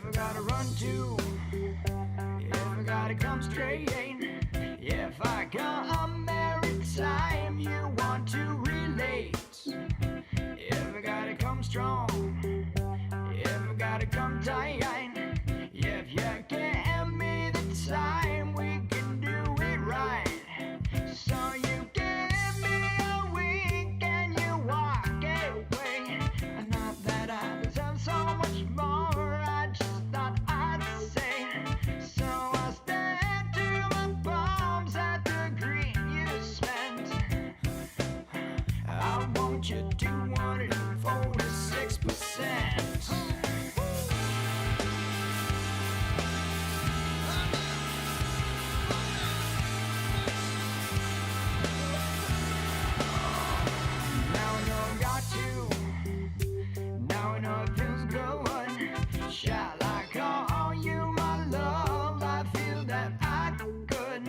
I gotta run to, if I gotta come straight, if I come every time you want to relate, if I gotta come strong, if I gotta come tight, if you give me the time, we can do it right. So you give me a week and you walk away. Not that I deserve so much more, I just thought I'd say. So I stand to my palms at the green you spent. I want you 246%. Shall I call you my love? I feel that I could.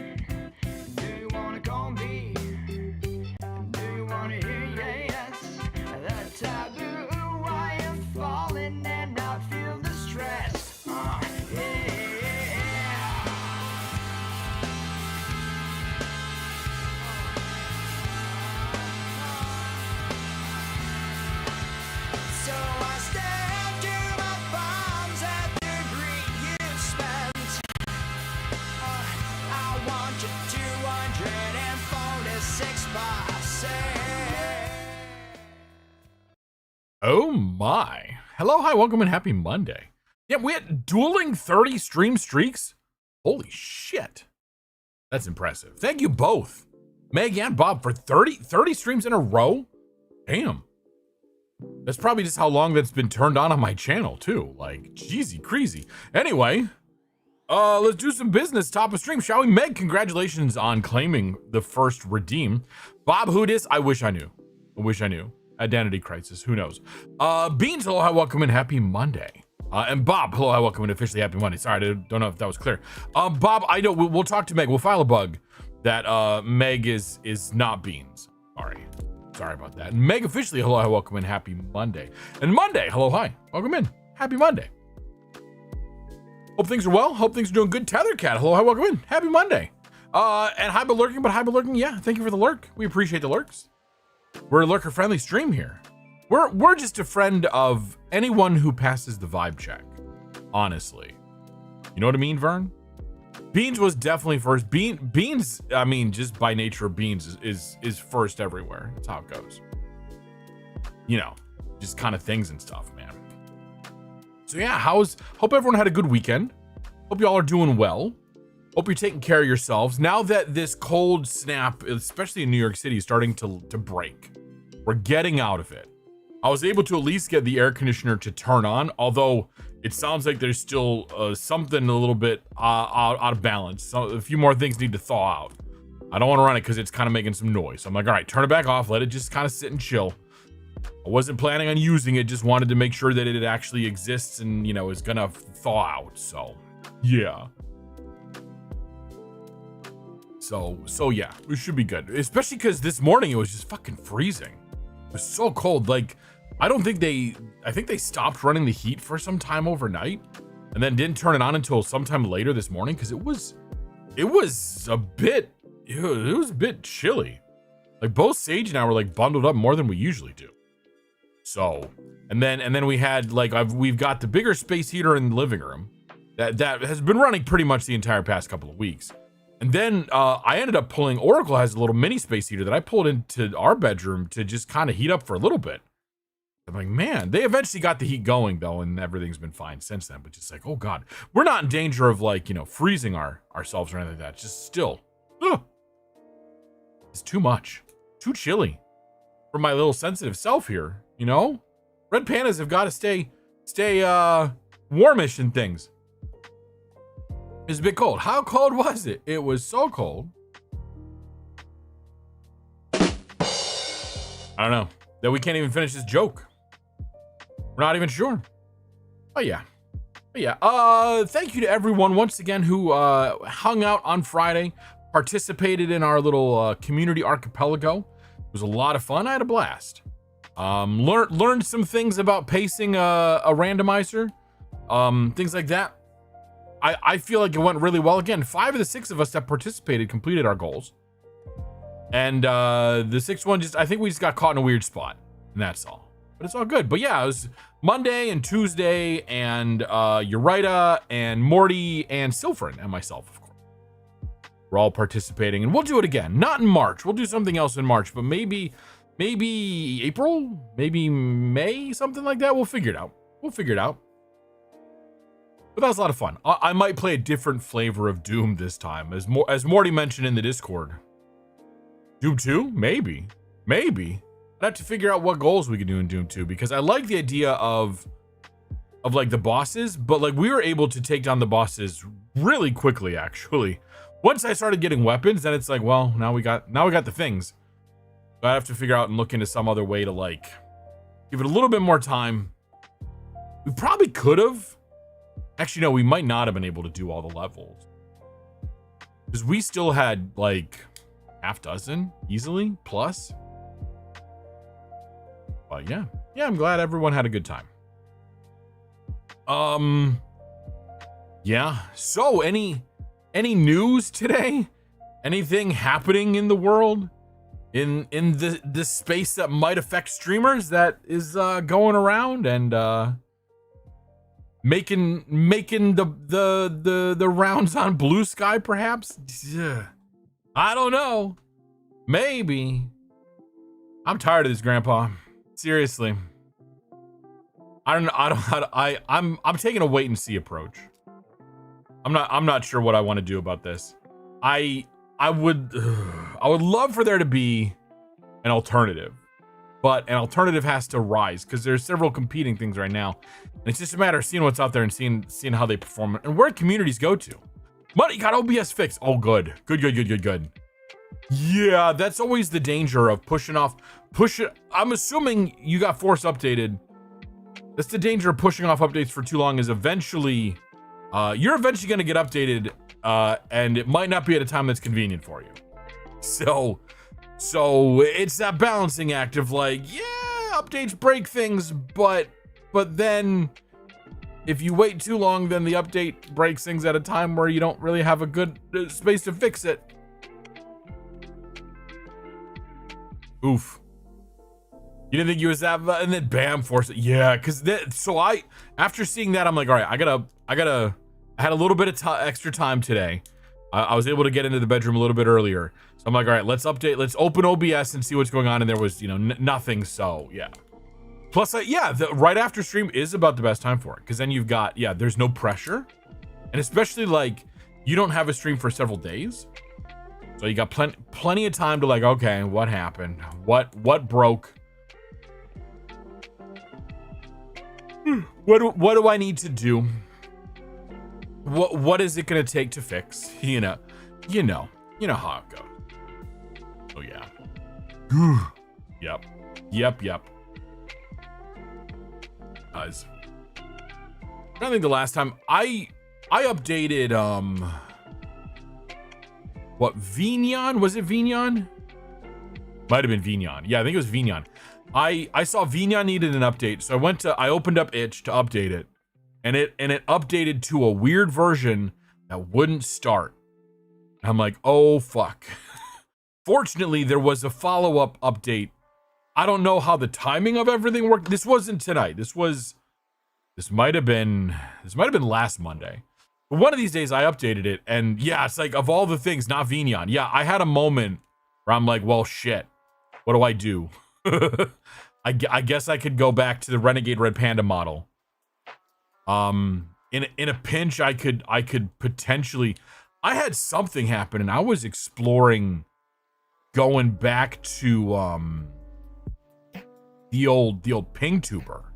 Do you wanna call me? Do you wanna hear yes? The taboo, I am falling and I feel the stress. Yeah. So I stand to my palms at the green you spent. I want you 246%. Oh my. Hello, hi, welcome, and happy Monday. Yeah, we had dueling 30 stream streaks. Holy shit. That's impressive. Thank you both, Meg and Bob, for 30 streams in a row. Damn. That's probably just how long that's been turned on my channel, too. Like, jeezy crazy. Anyway, let's do some business. Top of stream, shall we? Meg, congratulations on claiming the first redeem. Bob, who dis? I wish I knew. I wish I knew. Identity crisis, who knows? Beans, hello, hi, welcome, and happy Monday. And Bob, hello, hi, welcome, and officially happy Monday. Sorry, I don't know if that was clear. Bob, I know, we'll talk to Meg. We'll file a bug that Meg is not Beans. Sorry about that. And Meg, officially, hello, hi, welcome, and happy Monday. And Monday, hello, hi, welcome in. Happy Monday. Hope things are well. Hope things are doing good. Tethercat, hello, hi, welcome in. Happy Monday. And hi, lurking, yeah, thank you for the lurk. We appreciate the lurks. We're a lurker-friendly stream here. We're just a friend of anyone who passes the vibe check, honestly. You know what I mean, Vern? Beans was definitely first. Beans, I mean, just by nature of Beans is first everywhere. That's how it goes. You know, just kind of things and stuff, man. So yeah, hope everyone had a good weekend. Hope y'all are doing well. Hope you're taking care of yourselves. Now that this cold snap, especially in New York City, is starting to break. We're getting out of it. I was able to at least get the air conditioner to turn on, although it sounds like there's still something a little bit out of balance. So a few more things need to thaw out. I don't want to run it because it's kind of making some noise. So I'm like, all right, turn it back off. Let it just kind of sit and chill. I wasn't planning on using it. Just wanted to make sure that it actually exists and, you know, is going to thaw out. So, yeah. So yeah, we should be good. Especially because this morning it was just fucking freezing. It was so cold. Like, I think they stopped running the heat for some time overnight and then didn't turn it on until sometime later this morning because it was a bit chilly. Like, both Sage and I were like bundled up more than we usually do. So, and then we had like, we've got the bigger space heater in the living room that has been running pretty much the entire past couple of weeks. And then I ended up pulling, Oracle has a little mini space heater that I pulled into our bedroom to just kind of heat up for a little bit. I'm like, man, they eventually got the heat going though, and everything's been fine since then. But just like, oh God, we're not in danger of like, you know, freezing ourselves or anything like that. Just still, it's too much, too chilly for my little sensitive self here. You know, red pandas have got to stay warmish and things. It's a bit cold. How cold was it? It was so cold. I don't know. That we can't even finish this joke. We're not even sure. But yeah. Thank you to everyone once again who hung out on Friday, participated in our little community archipelago. It was a lot of fun. I had a blast. Learned some things about pacing a randomizer. things like that. I feel like it went really well. Again, 5 of the 6 of us that participated completed our goals. And the 6th one, I think we just got caught in a weird spot. And that's all. But it's all good. But yeah, it was Monday and Tuesday, and Urita and Morty and Silfrin and myself, of course. We're all participating, and we'll do it again. Not in March. We'll do something else in March, but maybe April, maybe May, something like that. We'll figure it out. But that was a lot of fun. I might play a different flavor of Doom this time, as Morty mentioned in the Discord. Doom 2? Maybe. I'd have to figure out what goals we could do in Doom 2, because I like the idea of like the bosses, but like we were able to take down the bosses really quickly, actually. Once I started getting weapons, then it's like, well, now we got the things. So I have to figure out and look into some other way to like give it a little bit more time. We probably could have. Actually, no, we might not have been able to do all the levels, because we still had like half dozen easily plus. But yeah, I'm glad everyone had a good time. Yeah. So any news today? Anything happening in the world? In the space that might affect streamers that is going around and making the rounds on Blue Sky, perhaps? I don't know. Maybe. I'm tired of this, Grandpa. Seriously. I'm taking a wait and see approach. I'm not sure what I want to do about this. I would love for there to be an alternative, but an alternative has to rise, because there's several competing things right now. And it's just a matter of seeing what's out there and seeing how they perform and where communities go to. Money got OBS fixed. Oh, good. Yeah, that's always the danger of pushing. I'm assuming you got Force updated. That's the danger of pushing off updates for too long, is eventually, you're eventually going to get updated, and it might not be at a time that's convenient for you. So it's that balancing act of like, yeah, updates break things, but then if you wait too long, then the update breaks things at a time where you don't really have a good space to fix it. Oof. You didn't think you was that, and then bam, Force it. Yeah, because after seeing that, I'm like, all right, I had a little bit of extra time today. I was able to get into the bedroom a little bit earlier. So I'm like, all right, let's open OBS and see what's going on. And there was, nothing. So yeah. Plus, the right after stream is about the best time for it. Because then you've got, there's no pressure. And especially like, you don't have a stream for several days. So you got plenty of time to like, okay, what happened? What broke? What do I need to do? What is it gonna take to fix? You know how it goes. Oh yeah. Yep. Guys, I think the last time I updated Vignon? Was it Vignon? Might have been Vignon. Yeah, I think it was Vignon. I saw Vignon needed an update, so I opened up itch to update it. And it updated to a weird version that wouldn't start. I'm like, oh fuck. Fortunately, there was a follow-up update. I don't know how the timing of everything worked. This wasn't tonight. This might have been last Monday. But one of these days I updated it, and yeah, it's like, of all the things, not Vignon. Yeah, I had a moment where I'm like, well, shit. What do I do? I guess I could go back to the Renegade Red Panda model. In a pinch, I could potentially. I had something happen, and I was exploring going back to the old ping tuber.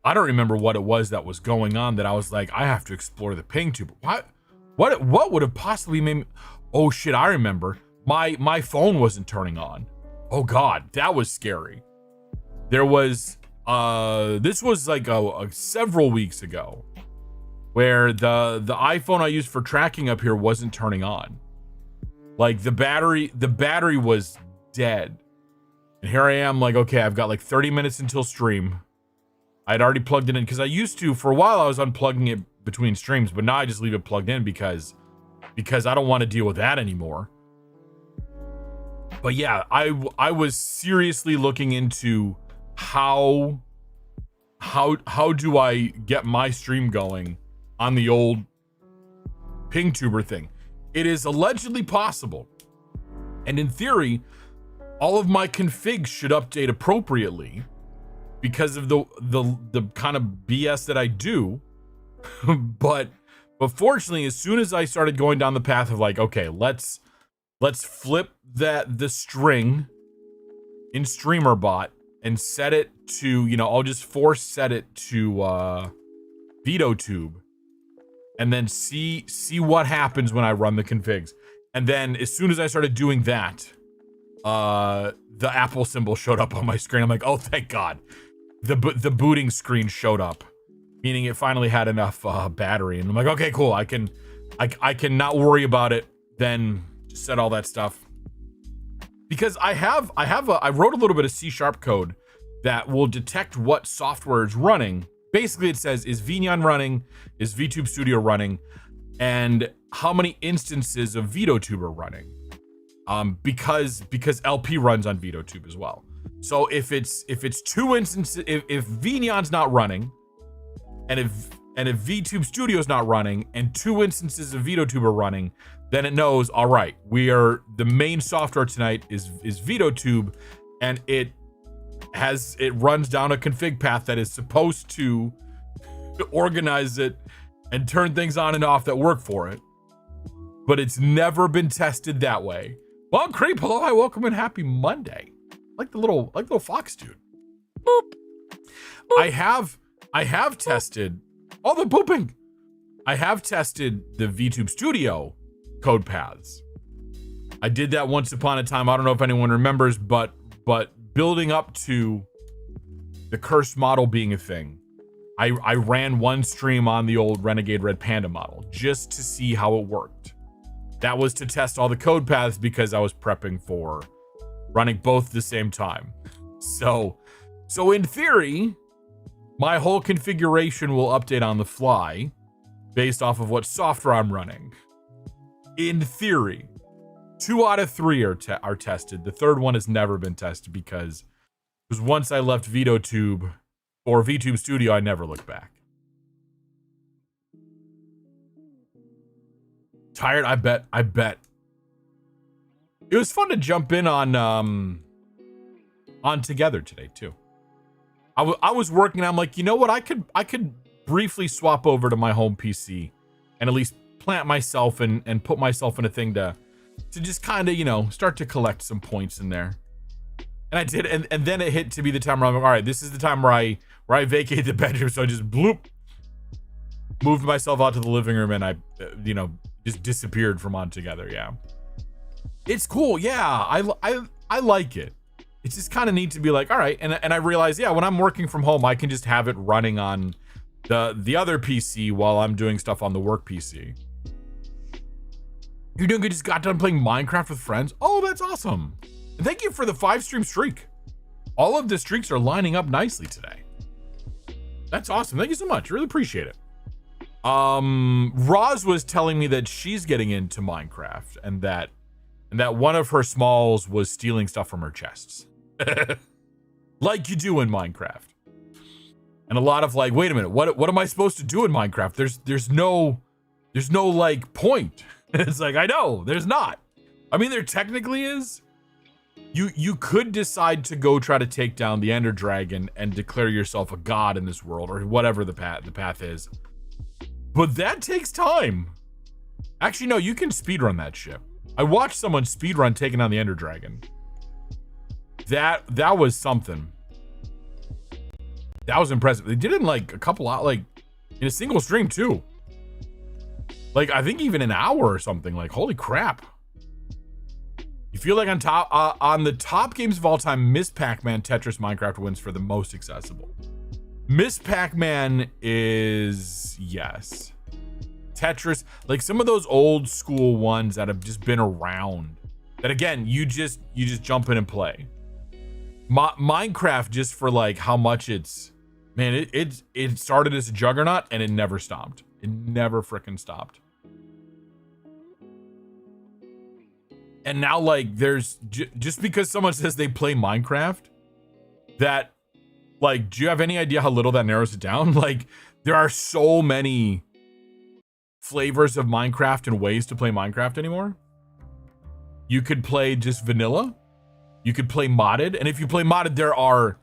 I don't remember what it was that was going on that I was like, I have to explore the ping tuber. What would have possibly made me? Oh shit, I remember. My phone wasn't turning on. Oh god, that was scary. There was this was like several weeks ago, where the iPhone I used for tracking up here wasn't turning on. Like the battery was dead. And here I am, like, okay, I've got like 30 minutes until stream. I'd already plugged it in because I used to, for a while, I was unplugging it between streams, but now I just leave it plugged in because I don't want to deal with that anymore. But yeah, I was seriously looking into how do I get my stream going on the old ping tuber thing. It is allegedly possible, and in theory, all of my configs should update appropriately because of the kind of BS that I do. but fortunately, as soon as I started going down the path of like, okay, let's flip the string in StreamerBot and set it to, I'll just force set it to VideoTube, and then see what happens when I run the configs. And then as soon as I started doing that, the Apple symbol showed up on my screen. I'm like, oh, thank God. The booting screen showed up, meaning it finally had enough battery. And I'm like, okay, cool. I can not worry about it. Then just set all that stuff. Because I wrote a little bit of C# code that will detect what software is running. Basically, it says, is VNyan running? Is VTube Studio running? And how many instances of VideoTube are running? Because LP runs on VideoTube as well. So if it's 2 instances, if VNyan's not running, and if VTube Studio is not running, and 2 instances of VideoTube are running, then it knows, all right, the main software tonight is VideoTube, and it runs down a config path that is supposed to organize it and turn things on and off that work for it. But it's never been tested that way. Well, Creep, hello, hi, welcome, and happy Monday. Like the little fox dude. Boop. Boop. I have tested all the pooping. I have tested the VTube Studio code paths. I did that once upon a time. I don't know if anyone remembers, but building up to the cursed model being a thing, I ran one stream on the old Renegade Red Panda model just to see how it worked. That was to test all the code paths because I was prepping for running both at the same time. So in theory, my whole configuration will update on the fly based off of what software I'm running. In theory, 2 out of 3 are tested. The third one has never been tested because once I left VideoTube or VTube Studio, I never looked back. Tired? I bet. It was fun to jump in on Together today too. I was working. I'm like, you know what? I could briefly swap over to my home PC and at least plant myself and put myself in a thing to just kind of, start to collect some points in there. And I did, and then it hit to be the time where I'm like, all right, this is the time where I vacate the bedroom. So I just bloop, moved myself out to the living room, and I, just disappeared from On Together. Yeah, it's cool. Yeah, I like it. It's just kind of neat to be like, all right, and I realize, yeah, when I'm working from home, I can just have it running on the other PC while I'm doing stuff on the work PC. You're doing good. Just got done playing Minecraft with friends. Oh, that's awesome. And thank you for the 5-stream streak. All of the streaks are lining up nicely today. That's awesome. Thank you so much. Really appreciate it. Roz was telling me that she's getting into Minecraft and that one of her smalls was stealing stuff from her chests. Like you do in Minecraft. And a lot of like, wait a minute, what am I supposed to do in Minecraft? There's no like point. It's like, I know, there's not. I mean, there technically is. You could decide to go try to take down the Ender Dragon and declare yourself a god in this world, or whatever the path is. But that takes time. Actually, no, you can speedrun that shit. I watched someone speedrun taking on the Ender Dragon. That was something. That was impressive. They did it in like a couple hours, like in a single stream too. Like I think even an hour or something. Like holy crap. You feel like on the top games of all time, Miss Pac-Man, Tetris, Minecraft wins for the most accessible. Miss Pac-Man is, yes. Tetris, like some of those old school ones that have just been around. That again, you just jump in and play. Minecraft, just for like how much it's Man, it started as a juggernaut and it never stopped. It never freaking stopped. And now, like, there's just because someone says they play Minecraft, that, like, do you have any idea how little that narrows it down? Like, there are so many flavors of Minecraft and ways to play Minecraft anymore. You could play just vanilla. You could play modded. And if you play modded, there are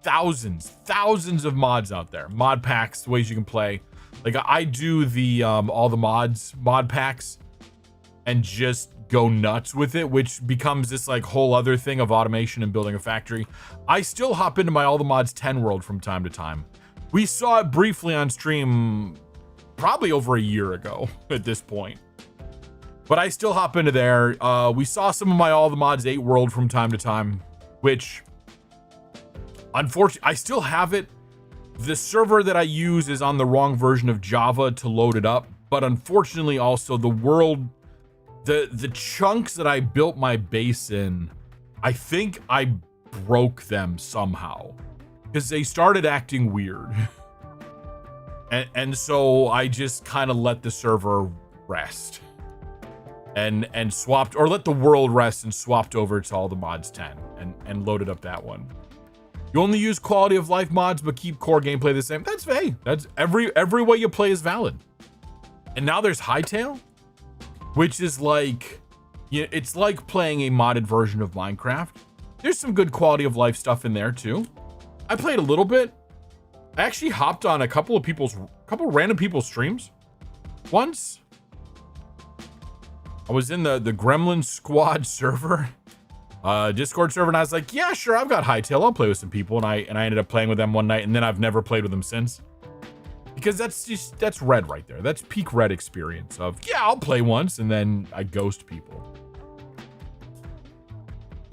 thousands of mods out there. Mod packs, ways you can play. Like, I do the all the mod packs and just go nuts with it, which becomes this like whole other thing of automation and building a factory. I still hop into my all the mods 10 world from time to time. We saw it briefly on stream probably over a year ago at this point, but I still hop into there. We saw some of my all the mods 8 world from time to time, which unfortunately I still have it. The server that I use is on the wrong version of Java to load it up, but unfortunately also the world, the chunks that I built my base in, I think I broke them somehow because they started acting weird. and so I just kind of let the server rest and swapped, or let the world rest and swapped over to all the mods 10 and loaded up that one. You only use quality of life mods, but keep core gameplay the same. That's vague. That's every way you play is valid. And now there's Hightail, which is like, you know, it's like playing a modded version of Minecraft. There's some good quality of life stuff in there too. I played a little bit. I actually hopped on a couple random people's streams once. I was in the Gremlin Squad server, Discord server, and I was like, yeah, sure, I've got Hightail. I'll play with some people, and I ended up playing with them one night, and then I've never played with them since. Because that's red right there. That's peak red experience of, yeah, I'll play once, and then I ghost people.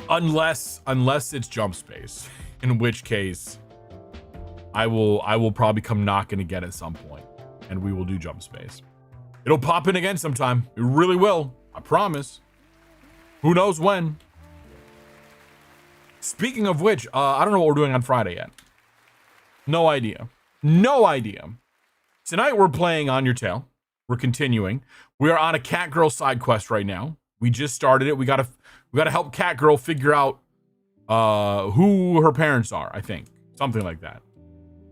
Unless it's jump space, in which case I will probably come knocking again at some point, and we will do jump space. It'll pop in again sometime. It really will. I promise. Who knows when? Speaking of which, I don't know what we're doing on Friday yet. No idea. Tonight we're playing On Your Tail. We're continuing. We are on a cat girl side quest right now. We just started it. We gotta help cat girl figure out who her parents are, I think. Something like that.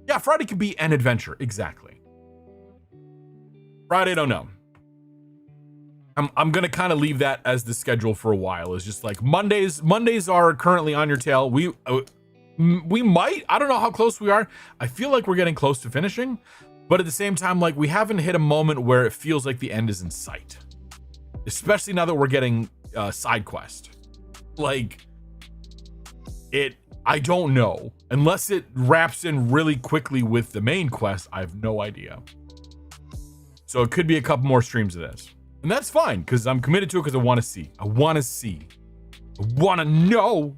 Yeah, Friday could be an adventure. Exactly. Friday, don't know. I'm gonna kind of leave that as the schedule for a while. It's just like Mondays are currently On Your Tail. We might, I don't know how close we are. I feel like we're getting close to finishing, but at the same time, like, we haven't hit a moment where it feels like the end is in sight. Especially now that we're getting side quest. Like, I don't know. Unless it wraps in really quickly with the main quest, I have no idea. So it could be a couple more streams of this. And that's fine, because I'm committed to it because I want to see. I want to know.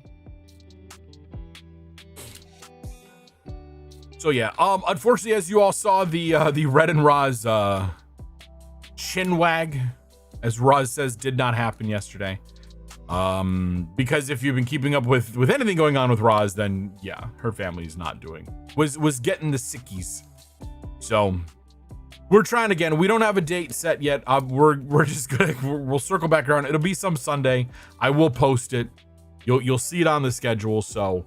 So yeah, unfortunately, as you all saw, the Red and Roz chinwag, as Roz says, did not happen yesterday. Because if you've been keeping up with anything going on with Roz, then yeah, her family is not was getting the sickies. So we're trying again. We don't have a date set yet. We're just we'll circle back around. It'll be some Sunday. I will post it. You'll see it on the schedule. So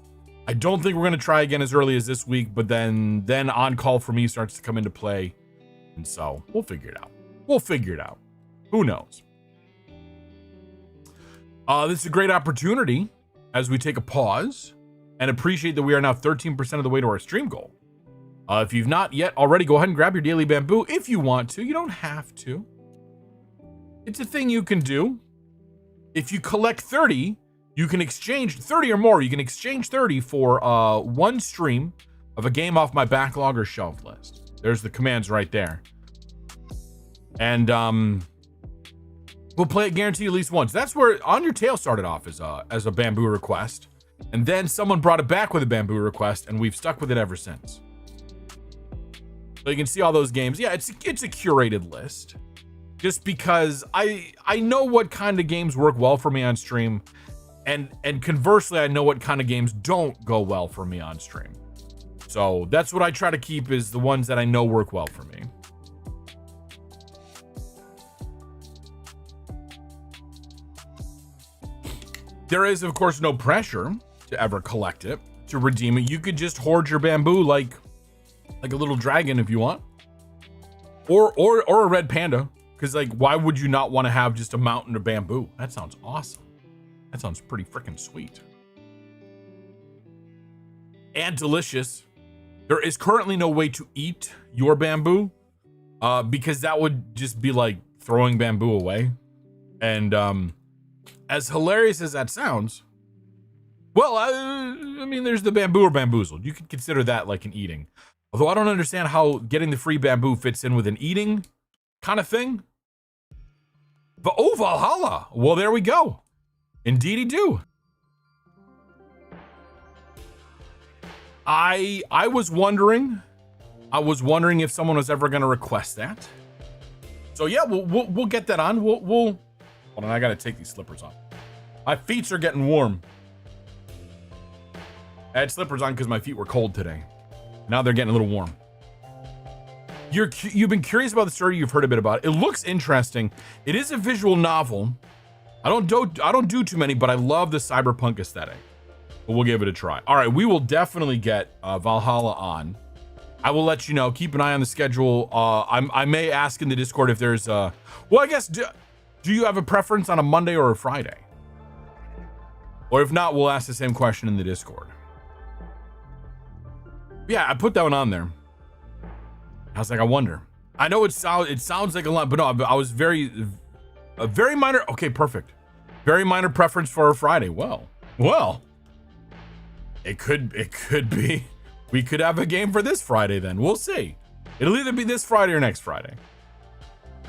I don't think we're gonna try again as early as this week, but then On Call for Me starts to come into play, and so we'll figure it out. Who knows? This is a great opportunity as we take a pause and appreciate that we are now 13% of the way to our stream goal. If you've not yet already, go ahead and grab your daily bamboo if you want to. You don't have to. It's a thing you can do. If you collect 30, you can exchange 30 or more. You can exchange 30 for one stream of a game off my backlog or shelf list. There's the commands right there. And we'll play it guaranteed at least once. That's where On Your Tail started off as a bamboo request. And then someone brought it back with a bamboo request, and we've stuck with it ever since. So you can see all those games. Yeah, it's a curated list. Just because I know what kind of games work well for me on stream. And conversely, I know what kind of games don't go well for me on stream. So that's what I try to keep, is the ones that I know work well for me. There is, of course, no pressure to ever collect it, to redeem it. You could just hoard your bamboo like a little dragon if you want. Or a red panda. Because, like, why would you not want to have just a mountain of bamboo? That sounds awesome. That sounds pretty freaking sweet. And delicious. There is currently no way to eat your bamboo, because that would just be like throwing bamboo away. And as hilarious as that sounds, well, I mean, there's the bamboo or bamboozled. You could consider that like an eating. Although I don't understand how getting the free bamboo fits in with an eating kind of thing. But oh, Valhalla. Well, there we go. Indeedy do. I was wondering if someone was ever going to request that. So yeah, we'll get that on. We'll hold on. I got to take these slippers off. My feet are getting warm. I had slippers on because my feet were cold today. Now they're getting a little warm. You've been curious about the story. You've heard a bit about it. It looks interesting. It is a visual novel. I don't do too many, but I love the cyberpunk aesthetic. But we'll give it a try. All right, we will definitely get Valhalla on. I will let you know. Keep an eye on the schedule. I may ask in the Discord if there's well, I guess, do you have a preference on a Monday or a Friday? Or if not, we'll ask the same question in the Discord. Yeah, I put that one on there. I was like, I wonder. I know it sounds like a lot, but no, I was a very minor. Okay, perfect. Very minor preference for a Friday. Well, it could be. We could have a game for this Friday then. We'll see. It'll either be this Friday or next Friday.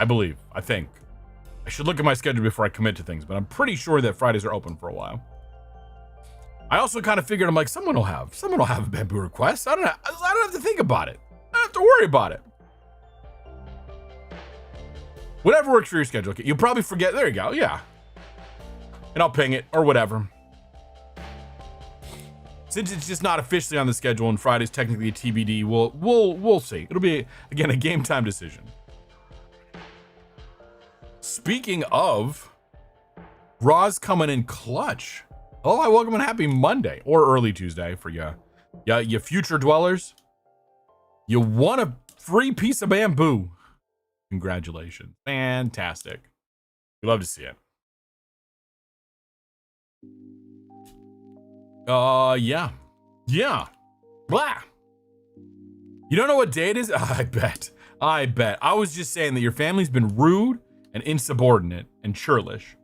I think. I should look at my schedule before I commit to things, but I'm pretty sure that Fridays are open for a while. I also kind of figured, I'm like, someone will have a bamboo request. I don't have to think about it. I don't have to worry about it. Whatever works for your schedule. You'll probably forget. There you go. Yeah. And I'll ping it or whatever. Since it's just not officially on the schedule and Friday's technically a TBD, we'll see. It'll be, again, a game time decision. Speaking of, Raw's coming in clutch. Oh, I welcome and happy Monday or early Tuesday for you. Yeah, you future dwellers. You won a free piece of bamboo. Congratulations. Fantastic. We love to see it. Yeah. Blah. You don't know what day it is? I bet. I was just saying that your family's been rude and insubordinate and churlish,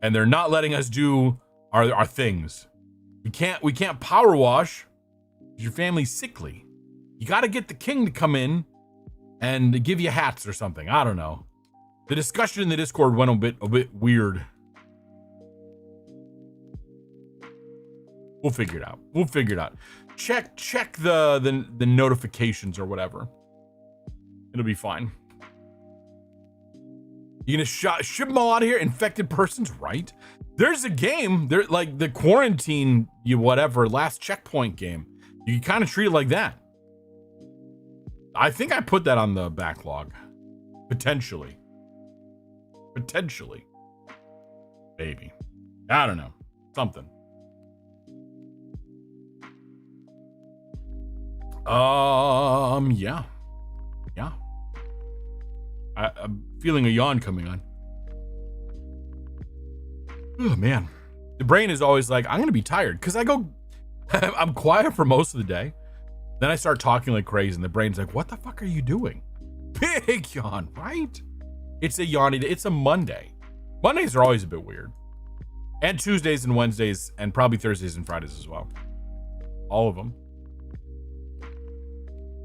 and they're not letting us do our things. We can't power wash. Your family's sickly. You got to get the king to come in and give you hats or something. I don't know. The discussion in the Discord went a bit weird. We'll figure it out. Check the notifications or whatever. It'll be fine. You gonna ship them all out of here? Infected persons, right? There's a game. There, like the quarantine, last checkpoint game. You can kind of treat it like that. I think I put that on the backlog. Potentially. Maybe. I don't know. Something. Yeah. I'm feeling a yawn coming on. Oh man, the brain is always like, I'm gonna be tired because I'm quiet for most of the day. Then I start talking like crazy, and the brain's like, what the fuck are you doing? Big yawn, right? It's a yawny day. It's a Monday. Mondays are always a bit weird, and Tuesdays and Wednesdays, and probably Thursdays and Fridays as well. All of them.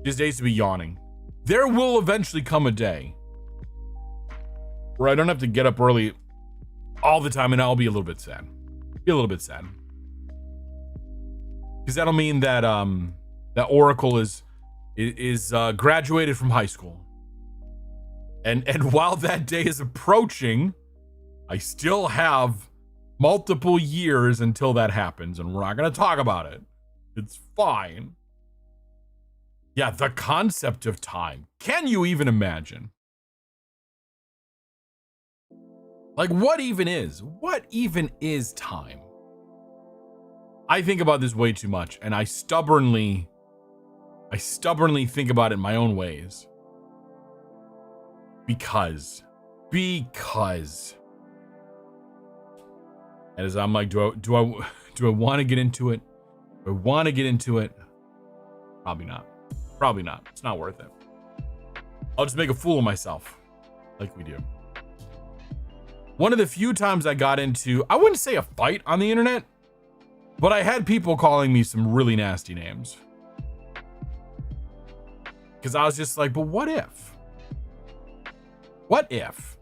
Just days to be yawning. There will eventually come a day where I don't have to get up early all the time, and I'll be a little bit sad. Because that'll mean that that Oracle is graduated from high school. And while that day is approaching, I still have multiple years until that happens, and we're not gonna talk about it. It's fine. Yeah, the concept of time. Can you even imagine? Like, what even is time? I think about this way too much, and I stubbornly think about it in my own ways. Because. And as I'm like, do I want to get into it? Do I want to get into it? Probably not. Probably not. It's not worth it. I'll just make a fool of myself, like we do. One of the few times I got into, I wouldn't say a fight on the internet, but I had people calling me some really nasty names. Because I was just like, but what if? What if?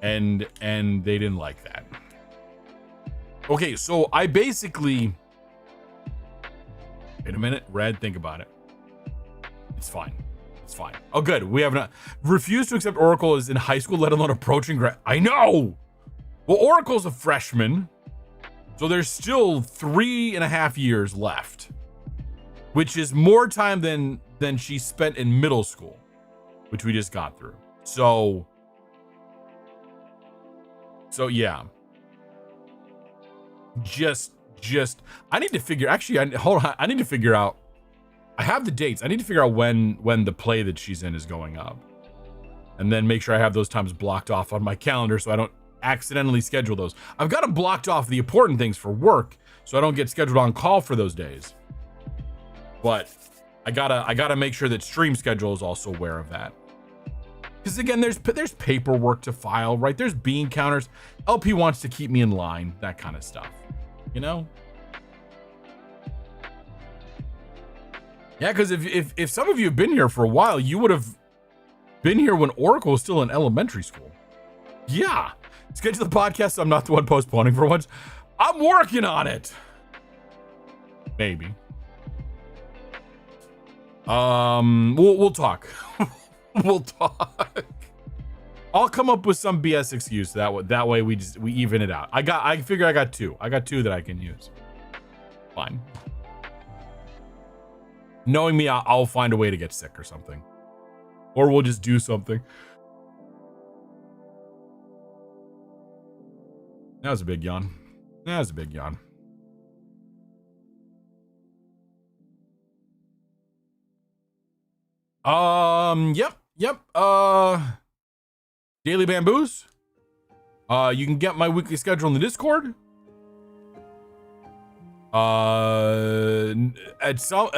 And they didn't like that. Okay, so I basically... Wait a minute, Red, think about it. It's fine. It's fine. Oh, good. We have not refused to accept Oracle as in high school, let alone approaching grad. I know. Well, Oracle's a freshman, so there's still 3.5 years left, which is more time than she spent in middle school, which we just got through. So yeah. Just I need to figure. Actually, hold on. I need to figure out. I have the dates. I need to figure out when the play that she's in is going up, and then make sure I have those times blocked off on my calendar so I don't accidentally schedule those. I've got to blocked off the important things for work so I don't get scheduled on call for those days. But I gotta make sure that stream schedule is also aware of that. Because again, there's paperwork to file, right? There's bean counters. LP wants to keep me in line, that kind of stuff. You know? Yeah, because if some of you have been here for a while, you would have been here when Oracle was still in elementary school. Yeah. Let's get to the podcast so I'm not the one postponing for once. I'm working on it. Maybe. We'll talk. We'll talk. I'll come up with some BS excuse that way we even it out. I figure I got two. I got two that I can use. Fine. Knowing me, I'll find a way to get sick or something. Or we'll just do something. That was a big yawn. That was a big yawn. Yep. Daily Bamboos. You can get my weekly schedule in the Discord. At some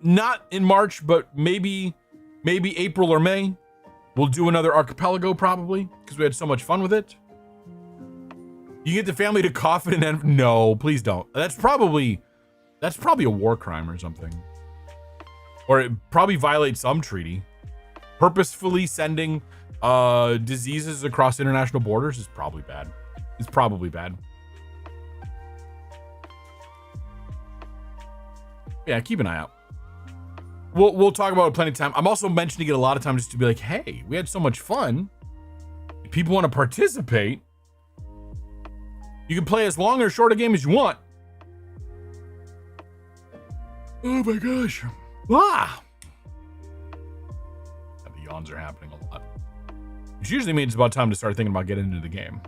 not in March, but maybe April or May, we'll do another archipelago probably because we had so much fun with it. You get the family to cough it and no, please don't. That's probably a war crime or something, or it probably violates some treaty. Purposefully sending diseases across international borders is probably bad. It's probably bad. Yeah, keep an eye out. We'll talk about it plenty of time. I'm also mentioning it a lot of times just to be like, hey, we had so much fun. If people want to participate, you can play as long or short a game as you want. Oh my gosh. Ah! The yawns are happening a lot. Which usually means it's about time to start thinking about getting into the game.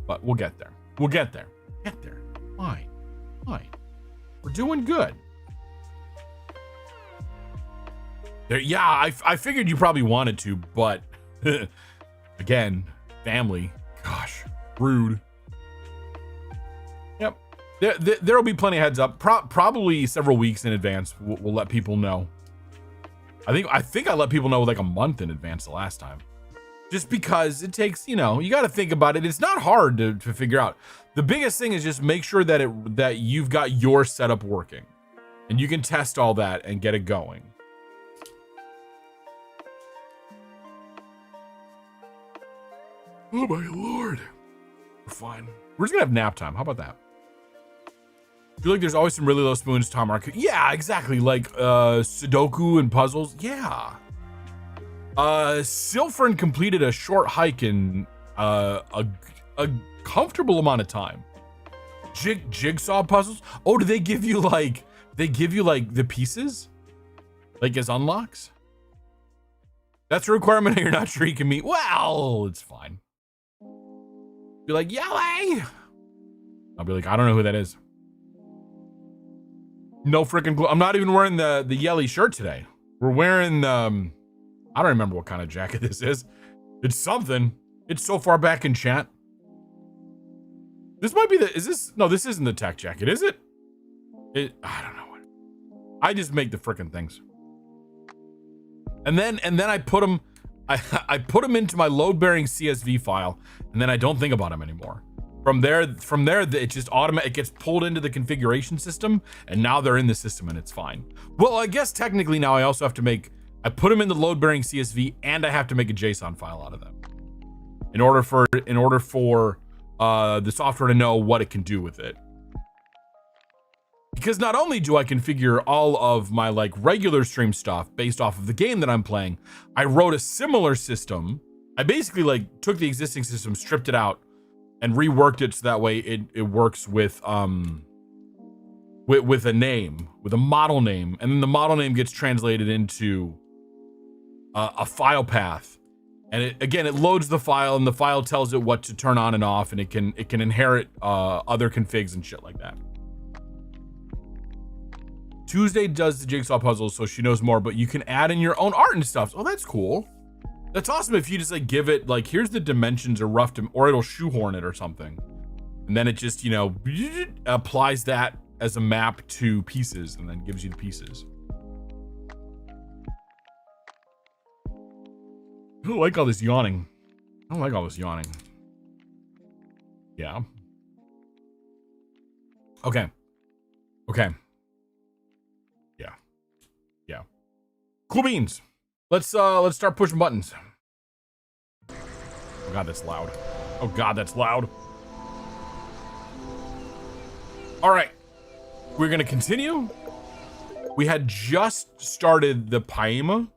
But we'll get there. We'll get there. Get there. Fine. We're doing good. There, yeah, I figured you probably wanted to, but again, family. Gosh, rude. Yep. There'll be plenty of heads up. Probably several weeks in advance. We'll let people know. I think I let people know like a month in advance the last time. Just because it takes, you got to think about it. It's not hard to figure out. The biggest thing is just make sure that you've got your setup working, and you can test all that and get it going. Oh my lord. We're fine. We're just gonna have nap time. How about that? I feel like there's always some really low spoons, Tom Mark. Yeah, exactly. Like Sudoku and puzzles. Yeah. Silfrin completed a short hike in a comfortable amount of time. Jigsaw puzzles. Oh, do they give you like they give you like the pieces, like as unlocks. That's a requirement. You're not sure you can meet. Well, it's fine. Be like, Yelly. I'll be like, I don't know who that is. No freaking clue. I'm not even wearing the Yelly shirt today. We're wearing I don't remember what kind of jacket this is. It's something. It's so far back in chat. This might be the, is this, no, this isn't the tech jacket, is it? I don't know what. I just make the freaking things. And then I put them, I put them into my load-bearing CSV file, and then I don't think about them anymore. From there, it just it gets pulled into the configuration system, and now they're in the system and it's fine. Well, I guess technically now I also have to I put them in the load-bearing CSV, and I have to make a JSON file out of them in order for the software to know what it can do with it. Because not only do I configure all of my like regular stream stuff based off of the game that I'm playing, I wrote a similar system. I basically like took the existing system, stripped it out, and reworked it so that way it works with a name, with a model name, and then the model name gets translated into a file path. And it loads the file, and the file tells it what to turn on and off, and it can inherit other configs and shit like that. Tuesday does the jigsaw puzzles, so she knows more, but you can add in your own art and stuff. Oh, that's cool. That's awesome if you just like give it like, here's the dimensions or rough, or it'll shoehorn it or something. And then it just, applies that as a map to pieces and then gives you the pieces. I don't like all this yawning. I don't like all this yawning. Yeah. Okay. Yeah. Cool beans. Let's start pushing buttons. Oh god, that's loud. Oh god, that's loud. All right. We're going to continue. We had just started the Paima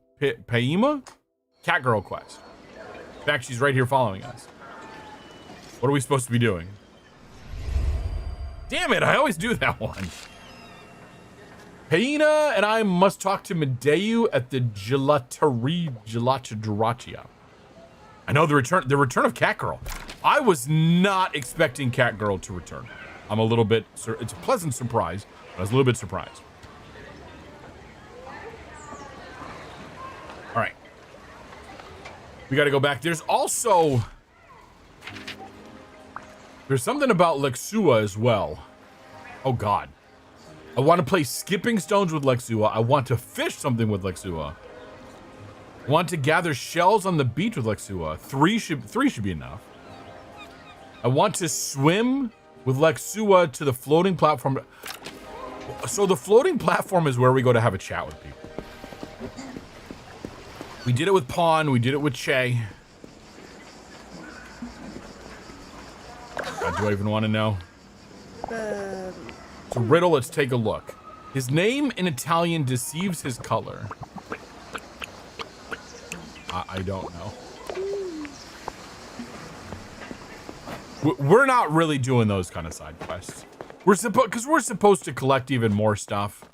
Catgirl quest. In fact, she's right here following us. What are we supposed to be doing? Damn it, I always do that one. Paina and I must talk to Medeu at the Gelateria. I know the return of Catgirl. I was not expecting Catgirl to return. I'm a little bit, it's a pleasant surprise, but I was a little bit surprised. All right. We got to go back. There's something about Lexua as well. Oh God. I want to play skipping stones with Lexua. I want to fish something with Lexua. I want to gather shells on the beach with Lexua. Three should be enough. I want to swim with Lexua to the floating platform. So the floating platform is where we go to have a chat with people. We did it with Pawn. We did it with Che. God, do I even want to know? It's a riddle. Let's take a look. His name in Italian deceives his color. I don't know. We're not really doing those kind of side quests. We're supposed to collect even more stuff.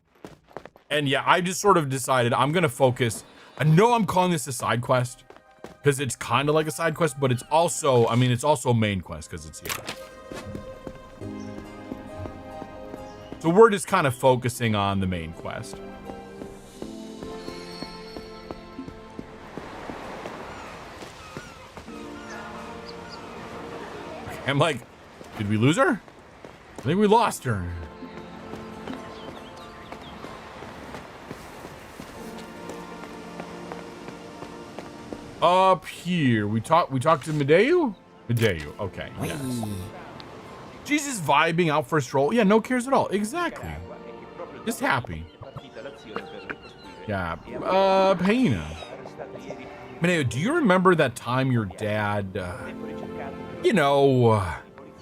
And yeah, I just sort of decided I'm gonna focus. I know I'm calling this a side quest because it's kind of like a side quest, but it's also, it's also a main quest because it's here. So we're just kind of focusing on the main quest. I'm like, did we lose her? I think we lost her. Up here, we talked to Medeu? Medeu, okay, yes. She's just vibing out for a stroll. Yeah, no cares at all. Exactly. Just happy. Yeah. Paina. Medeu, do you remember that time your dad,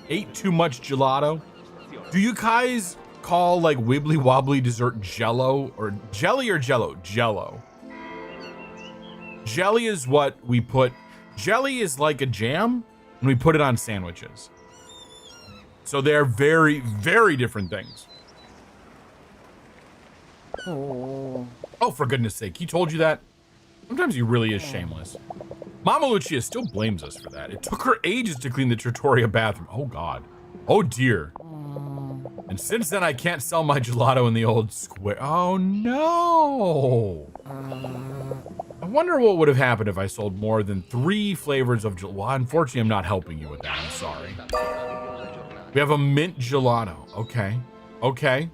ate too much gelato? Do you guys call like wibbly wobbly dessert jello or jelly or jello? Jello. Jelly is what we put. Jelly is like a jam and we put it on sandwiches. So they're very, very different things. Oh, for goodness sake. He told you that? Sometimes he really is shameless. Mama Lucia still blames us for that. It took her ages to clean the Trattoria bathroom. Oh, God. Oh, dear. And since then, I can't sell my gelato in the old square. Oh, no. I wonder what would have happened if I sold more than 3 flavors of gelato. Well, unfortunately, I'm not helping you with that. I'm sorry. We have a mint gelato. Okay. Okay.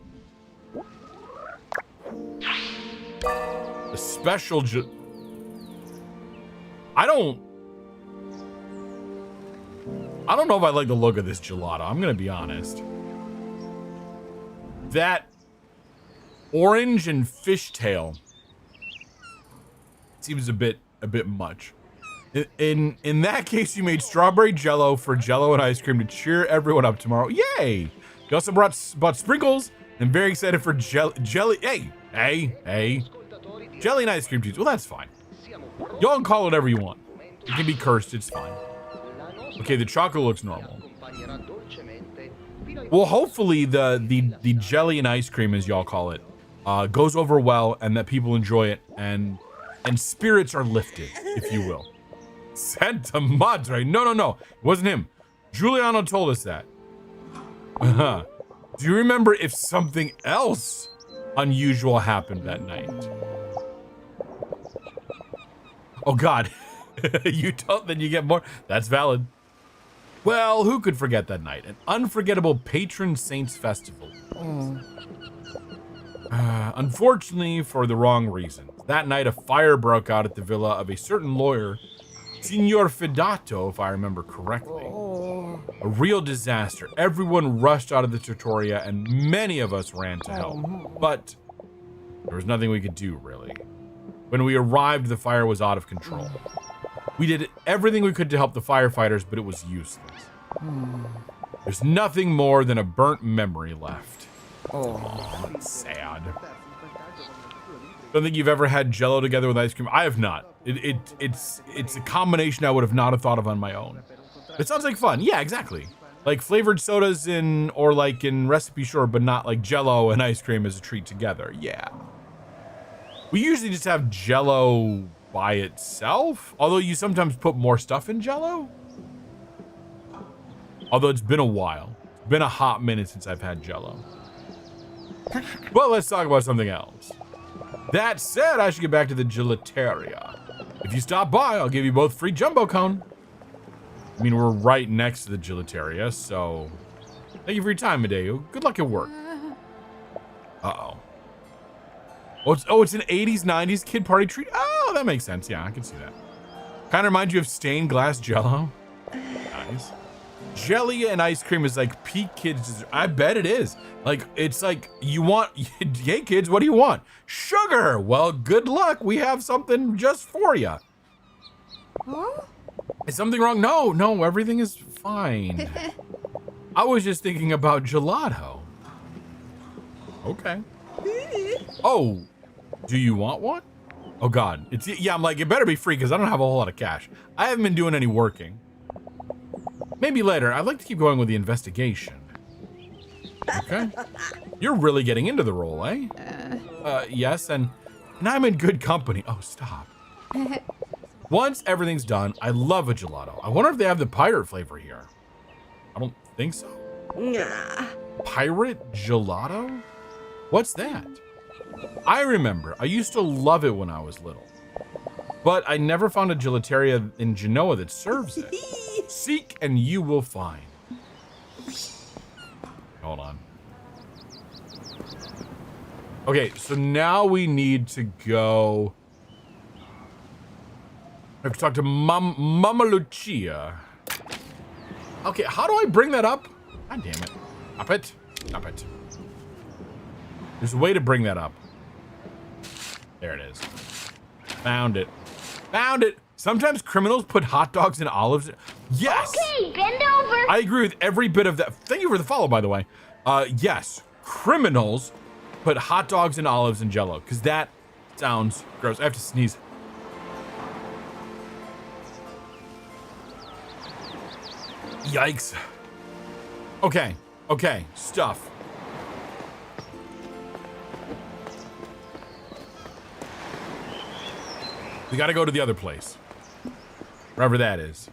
The special I don't know if I like the look of this gelato. I'm gonna be honest. That orange and fishtail seems a bit much. In that case, you made strawberry jello for jello and ice cream to cheer everyone up tomorrow. Yay! You also bought sprinkles. I'm very excited for jelly. Hey. Jelly and ice cream cheese. Well, that's fine. Y'all can call it whatever you want. It can be cursed. It's fine. Okay, the chocolate looks normal. Well, hopefully the jelly and ice cream, as y'all call it, goes over well and that people enjoy it and spirits are lifted, if you will. Santa Madre. No. It wasn't him. Giuliano told us that. Do you remember if something else unusual happened that night? Oh, God. You don't, then you get more. That's valid. Well, who could forget that night? An unforgettable patron saints festival. Unfortunately, for the wrong reason. That night, a fire broke out at the villa of a certain lawyer, Signor Fidato, if I remember correctly. A real disaster. Everyone rushed out of the trattoria, and many of us ran to help. But there was nothing we could do, really. When we arrived, the fire was out of control. We did everything we could to help the firefighters, but it was useless. There's nothing more than a burnt memory left. Oh, that's sad. Don't think you've ever had Jello together with ice cream? I have not. It's a combination I would have not have thought of on my own. It sounds like fun. Yeah, exactly. Like flavored sodas or like in recipe, sure, but not like Jello and ice cream as a treat together. Yeah. We usually just have Jello by itself, although you sometimes put more stuff in Jello. Although it's been a while. It's been a hot minute since I've had Jello. Well, let's talk about something else. That said, I should get back to the gelateria. If you stop by, I'll give you both free jumbo cone. I mean, we're right next to the gelateria, so thank you for your time, Madeo. Good luck at work. Uh-oh. Oh, it's an 80s, 90s kid party treat. Oh, that makes sense. Yeah, I can see that. Kind of reminds you of stained glass Jello. Nice. Jelly and ice cream is like peak kids dessert. I bet it is. Like, it's like you want, hey kids, what do you want? Sugar. Well, good luck. We have something just for you. Huh? Is something wrong? No, everything is fine. I was just thinking about gelato. Okay. Oh, do you want one? Oh God, yeah, I'm like, it better be free because I don't have a whole lot of cash. I haven't been doing any working. Maybe later. I'd like to keep going with the investigation. Okay. You're really getting into the role, eh? Yes, and I'm in good company. Oh, stop. Once everything's done, I love a gelato. I wonder if they have the pirate flavor here. I don't think so. Nah. Pirate gelato? What's that? I remember. I used to love it when I was little. But I never found a gelateria in Genoa that serves it. Seek and you will find. Hold on. Okay, so now we need to go. I have to talk to Mama Lucia. Okay, how do I bring that up? God damn it. Up it. Up it. There's a way to bring that up. There it is. Found it. Found it. Sometimes criminals put hot dogs and olives. Yes. Okay, bend over. I agree with every bit of that. Thank you for the follow, by the way. Yes, criminals put hot dogs and olives in Jello because that sounds gross. I have to sneeze. Yikes. Okay, stuff. We gotta go to the other place. Wherever that is.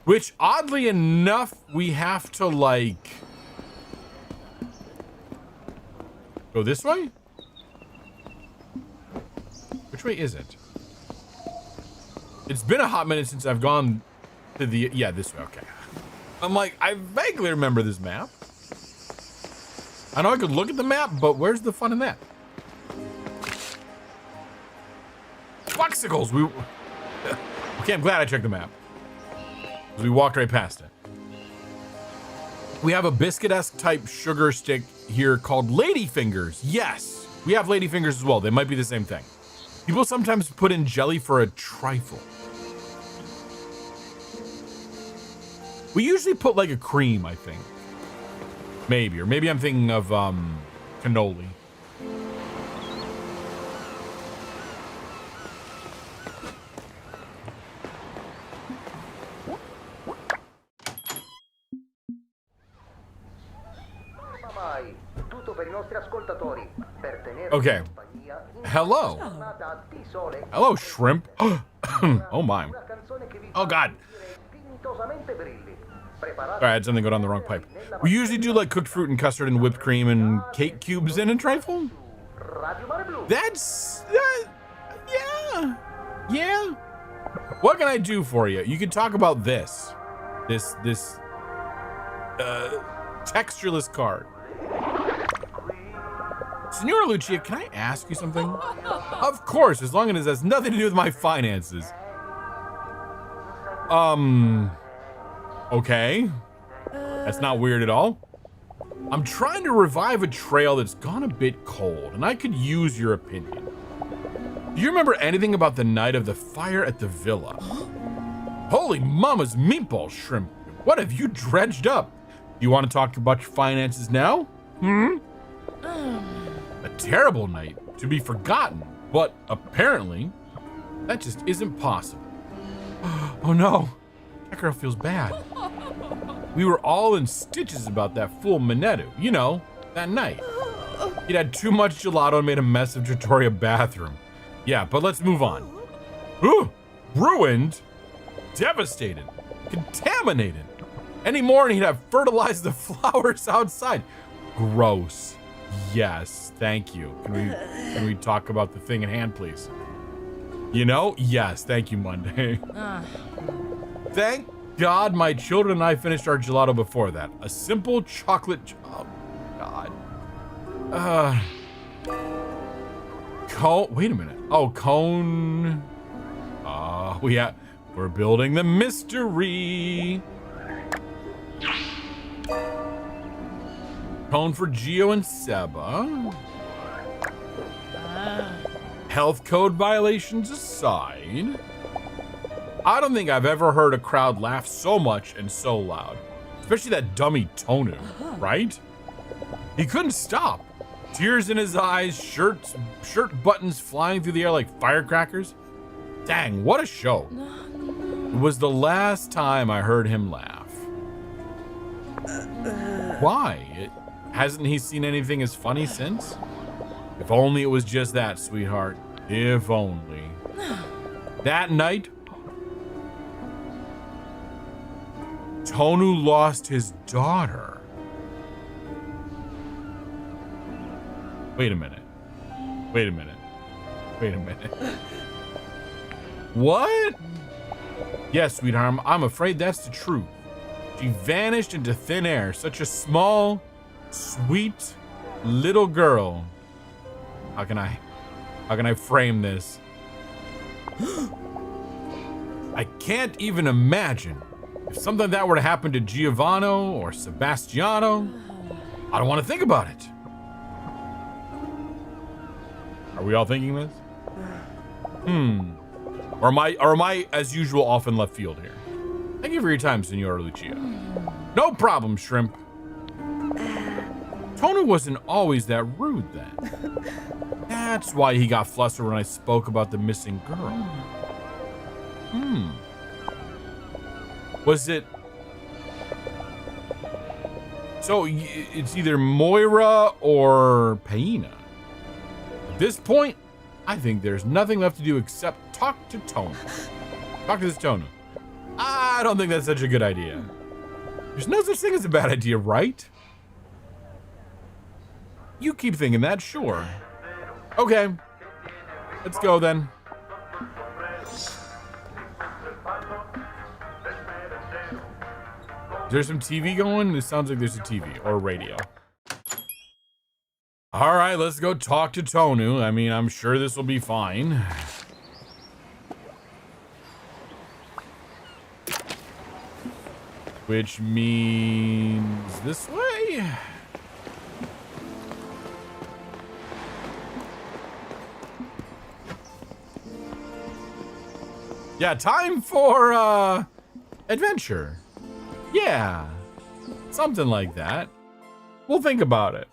Which, oddly enough, we have to, like... Go this way? Which way is it? It's been a hot minute since I've gone to the... Yeah, this way, okay. I'm like, I vaguely remember this map. I know I could look at the map, but where's the fun in that? Foxicles! Okay, I'm glad I checked the map. We walked right past it. We have a biscuit-esque type sugar stick here called ladyfingers. Yes, we have ladyfingers as well. They might be the same thing. People sometimes put in jelly for a trifle. We usually put like a cream, I think. Maybe, or maybe I'm thinking of cannoli. Okay. Hello. Hello, shrimp. Oh my. Oh God. Sorry, I had something go down the wrong pipe. We usually do like cooked fruit and custard and whipped cream and cake cubes in a trifle. That's yeah. Yeah. What can I do for you? You can talk about this textureless card. Senora Lucia, can I ask you something? Of course, as long as it has nothing to do with my finances. Okay. That's not weird at all. I'm trying to revive a trail that's gone a bit cold, and I could use your opinion. Do you remember anything about the night of the fire at the villa? Holy mama's meatball, shrimp. What have you dredged up? Do you want to talk about your finances now? A terrible night to be forgotten, but apparently that just isn't possible. Oh no, that girl feels bad. We were all in stitches about that fool Minetto, you know, that night. He'd had too much gelato and made a mess of Trattoria bathroom. Yeah, but let's move on. Ooh, ruined, devastated, contaminated. Any more and he'd have fertilized the flowers outside. Gross. Yes, thank you. Can we talk about the thing at hand, please? You know, yes, thank you, Monday. Thank God my children and I finished our gelato before that. A simple chocolate, oh God. Cone, wait a minute. Oh, cone. We're building the mystery. Cone for Geo and Seba. Health code violations aside, I don't think I've ever heard a crowd laugh so much and so loud. Especially that dummy Tonu, right? He couldn't stop. Tears in his eyes, shirt buttons flying through the air like firecrackers. Dang, what a show. It was the last time I heard him laugh. Why? Hasn't he seen anything as funny since? If only it was just that, sweetheart. If only. That night, Tonu lost his daughter. Wait a minute. What? Yes, sweetheart, I'm afraid that's the truth. She vanished into thin air, such a small, sweet little girl. How can I frame this? I can't even imagine if something like that were to happen to Giovanni or Sebastiano. I don't want to think about it. Are we all thinking this? Or am I as usual off in left field here? Thank you for your time, Senora Lucia. No problem, shrimp. Tonu wasn't always that rude then. That's why he got flustered when I spoke about the missing girl. Was it... So it's either Moira or Paina. At this point, I think there's nothing left to do except talk to Tonu. Talk to this Tonu. I don't think that's such a good idea. There's no such thing as a bad idea, right? You keep thinking that, sure. Okay. Let's go then. Is there some TV going? It sounds like there's a TV or a radio. All right, let's go talk to Tonu. I mean, I'm sure this will be fine. Which means this way? Yeah, time for, adventure. Yeah, something like that. We'll think about it.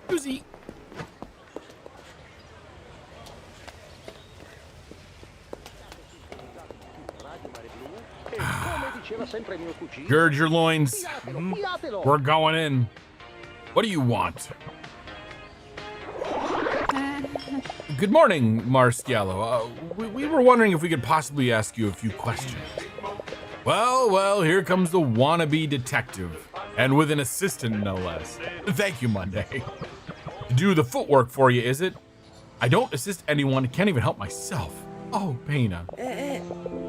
Susie. Gird your loins. We're going in. What do you want? Good morning, Marsciallo. We were wondering if we could possibly ask you a few questions. Well, here comes the wannabe detective. And with an assistant, no less. Thank you, Monday. To do the footwork for you, is it? I don't assist anyone, can't even help myself. Oh, Pena.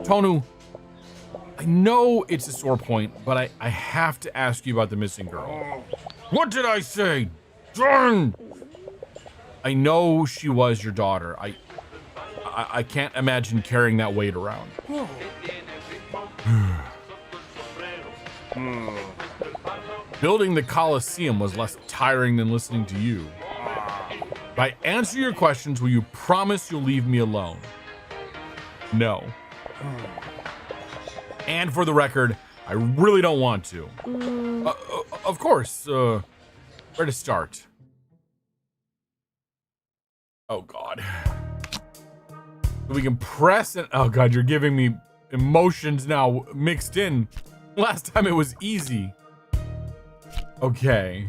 Tonu, I know it's a sore point, but I have to ask you about the missing girl. What did I say? Darn! I know she was your daughter. I can't imagine carrying that weight around. Building the Colosseum was less tiring than listening to you. If I answer your questions, will you promise you'll leave me alone? No. And for the record, I really don't want to. Of course, where to start? Oh God. We can press it. Oh God, you're giving me emotions now mixed in. Last time it was easy. Okay.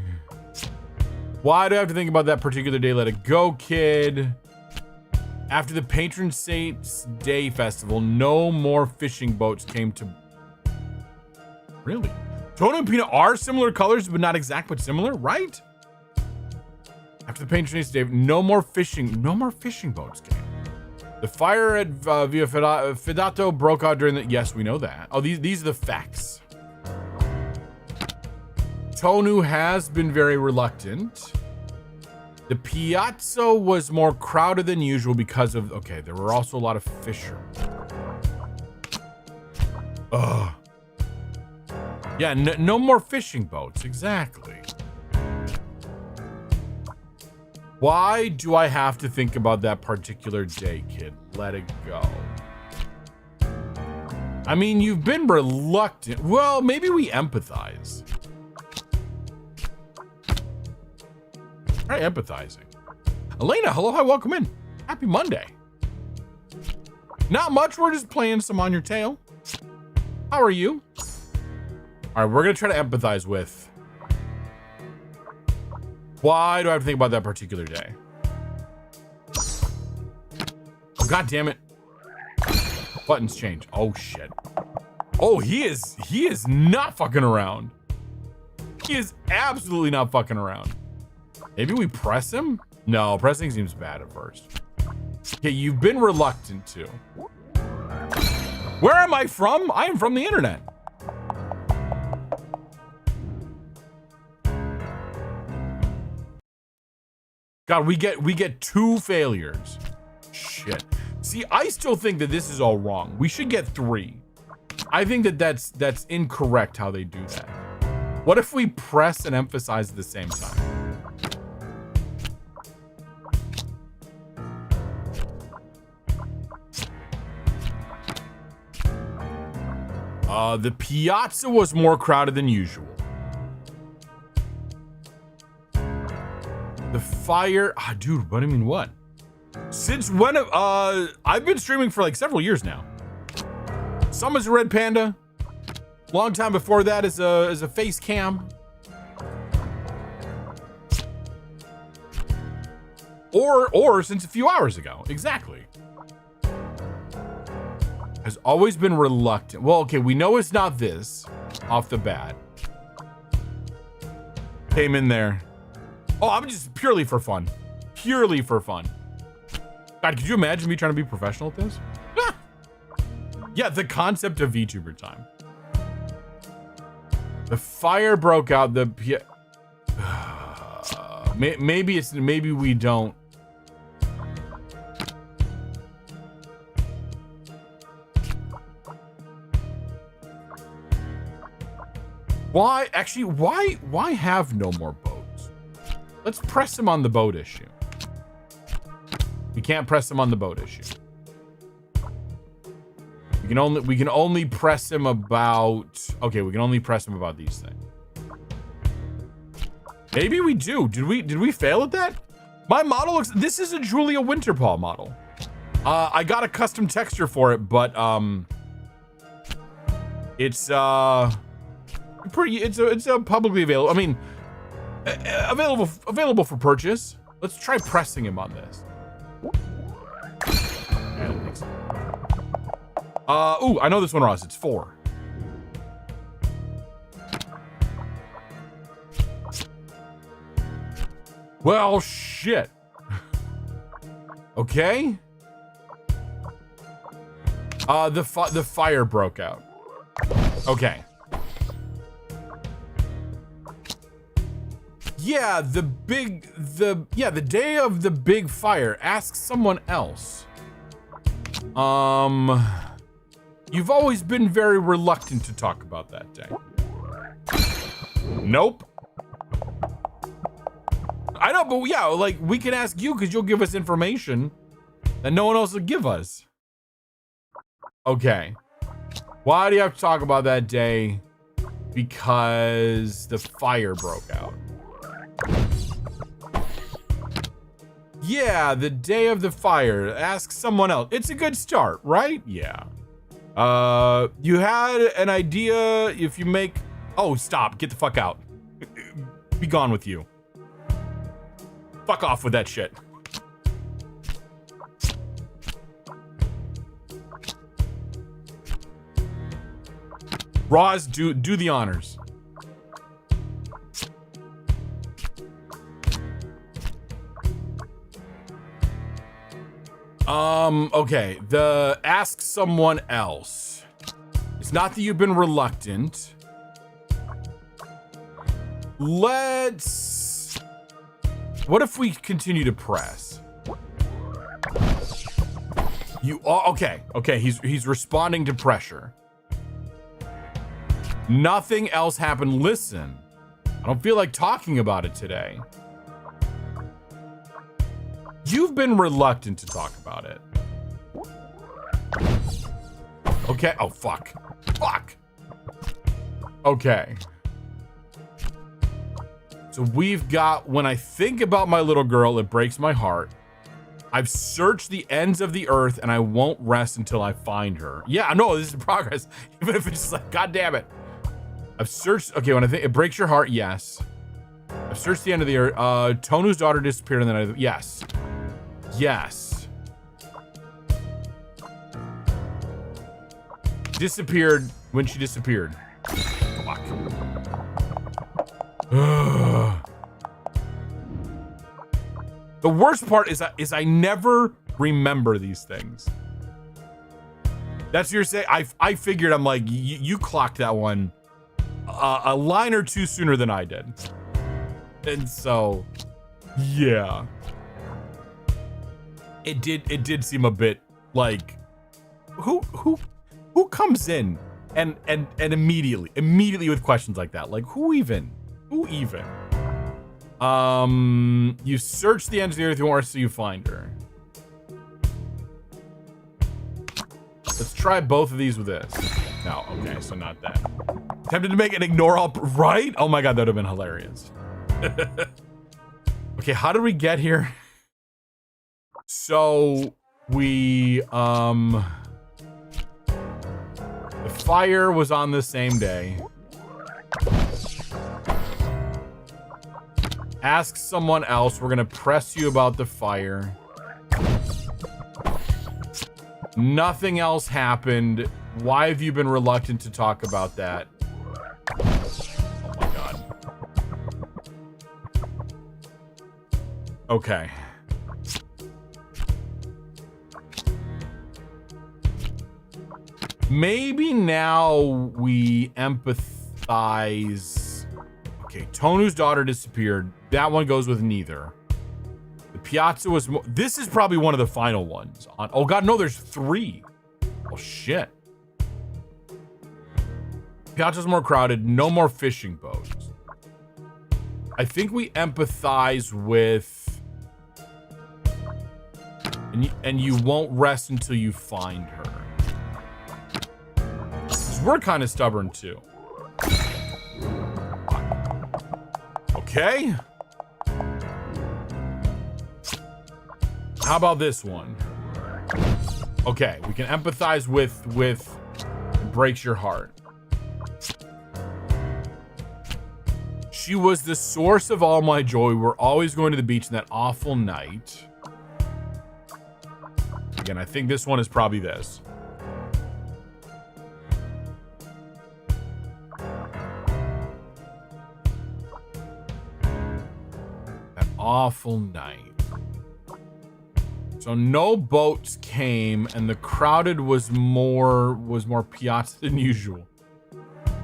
Why do I have to think about that particular day? Let it go, kid. After the Patron Saint's Day Festival, no more fishing boats came to... Really? Tonu and Pina are similar colors, but not exact, but similar, right? After the Patron Saint's Day, no more fishing boats came. The fire at Via Fidato broke out during the... Yes, we know that. Oh, these are the facts. Tonu has been very reluctant. The piazza was more crowded than usual because of... Okay, there were also a lot of fishermen. Ugh. Yeah, no more fishing boats, exactly. Why do I have to think about that particular day, kid? Let it go. I mean, you've been reluctant. Well, maybe we empathize. All right, empathizing. Elena, hello, hi, welcome in. Happy Monday. Not much, we're just playing some On Your Tail. How are you? All right, we're gonna try to empathize with. Why do I have to think about that particular day? Oh, God damn it. Buttons change. Oh, shit. Oh, he is not fucking around. He is absolutely not fucking around. Maybe we press him? No, pressing seems bad at first. Okay, you've been reluctant to. Where am I from? I am from the internet. God, we get 2 failures. Shit. See, I still think that this is all wrong. We should get 3. I think that that's incorrect how they do that. What if we press and emphasize at the same time? The piazza was more crowded than usual. fire. Ah, dude, what do you mean what? Since when? I've been streaming for like several years now. Some as a red panda. Long time before that as a face cam. Or since a few hours ago. Exactly. Has always been reluctant. Well, okay, we know it's not this off the bat. Came in there. Oh, I'm just purely for fun. Purely for fun. God, could you imagine me trying to be professional at this? Ah! Yeah, the concept of VTuber time. The fire broke out. Maybe we don't. Why have no more boats? Let's press him on the boat issue. We can't press him on the boat issue. We can only press him about. Okay, we can only press him about these things. Maybe we do. Did we fail at that? My model looks. This is a Julia Winterpaw model. I got a custom texture for it, but it's pretty. It's publicly available. I mean, available for purchase. Let's try pressing him on this. Ooh, I know this one, Ross. It's 4. Well, shit. Okay. The fire broke out. Okay. Yeah, the day of the big fire. Ask someone else. You've always been very reluctant to talk about that day. Nope. I know, but yeah, like we can ask you because you'll give us information that no one else will give us. Okay. Why do you have to talk about that day? Because the fire broke out. Yeah, the day of the fire. Ask someone else. It's a good start, right? Yeah. You had an idea if you make... Oh, stop. Get the fuck out. Be gone with you. Fuck off with that shit. Roz, do the honors. Okay, the ask someone else. It's not that you've been reluctant. What if we continue to press? Okay, he's responding to pressure. Nothing else happened. Listen, I don't feel like talking about it today. You've been reluctant to talk about it. Okay. Oh, fuck. Fuck. Okay. So we've got, when I think about my little girl, it breaks my heart. I've searched the ends of the earth and I won't rest until I find her. Yeah, no, this is progress. Even if it's just like, God damn it. I've searched, okay, when I think it breaks your heart, yes. I've searched the end of the earth. Tonu's daughter disappeared and then yes. Yes. Disappeared when she disappeared. Fuck. The worst part is I never remember these things. That's what you're saying. I figured, I'm like, you clocked that one a line or two sooner than I did. And so, yeah. It did seem a bit like who comes in and immediately with questions like that? Like who even? You search the ends of the earth, you want her so you find her. Let's try both of these with this. No, okay, so not that. Tempted to make an ignore all, right? Oh my God, that would have been hilarious. Okay, how did we get here? So we the fire was on the same day. Ask someone else. We're gonna press you about the fire. Nothing else happened. Why have you been reluctant to talk about that? Oh my god. Okay. Maybe now we empathize. Okay, Tonu's daughter disappeared. That one goes with neither. The Piazza was more. This is probably one of the final ones. Oh god, no, there's 3. Oh shit. Piazza's more crowded. No more fishing boats. I think we empathize with. And you won't rest until you find her. We're kind of stubborn too. Okay. How about this one? Okay, we can empathize with breaks your heart. She was the source of all my joy. We're always going to the beach in that awful night. Again, I think this one is probably this. Awful night. So no boats came, and the crowded was more Piazza than usual.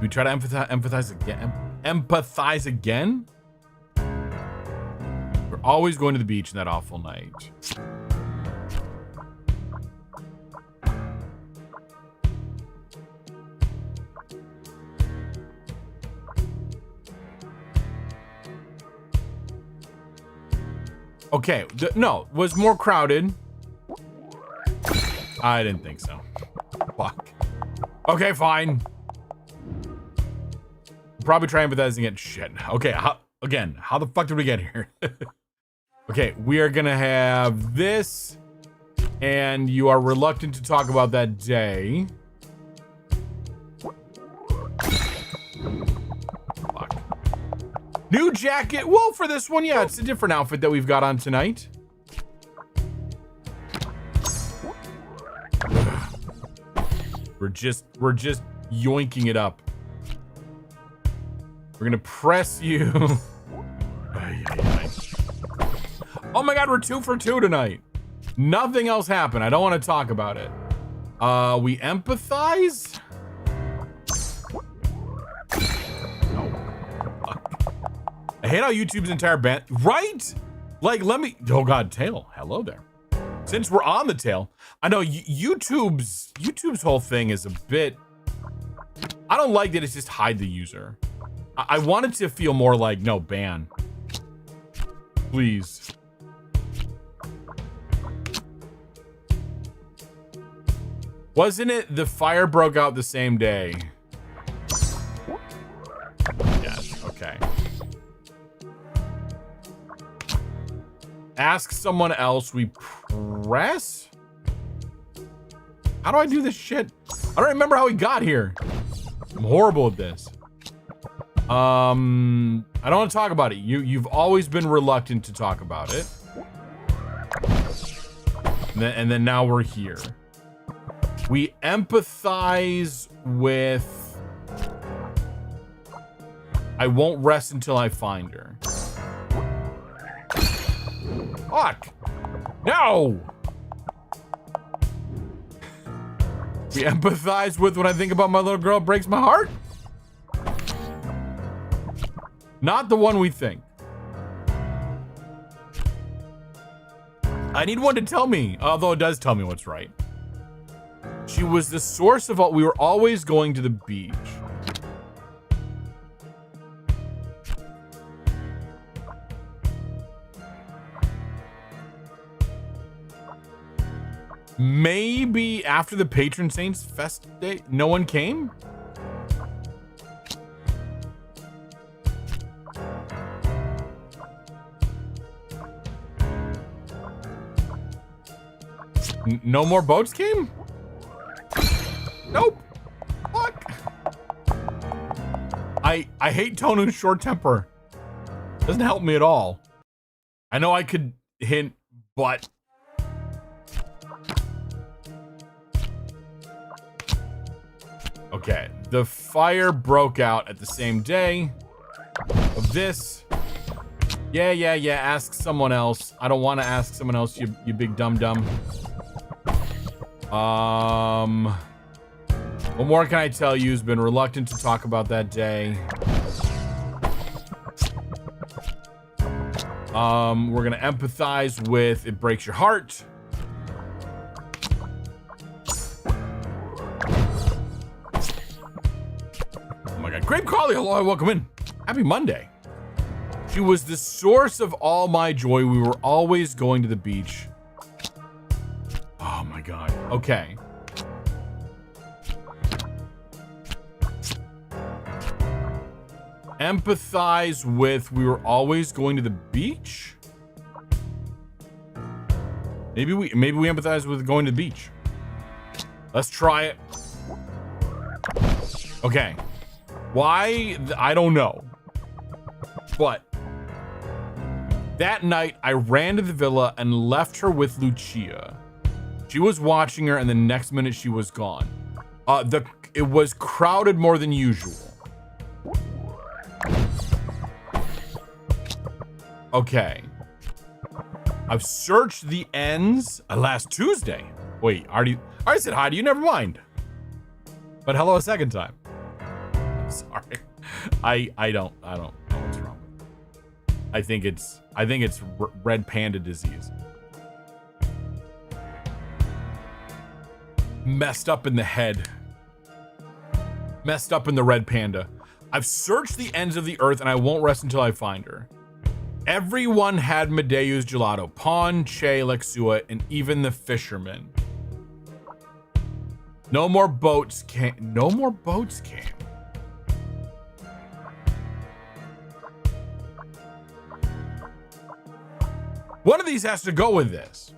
We try to empathize again. Empathize again. We're always going to the beach in that awful night. Okay, no, was more crowded. I didn't think so. Fuck. Okay, fine. Probably try empathizing it. Shit. Okay, how the fuck did we get here? Okay, we are gonna have this, and you are reluctant to talk about that day. New jacket. Well, for this one, yeah, it's a different outfit that we've got on tonight. We're just yoinking it up. We're gonna press you. Oh my god, we're 2 for 2 tonight. Nothing else happened. I don't want to talk about it. We empathize. I hate how YouTube's entire band, right? Like, let me, oh god, tail, hello there. Since we're on the tail, I know YouTube's whole thing is a bit, I don't like that it's just hide the user. I want it to feel more like, no, ban. Please. Wasn't it the fire broke out the same day? Yes, okay. Ask someone else. We press? How do I do this shit? I don't remember how we got here. I'm horrible at this. I don't want to talk about it. You've always been reluctant to talk about it. And then now we're here. We empathize with... I won't rest until I find her. Fuck! No! We empathize with when I think about my little girl, it breaks my heart? Not the one we think. I need one to tell me, although it does tell me what's right. She was the source of all, we were always going to the beach. Maybe after the Patron Saints Fest Day, no one came? No more boats came? Nope. Fuck. I hate Tonu's short temper. Doesn't help me at all. I know I could hint, but okay. The fire broke out at the same day of this. Yeah. Ask someone else. I don't want to ask someone else, you big dum-dum. What more can I tell you? Has been reluctant to talk about that day. We're gonna empathize with It Breaks Your Heart. Oh my God, Grape Collie, hello, welcome in. Happy Monday. She was the source of all my joy. We were always going to the beach. Oh my God. Okay. Empathize with we were always going to the beach. Maybe we empathize with going to the beach. Let's try it. Okay. Why? I don't know. But that night I ran to the villa and left her with Lucia. She was watching her and the next minute she was gone. It was crowded more than usual. Okay. I've searched the ends last Tuesday. Wait, I already said hi to you, never mind. But hello a second time. I'm sorry. I don't know what's wrong with it. I think it's red panda disease. Messed up in the head. Messed up in the red panda. I've searched the ends of the earth and I won't rest until I find her. Everyone had Medea's gelato. Pawn, Che, Lexua, and even the fishermen. No more boats came. No more boats came. One of these has to go with this.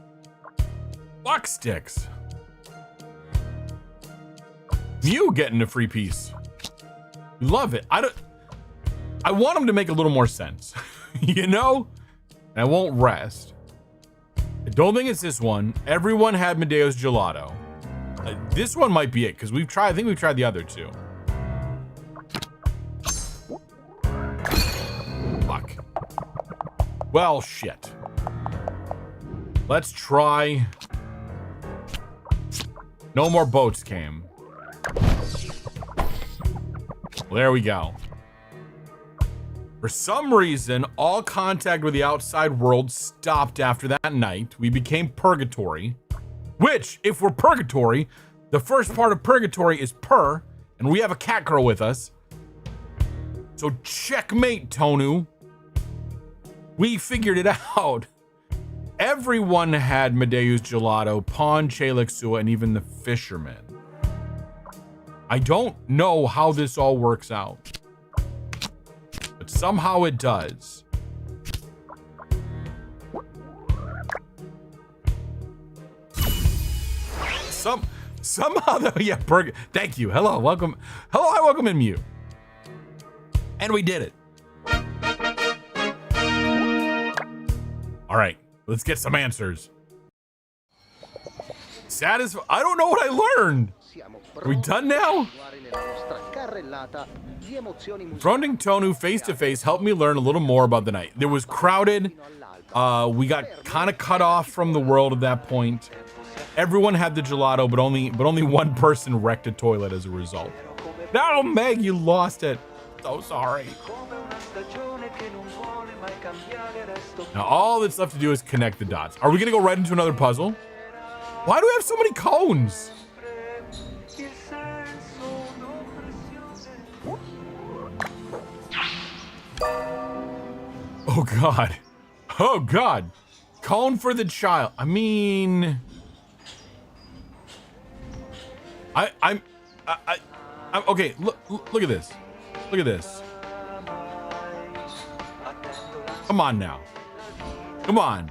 Buck sticks. Mew getting a free piece. Love it. I want them to make a little more sense. You know? And I won't rest. I don't think it's this one. Everyone had Medea's gelato. This one might be it because I think we've tried the other two. Fuck. Well, shit. Let's try. No more boats came. Well, there we go. For some reason, all contact with the outside world stopped after that night. We became purgatory, which, if we're purgatory, the first part of purgatory is purr, and we have a cat girl with us. So checkmate, Tonu. We figured it out. Everyone had Medea's gelato, Pawn, Chalexua, and even the fishermen. I don't know how this all works out, but somehow it does. Somehow though, yeah, thank you. Hello, welcome. Hello, I welcome in Mew. And we did it. All right, let's get some answers. I don't know what I learned. Are we done now? Confronting Tonu face to face helped me learn a little more about the night. It was crowded. We got kind of cut off from the world at that point. Everyone had the gelato, but only one person wrecked a toilet as a result. No, Meg, you lost it. So sorry. Now all that's left to do is connect the dots. Are we gonna go right into another puzzle? Why do we have so many cones? Oh God. Oh God. Cone for the child. I mean, I'm okay. Look at this. Look at this. Come on now. Come on.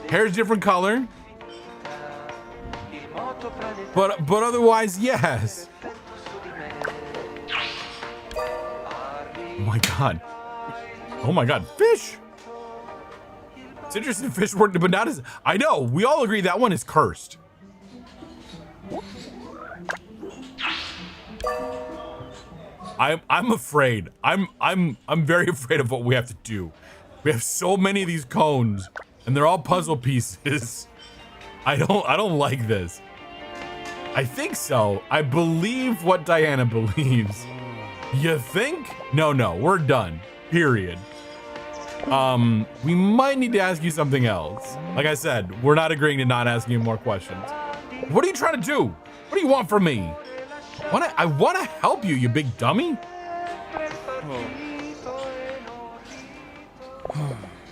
Hair's different color. But otherwise, yes. Oh my god. Oh my god, fish. It's interesting fish worked, but not as I know, we all agree that one is cursed. I'm afraid. I'm very afraid of what we have to do. We have so many of these cones, and they're all puzzle pieces. I don't like this. I think so. I believe what Diana believes. You think? No, we're done. Period. We might need to ask you something else. Like I said, we're not agreeing to not asking you more questions. What are you trying to do? What do you want from me? I want to help you, you big dummy.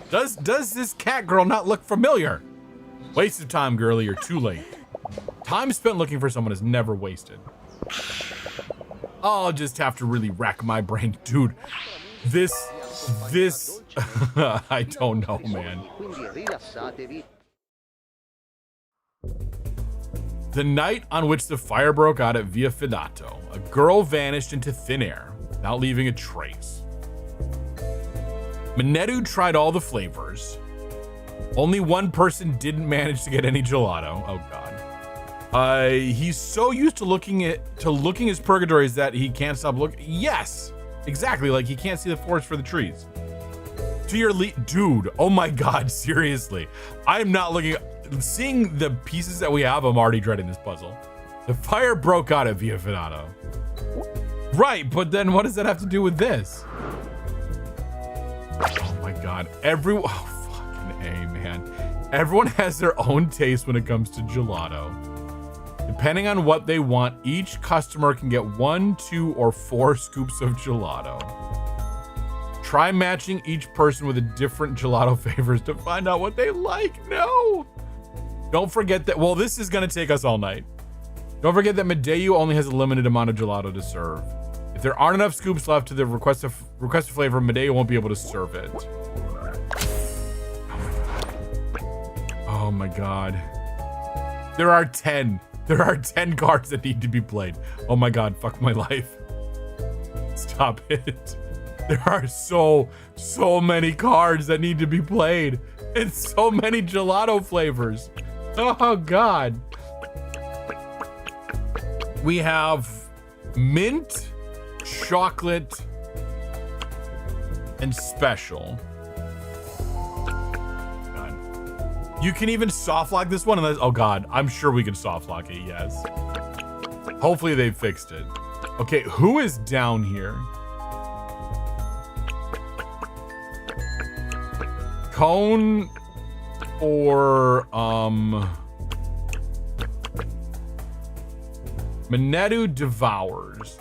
Does this cat girl not look familiar? Waste of time, girlie, you're too late. Time spent looking for someone is never wasted. I'll just have to really rack my brain. Dude, this, I don't know, man. The night on which the fire broke out at Via Fidato, a girl vanished into thin air without leaving a trace. Minedu tried all the flavors. Only one person didn't manage to get any gelato. Oh god. He's so used to looking his purgatories that he can't stop looking. Yes, exactly. Like he can't see the forest for the trees. To your dude. Oh my god. Seriously, I'm not looking. Seeing the pieces that we have, I'm already dreading this puzzle. The fire broke out at Via Fidato. Right, but then what does that have to do with this? Oh my god. Oh, fucking A, man. Everyone has their own taste when it comes to gelato. Depending on what they want, each customer can get 1, 2, or 4 scoops of gelato. Try matching each person with a different gelato flavors to find out what they like. No! Don't forget that, well, this is gonna take us all night. Don't forget that Medeu only has a limited amount of gelato to serve. If there aren't enough scoops left to the requested flavor, Medeu won't be able to serve it. Oh my god. There are 10. There are 10 cards that need to be played. Oh my god, fuck my life. Stop it. There are so many cards that need to be played. And so many gelato flavors. Oh god. We have mint, chocolate, and special. God. You can even soft lock this one. Oh god, I'm sure we can soft lock it, yes. Hopefully they fixed it. Okay, who is down here? Cone or Minedu devours.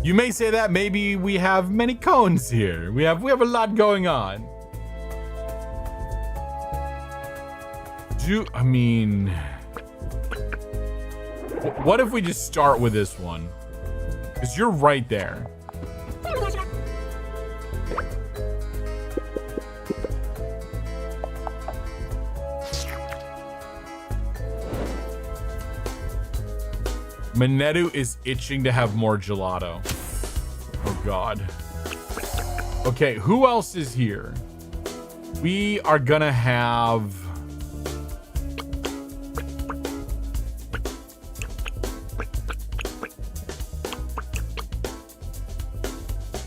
You may say that maybe we have many cones here. We have a lot going on. I mean, what if we just start with this one? Because you're right there. Minedu is itching to have more gelato. Oh god. Okay, who else is here? We are gonna have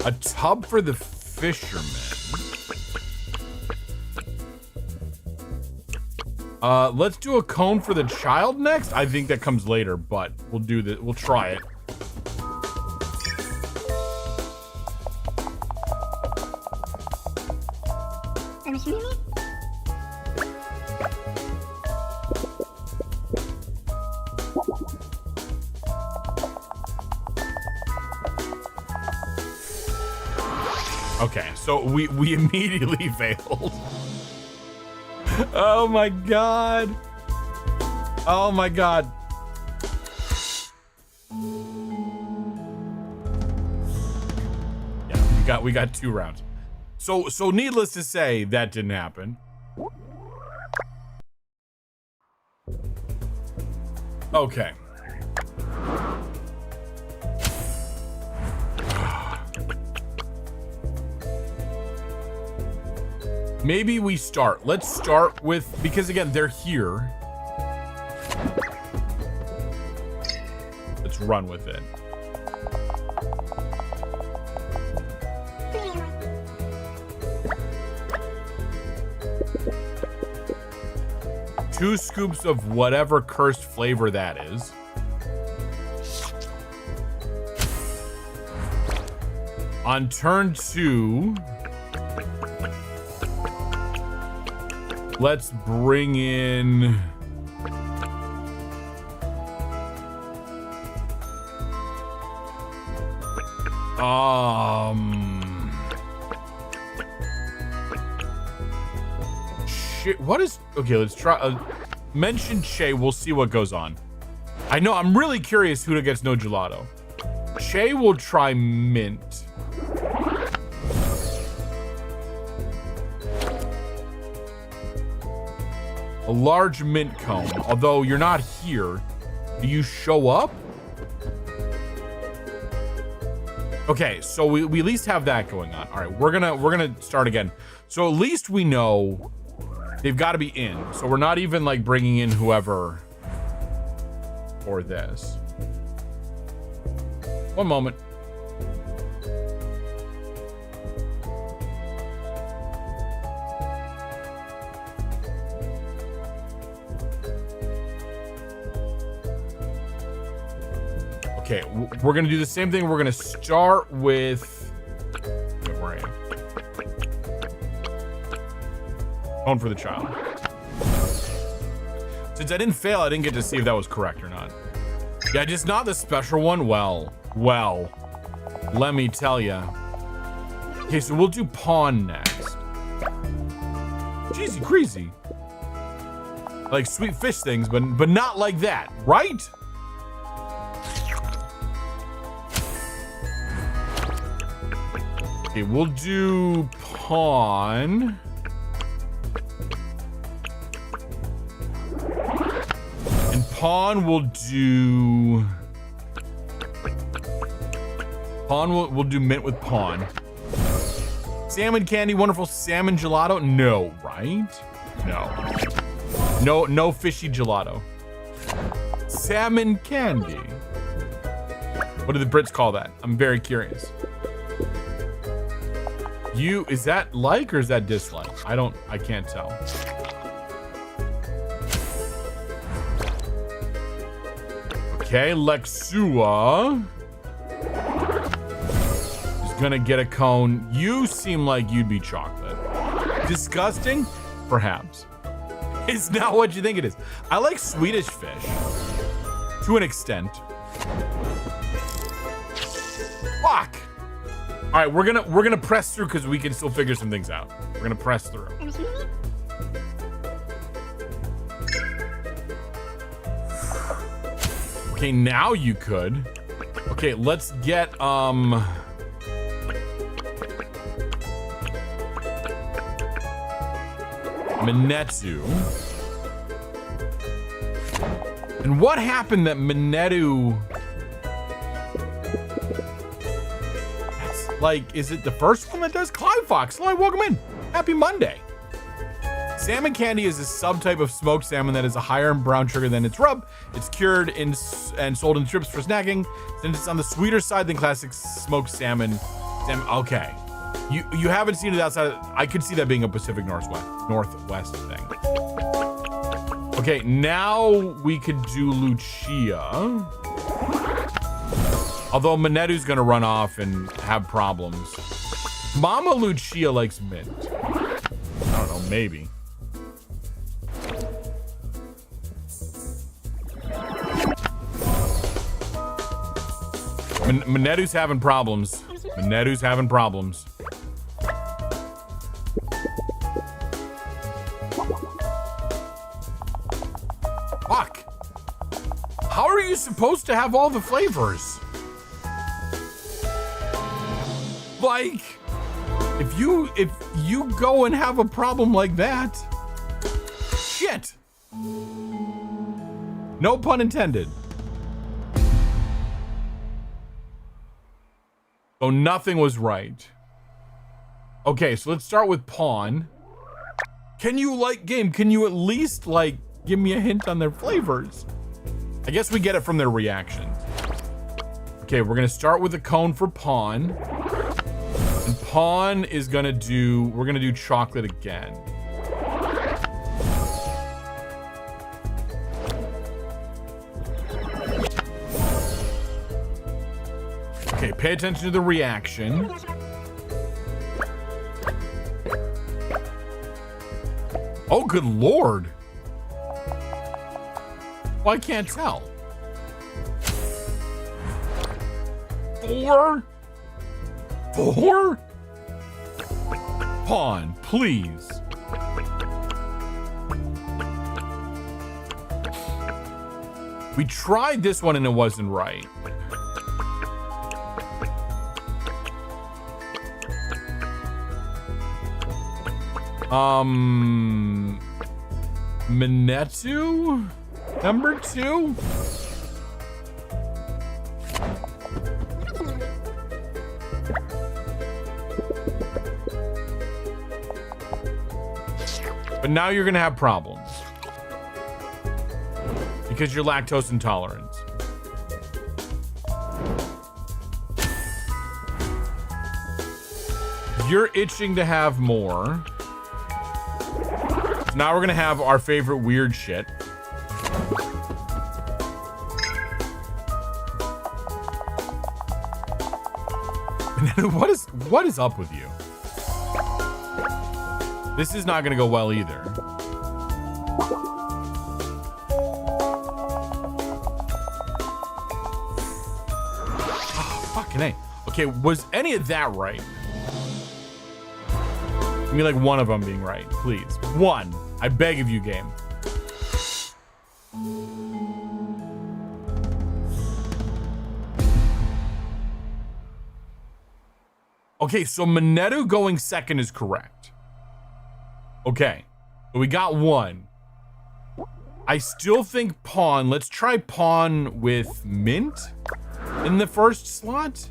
a tub for the fisherman. Let's do a cone for the child next. I think that comes later, but we'll do that. We'll try it. Okay, so we immediately failed. Oh my god. Oh my god. Yeah, we got 2 rounds. So needless to say, that didn't happen. Okay. Maybe we start. Let's start with, because again, they're here. Let's run with it. Two scoops of whatever cursed flavor that is. On turn 2, let's bring in shit, what is, okay, let's try, mention Che, we'll see what goes on. I know, I'm really curious who gets no gelato. Che will try mint. A large mint cone, although you're not here. Do you show up? Okay, so we at least have that going on. All right, we're gonna start again. So at least we know they've got to be in. So we're not even like bringing in whoever for this. One moment. Okay, we're gonna do the same thing. We're gonna start with phone for the child. Since I didn't fail, I didn't get to see if that was correct or not. Yeah, just not the special one. Well, let me tell ya. Okay, so we'll do pawn next. Jeezy crazy. Like sweet fish things, but not like that, right? Okay, we'll do pawn. And pawn will do... Pawn we'll do mint with pawn. Salmon candy, wonderful salmon gelato. No, right? No fishy gelato. Salmon candy. What do the Brits call that? I'm very curious. Is that like or is that dislike? I can't tell. Okay, Lexua is gonna get a cone. You seem like you'd be chocolate. Disgusting? Perhaps. It's not what you think it is. I like Swedish fish to an extent. Fuck. All right, we're gonna press through because we can still figure some things out. We're gonna press through. Okay, now you could. Okay, let's get Minetu. And what happened that Minetu? Like, is it the first one that does? Clive Fox, hello, welcome in. Happy Monday. Salmon candy is a subtype of smoked salmon that is a higher in brown sugar than its rub. It's cured and sold in strips for snacking. Since it's on the sweeter side than classic smoked salmon. Okay. You haven't seen it outside of, I could see that being a Pacific Northwest thing. Okay, now we could do Lucia. Although Minetu's gonna run off and have problems. Mama Lucia likes mint. I don't know, maybe. Minetu's having problems. Minetu's having problems. Fuck. How are you supposed to have all the flavors? Like, if you go and have a problem like that, shit. No pun intended. So nothing was right. Okay, so let's start with pawn. Can you, like, game, can you at least, like, give me a hint on their flavors? I guess we get it from their reactions. Okay, we're gonna start with a cone for pawn. And pawn is gonna do, we're gonna do chocolate again. Okay, pay attention to the reaction. Oh, good Lord. Well, I can't tell. 4? 4? Pawn, please. We tried this one and it wasn't right. Minetu? Number 2? But now you're gonna have problems. Because you're lactose intolerant. You're itching to have more. So now we're gonna have our favorite weird shit. What is up with you? This is not gonna go well either. Oh, fucking A. Okay, was any of that right? Give me like one of them being right, please. One. I beg of you, game. Okay, so Minetu going second is correct. Okay, so we got one. I still think pawn. Let's try pawn with mint in the first slot.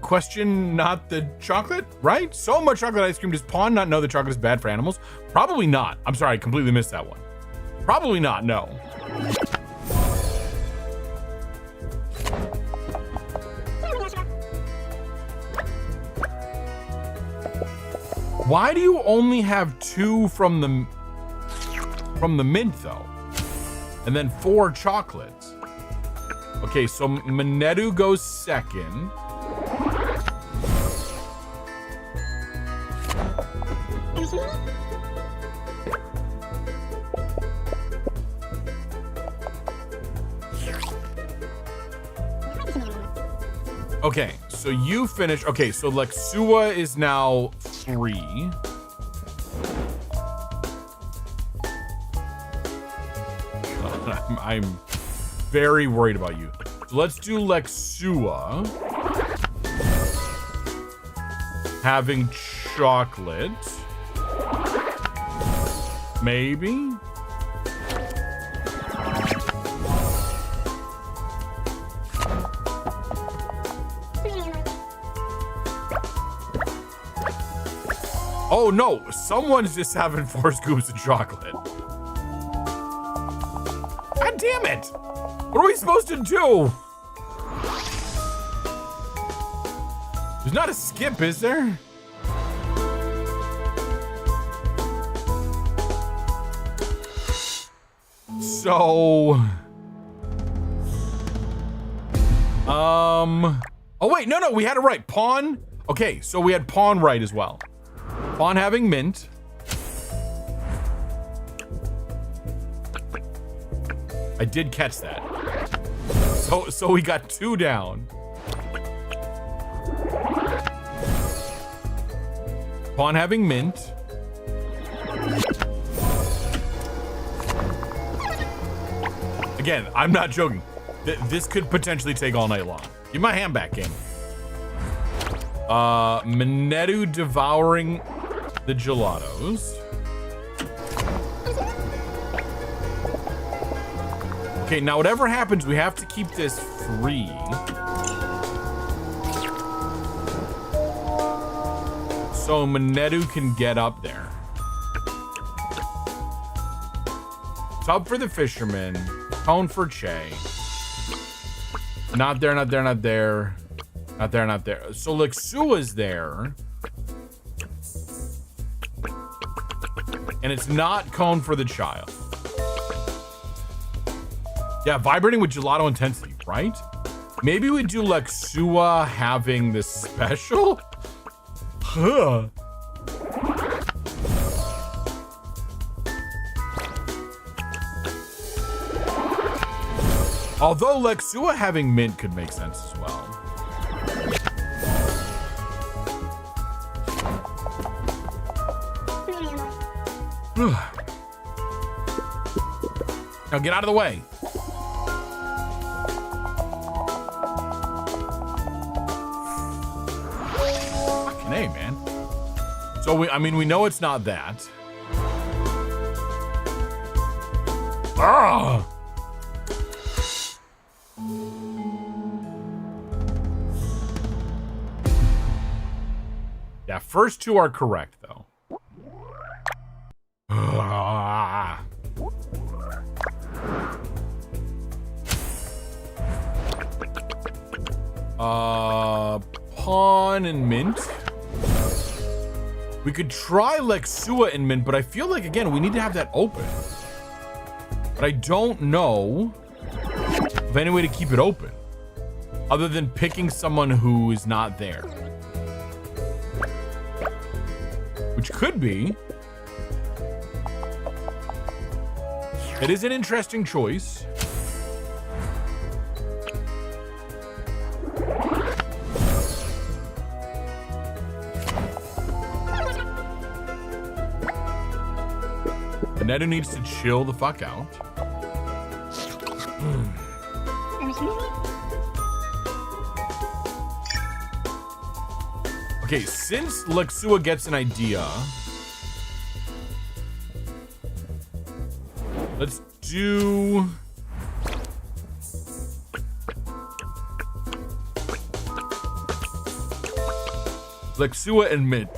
Question not the chocolate, right? So much chocolate ice cream. Does pawn not know that chocolate is bad for animals? Probably not. I'm sorry, I completely missed that one. Probably not, no. Why do you only have 2 from the mint though? And then 4 chocolates. Okay, so Minetu goes second. Okay, so you finish. Okay, so Lexua is now 3. I'm very worried about you. So let's do Lexua. Having chocolate. Maybe. Oh no, someone's just having 4 scoops of chocolate. God damn it! What are we supposed to do? There's not a skip, is there? So... Oh wait, no, we had it right. Pawn. Okay, so we had pawn right as well. Pawn having mint. I did catch that. So we got 2 down. Pawn having mint. Again, I'm not joking. This could potentially take all night long. Give my hand back, game. Minetu devouring the gelatos. Okay, now whatever happens, we have to keep this free. So Minetu can get up there. Tub for the fisherman. Cone for Che. Not there, not there, not there. Not there, not there. So Lexua's there. And it's not cone for the child. Yeah, vibrating with gelato intensity, right? Maybe we do Lexua having this special? Huh. Although Lexua having mint could make sense as well. Now get out of the way. Fucking A, man. So we know it's not that. Ah! Yeah, first two are correct, though. Pawn and mint. We could try Lexua and mint, but I feel like, again, we need to have that open. But I don't know of any way to keep it open other than picking someone who is not there. Which could be. It is an interesting choice. Netu needs to chill the fuck out. Okay, since Lexua gets an idea, let's do Lexua and mint.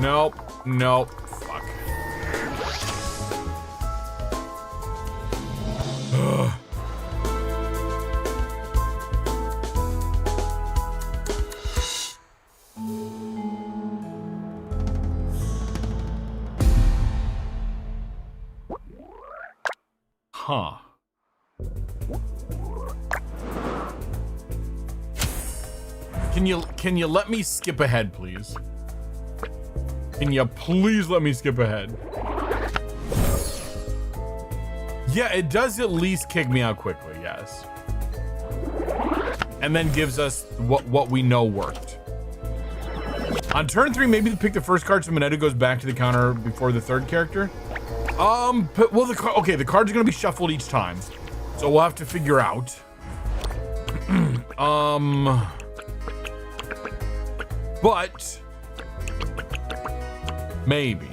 Nope, nope, fuck. Huh. Can you let me skip ahead, please? Can you please let me skip ahead? Yeah, it does at least kick me out quickly, yes. And then gives us what we know worked. On turn 3, maybe pick the first card so Minetu goes back to the counter before the third character. Well, the cards are gonna be shuffled each time, so we'll have to figure out. But maybe.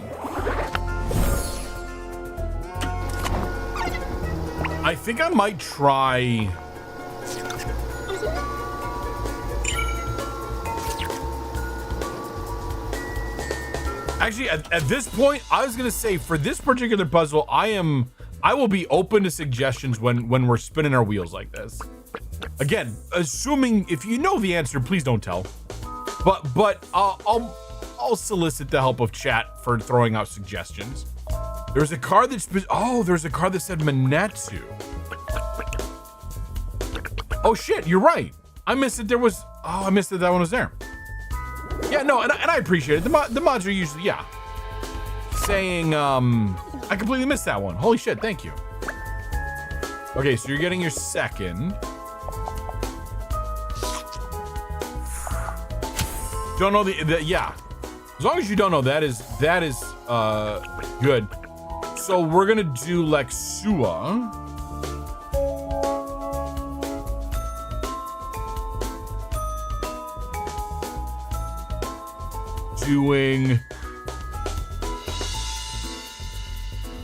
I think I might try. Actually, at this point, I was gonna say for this particular puzzle, I will be open to suggestions when we're spinning our wheels like this. Again, assuming if you know the answer, please don't tell. But I'll solicit the help of chat for throwing out suggestions. There's a card that's there's a card that said Minetu. Oh shit, you're right. I missed it. I missed that one was there. Yeah, no, and I appreciate it. The mods are usually saying I completely missed that one. Holy shit, thank you. Okay, so you're getting your second. Don't know the yeah. As long as you don't know, that is good. So we're gonna do Lexua. Doing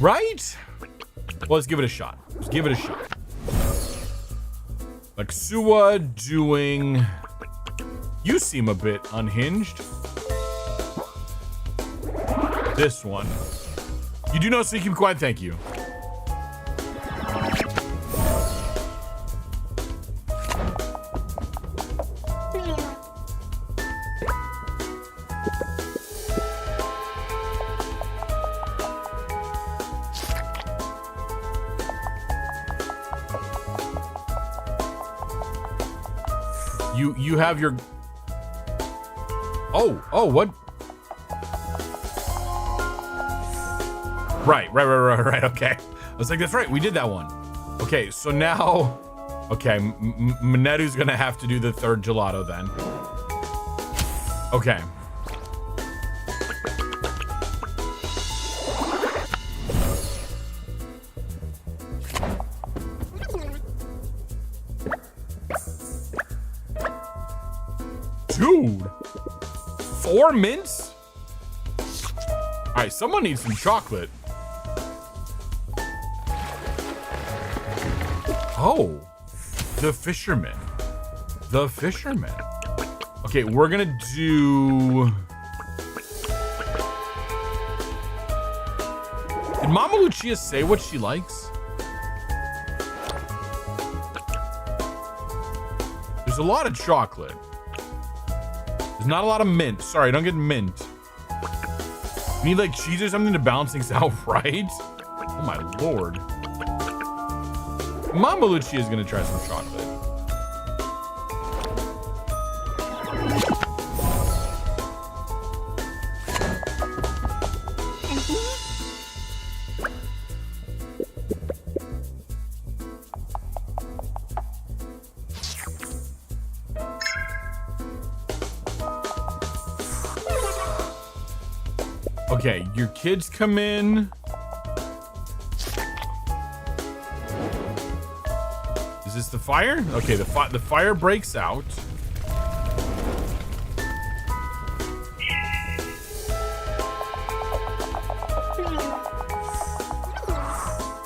right? Well, let's give it a shot. Let's give it a shot. Lexua doing. You seem a bit unhinged. This one. You do know, so you keep quiet. Thank you. You have your. Oh, what? Right. Okay. I was like, that's right. We did that one. Okay, so now, okay, Minetu's gonna have to do the third gelato then. Okay. Dude, 4 mints? All right, someone needs some chocolate. Oh, the fisherman. The fisherman. Okay, we're gonna do. Did Mama Lucia say what she likes? There's a lot of chocolate. There's not a lot of mint. Sorry, don't get mint. You need like cheese or something to balance things out, right? Oh my lord. Mama Lucia is gonna try some chocolate. Okay, your kids come in. Is this the fire? Okay, the fire breaks out.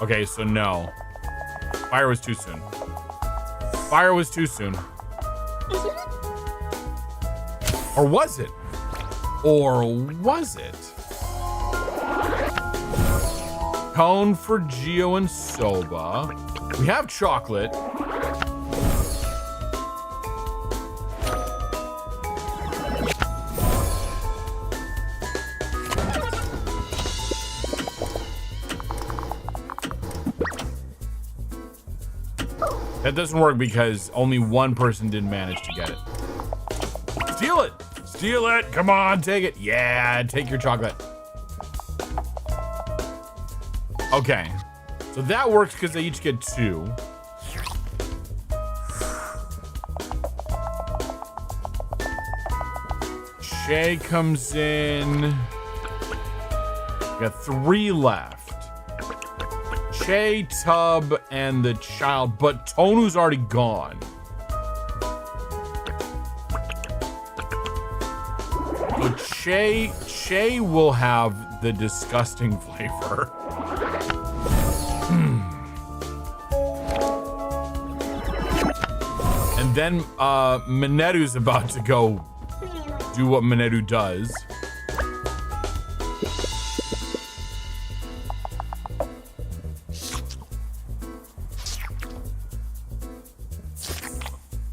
Okay, so no. Fire was too soon. Fire was too soon. Or was it? Or was it? Cone for Geo and Soba. We have chocolate. That doesn't work because only one person didn't manage to get it. Steal it! Steal it! Come on, take it. Yeah, take your chocolate. Okay. So that works because they each get 2. Shay comes in. We got 3 left. Shay, Tub, and the child, but Tonu's already gone. So Shay will have the disgusting flavor. And then Minetu's about to go do what Minetu does.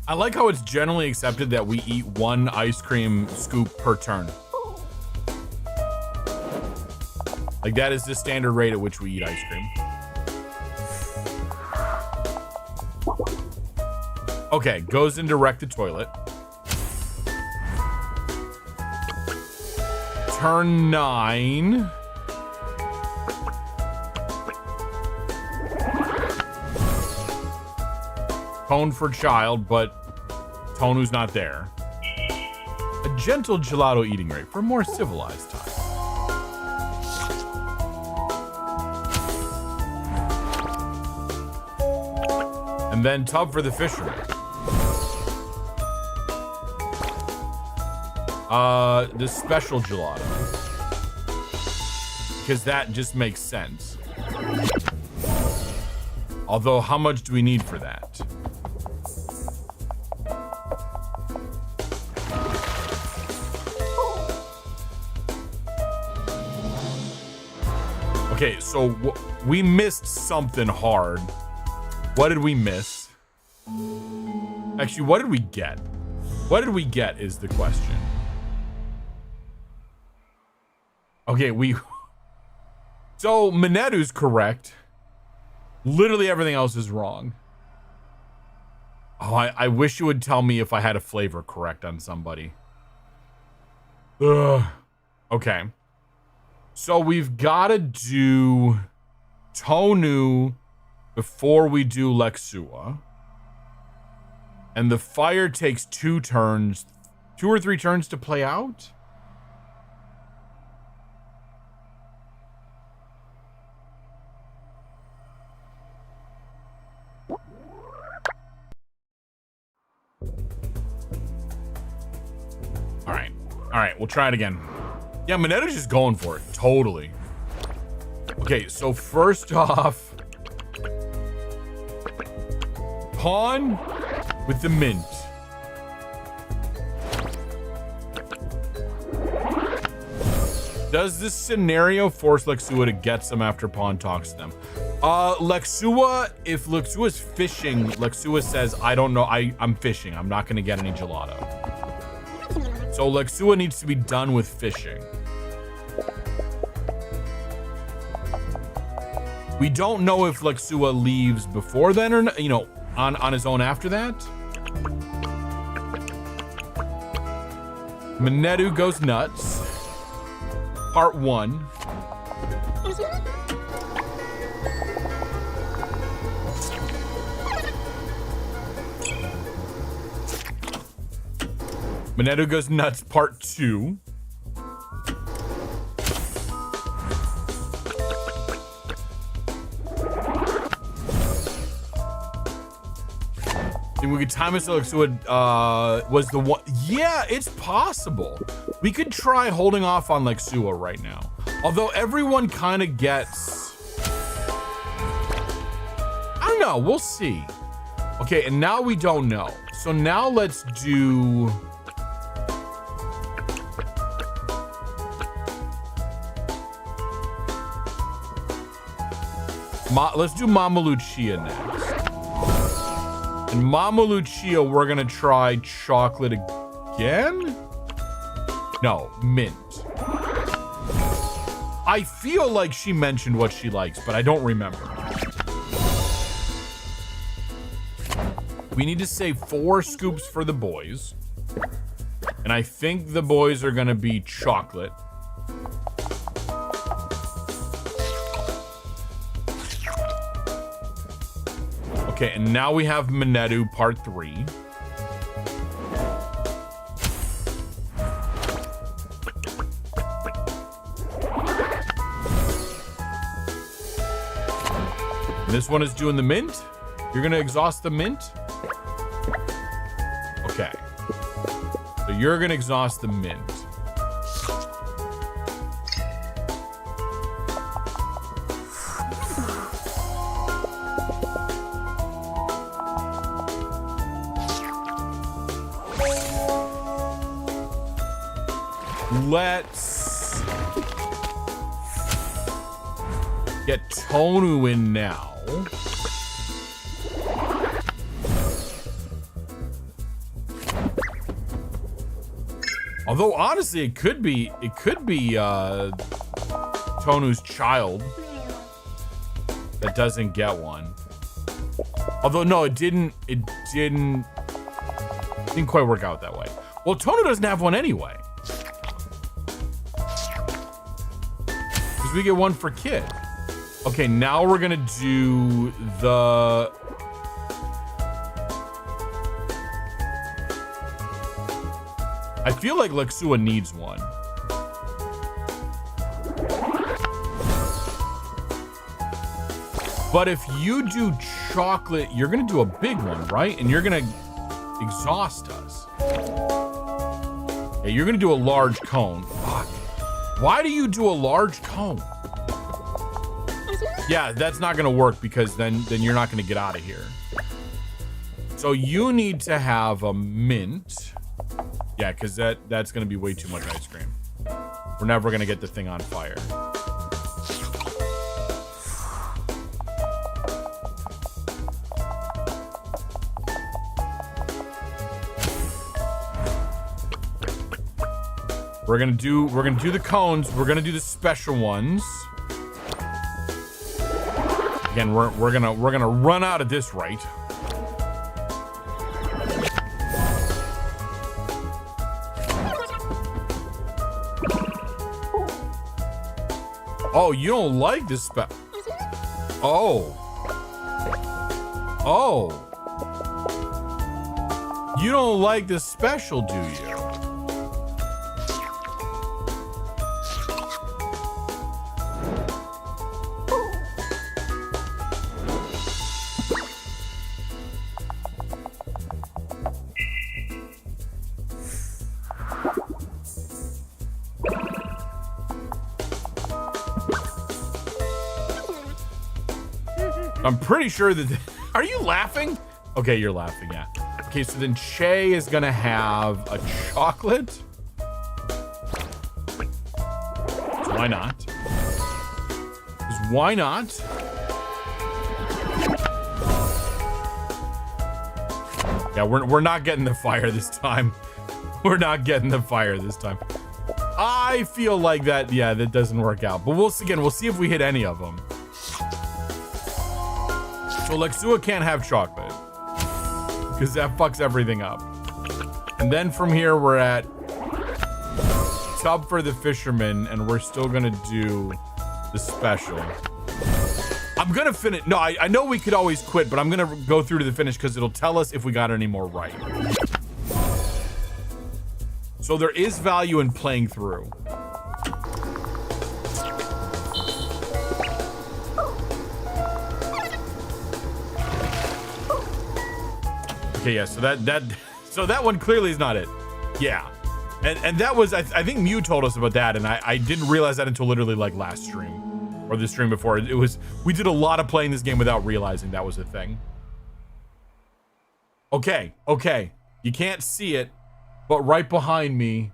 I like how it's generally accepted that we eat 1 ice cream scoop per turn. Like that is the standard rate at which we eat ice cream. Okay, goes in direct to toilet. Turn 9. cone for child, but Tonu's not there. A gentle gelato eating rate for a more civilized time. And then tub for the fisherman. The special gelato. Because that just makes sense. Although, how much do we need for that? Okay, so we missed something hard. What did we miss? Actually, what did we get? What did we get is the question. Okay, so Minedu's correct. Literally everything else is wrong. Oh, I wish you would tell me if I had a flavor correct on somebody. Ugh. Okay. So we've got to do Tonu before we do Lexua. And the fire takes 2 or 3 turns to play out? All right, we'll try it again. Yeah, Minetta's just going for it. Totally. Okay, so first off, pawn with the mint. Does this scenario force Lexua to get some after pawn talks to them? Lexua, if Lexua's fishing, Lexua says, I don't know, I'm fishing. I'm not going to get any gelato. So Lexua needs to be done with fishing. We don't know if Lexua leaves before then or, you know, on his own after that. Minedu goes nuts. Part 1. Minedu goes nuts. Part 2. We could time it so Lexua was the one. Yeah, it's possible. We could try holding off on Lexua right now. Although everyone kind of gets... I don't know. We'll see. Okay, and now we don't know. So now let's do... let's do Mama Lucia next. And Mama Lucia, we're gonna try chocolate again? No, mint. I feel like she mentioned what she likes, but I don't remember. We need to save 4 scoops for the boys. And I think the boys are gonna be chocolate. Okay, and now we have Minedu part 3. This one is doing the mint. You're gonna exhaust the mint? Okay. So you're gonna exhaust the mint. Let's get Tonu in now. Although honestly, it could be Tonu's child that doesn't get one. Although no, it didn't quite work out that way. Well, Tonu doesn't have one anyway. We get one for kid. Okay, now we're gonna do the I feel like Lexua needs one. But if you do chocolate, you're gonna do a big one, right? And you're gonna exhaust us. Yeah, you're gonna do a large cone. Fuck. Why do you do a large cone? Yeah, that's not gonna work because then you're not gonna get out of here. So you need to have a mint. Yeah, because that's gonna be way too much ice cream. We're never gonna get the thing on fire. We're gonna do the cones. We're gonna do the special ones. Again, we're gonna run out at this rate. Oh, you don't like this Oh. You don't like this special, do you? I'm pretty sure that... Are you laughing? Okay, you're laughing, yeah. Okay, so then Che is gonna have a chocolate. So why not? Because why not? Yeah, we're not getting the fire this time. We're not getting the fire this time. I feel like that, yeah, that doesn't work out. But we'll see if we hit any of them. So Lexua can't have chocolate because that fucks everything up. And then from here we're at Tub for the Fisherman, and we're still gonna do the special. I'm gonna finish. No, I know we could always quit, but I'm gonna go through to the finish because it'll tell us if we got any more right. So there is value in playing through. Okay, yeah, so that one clearly is not it. Yeah. And that was, I think Mew told us about that, and I didn't realize that until literally like last stream or the stream before. We did a lot of playing this game without realizing that was a thing. Okay. You can't see it, but right behind me,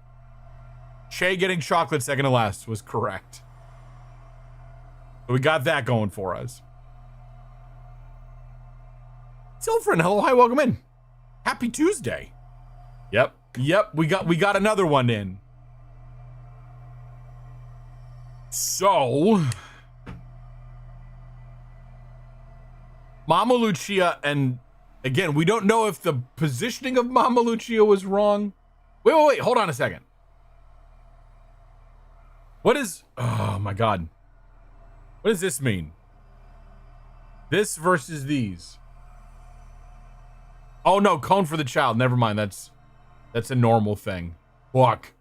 Che getting chocolate second to last was correct. So we got that going for us. Silfrin, hello, hi, welcome in. Happy Tuesday. Yep, we got another one in. So Mama Lucia, and again, we don't know if the positioning of Mama Lucia was wrong. Wait, hold on a second. Oh my God. What does this mean? This versus these. Oh no, cone for the child. Never mind. That's a normal thing. Fuck.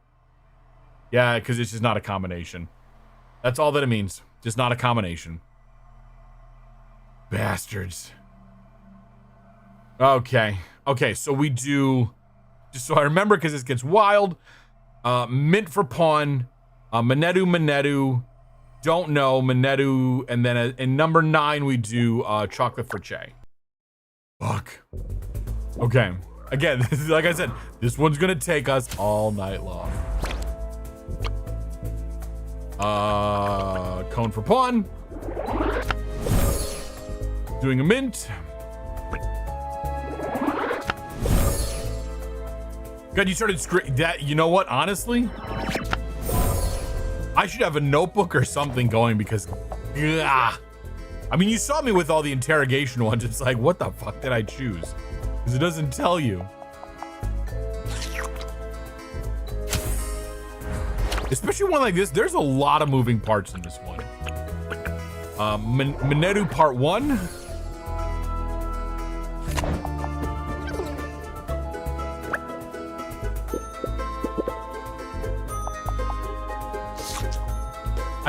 Yeah, because it's just not a combination. That's all that it means. Just not a combination. Bastards. Okay, so we do, just so I remember because this gets wild, mint for pawn, Manetu, don't know, Manetu, and then in number 9 we do chocolate for Che. Fuck. Okay. Again, like I said, this one's gonna take us all night long. Cone for pawn. Doing a mint. God, you started that. You know what? Honestly, I should have a notebook or something going because, I mean, you saw me with all the interrogation ones. It's like, what the fuck did I choose? Because it doesn't tell you. Especially one like this. There's a lot of moving parts in this one. Manetu part 1.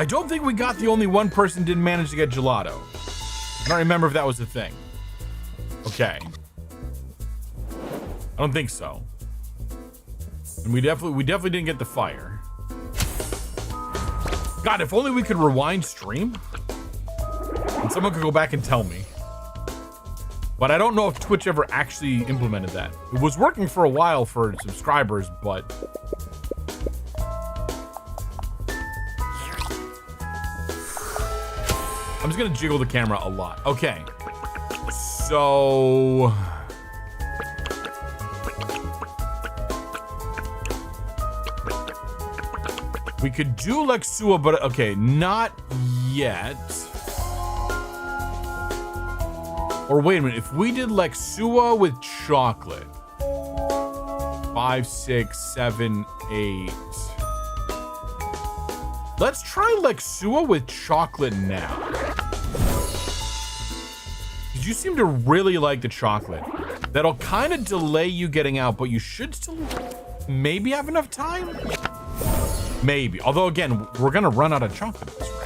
I don't think we got the only one person didn't manage to get gelato. I don't remember if that was a thing. Okay. I don't think so. And we definitely didn't get the fire. God, if only we could rewind stream. And someone could go back and tell me. But I don't know if Twitch ever actually implemented that. It was working for a while for subscribers, but... I'm just gonna jiggle the camera a lot. Okay. So... we could do Lexua, but okay, not yet. Or wait a minute, if we did Lexua with chocolate. 5, 6, 7, 8. Let's try Lexua with chocolate now. Because you seem to really like the chocolate. That'll kind of delay you getting out, but you should still maybe have enough time? Maybe. Although, again, we're going to run out of chocolate at this rate.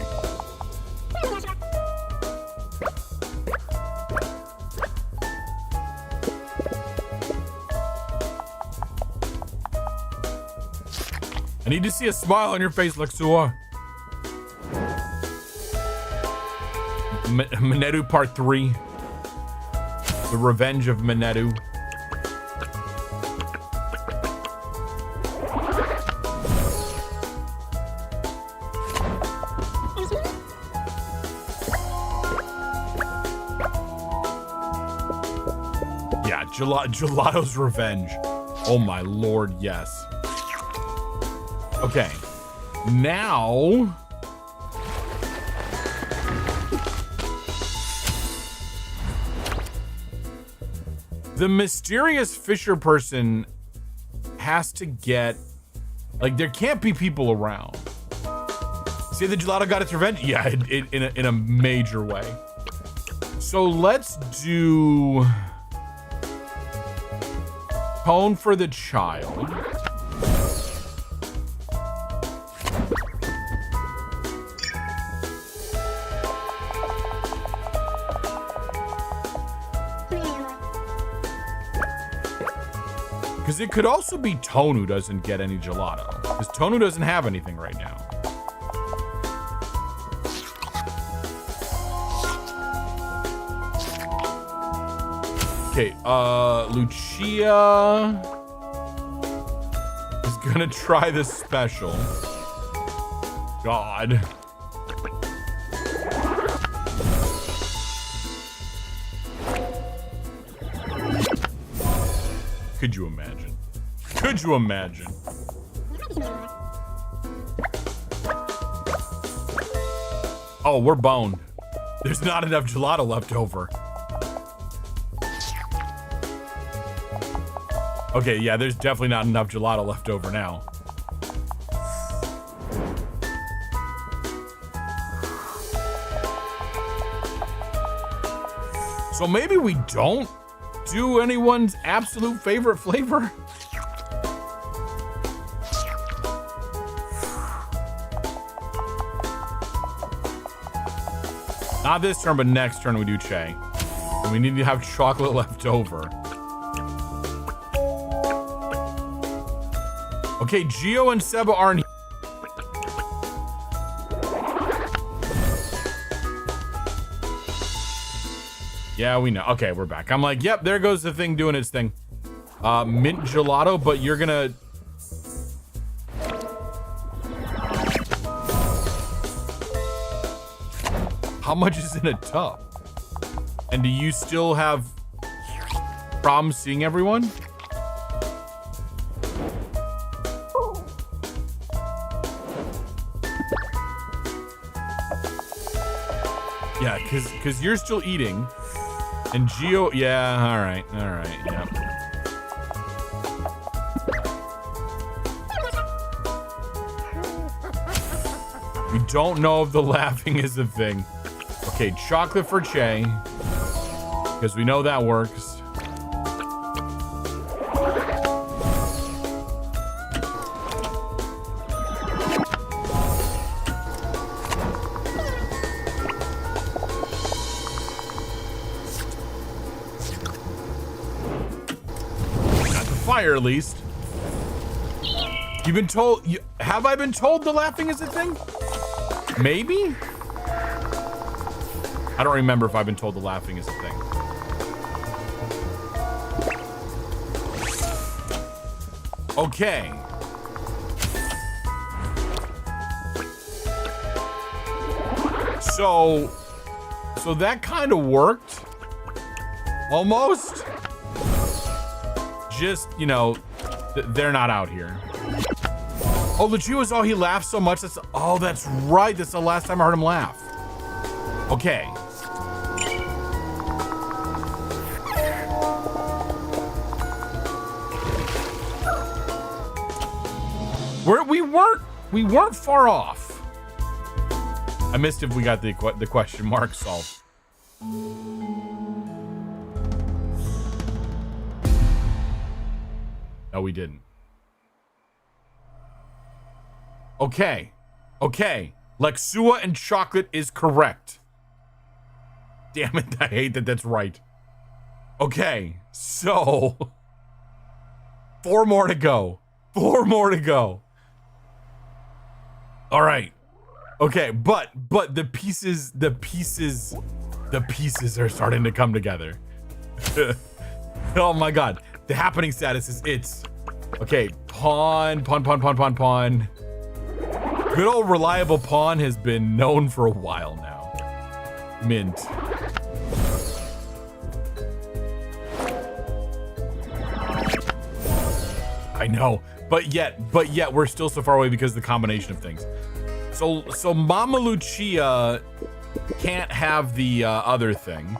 I need to see a smile on your face, Lexua. Manetu Part 3. The Revenge of Manetu. Yeah, Gelato's Revenge. Oh my lord, yes. Okay, now the mysterious Fisher person has to get, like, there can't be people around. See, the gelato got its revenge? Yeah, in a major way. So let's do Cone for the child. Because it could also be Tonu doesn't get any gelato. Because Tonu doesn't have anything right now. Okay, Lucia is gonna try this special. God. Could you imagine? Could you imagine? Oh, we're boned. There's not enough gelato left over. Okay, yeah, there's definitely not enough gelato left over now. So maybe we don't do anyone's absolute favorite flavor? Not this turn, but next turn we do Che. And we need to have chocolate left over. Okay, Gio and Seba aren't here. Yeah, we know. Okay, we're back. I'm like, yep, there goes the thing doing its thing. Mint gelato, but you're gonna... How much is in a tub? And do you still have problems seeing everyone? Yeah, because you're still eating. And Geo, yeah, all right, yeah. We don't know if the laughing is a thing. Okay, chocolate for Che, because we know that works. fire at least. You've been told, have I been told the laughing is a thing? Maybe? I don't remember if I've been told the laughing is a thing. Okay. So that kind of worked. Almost. Just, you know, they're not out here. Oh, Lucio, oh, he laughed so much. Oh, that's right. That's the last time I heard him laugh. Okay. We weren't far off. I missed if we got the question mark solved. No, we didn't. Okay. Lexua and chocolate is correct. Damn it, I hate that that's right. Okay, so 4 more to go. 4 more to go. All right. Okay, but the pieces are starting to come together. Oh my god. The happening status is it's. Okay, pawn. Good old reliable pawn has been known for a while now. Mint. I know, but yet we're still so far away because of the combination of things. So Mama Lucia can't have the other thing.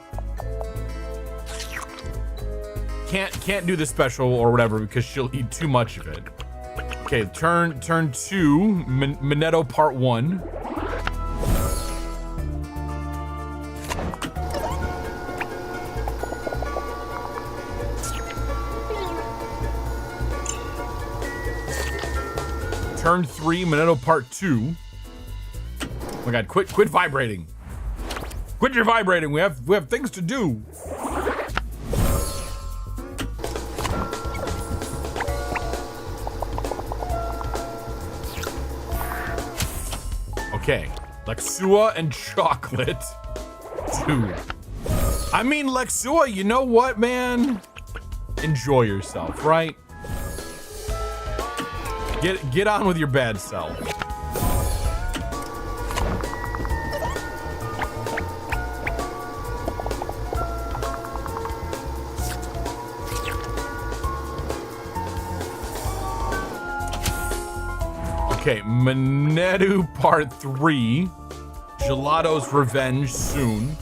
Can't do the special or whatever because she'll eat too much of it. Okay, turn 2, Minetto part 1. Turn 3, Minetto part 2. Oh my god, quit vibrating. Quit your vibrating. We have things to do. Okay, Lexua and chocolate. 2. I mean, Lexua, you know what, man? Enjoy yourself, right? Get on with your bad self. Okay, Manetu part 3. Gelato's revenge soon.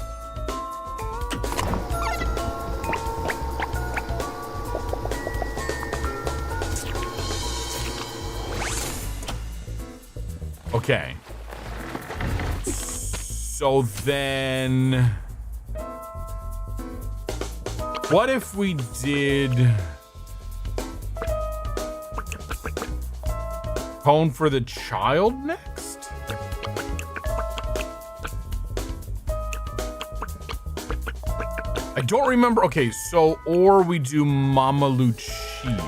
Okay. So then, what if we did Cone for the child next? I don't remember. Okay, so, or we do Mama Lucia.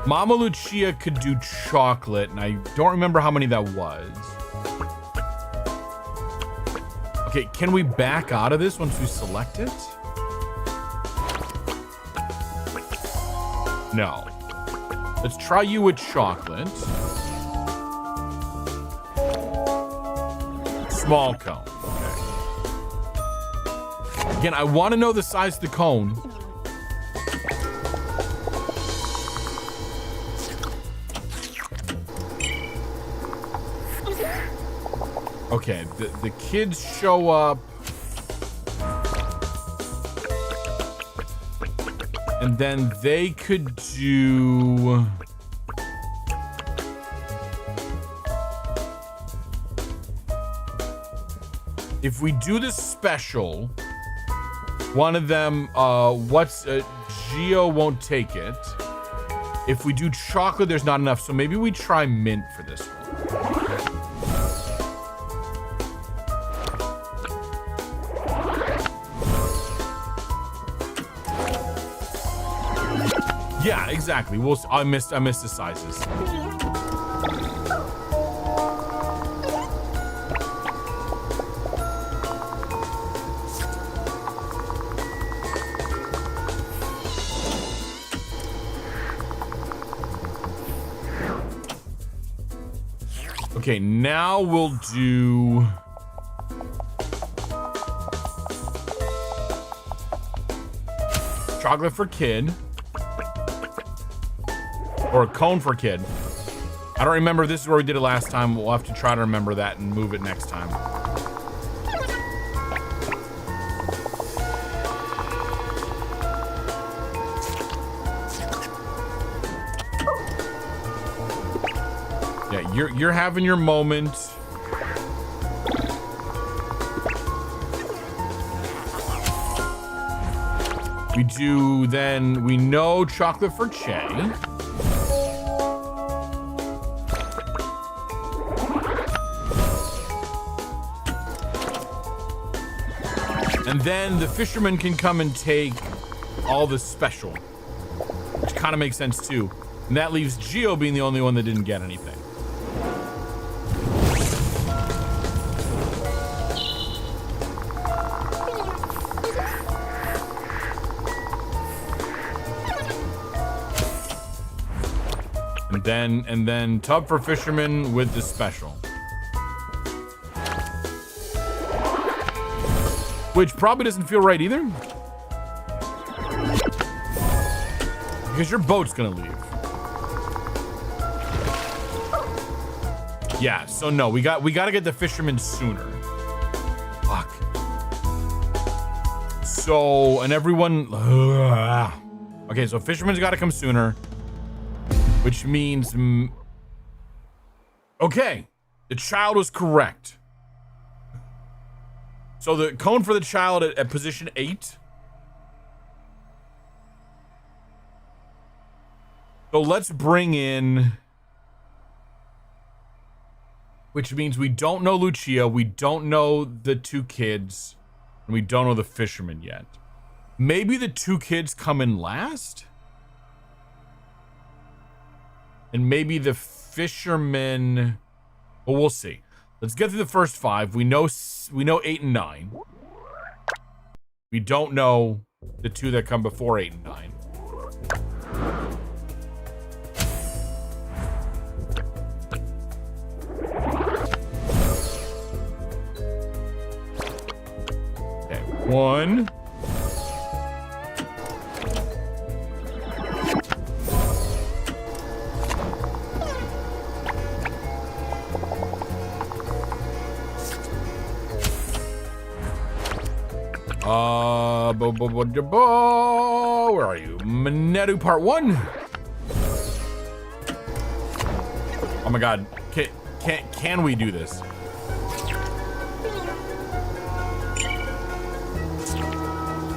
Mama Lucia could do chocolate, and I don't remember how many that was. Okay, can we back out of this once we select it? No. Let's try you with chocolate. Small cone. Okay. Again, I want to know the size of the cone. Okay, the kids show up. And then they could do... If we do the special, one of them, Geo won't take it. If we do chocolate, there's not enough. So maybe we try mint for this one. Yeah, exactly. I missed the sizes. Okay, now we'll do chocolate for kid. Or a cone for kid. I don't remember if this is where we did it last time. We'll have to try to remember that and move it next time. Yeah, you're having your moment. We do then, we know chocolate for Che. And then the fisherman can come and take all the special, which kind of makes sense too. And that leaves Geo being the only one that didn't get anything. And then tub for fisherman with the special. Which probably doesn't feel right either. Because your boat's gonna leave. Yeah, so no, we gotta get the fisherman sooner. Fuck. So, and everyone... Okay, so fisherman's gotta come sooner. Which means... Okay, the child was correct. So the cone for the child at position 8. So let's bring in... Which means we don't know Lucia, we don't know the 2 kids, and we don't know the fisherman yet. Maybe the 2 kids come in last? And maybe the fisherman... Well, we'll see. Let's get through the first 5. We know 8 and 9. We don't know the 2 that come before 8 and 9. Okay, 1. Where are you? Manetu part 1. Oh my god. Can we do this?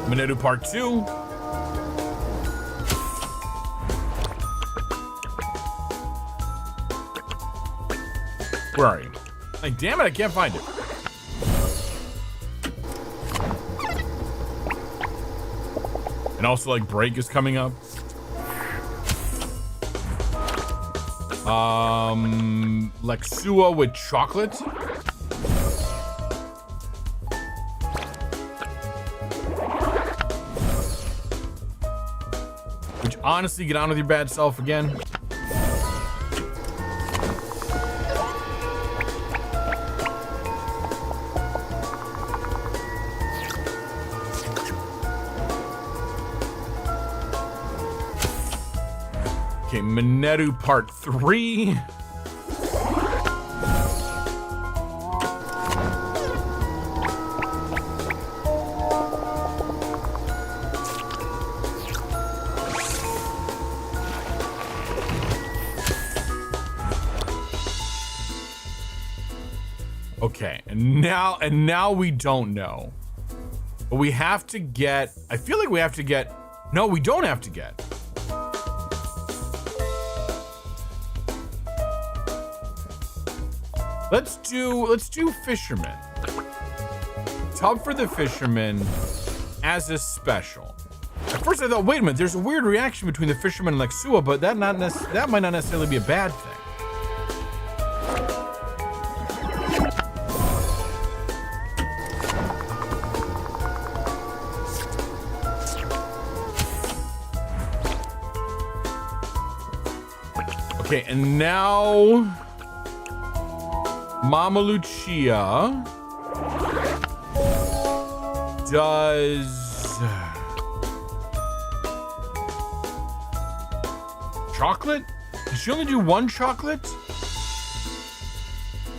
Manetu part 2. Where are you? Like, damn it, I can't find it. And also, like, break is coming up. Lexua with chocolate. Which, honestly, get on with your bad self again. Okay, Manetu part 3. Okay, and now we don't know. But we have to get, I feel like we have to get, no, we don't have to get. Let's do fisherman. Tub for the fisherman as a special. I first I thought, wait a minute, there's a weird reaction between the fisherman and Lexua, but that might not necessarily be a bad thing. Okay, and now Mama Lucia does chocolate? Does she only do one chocolate?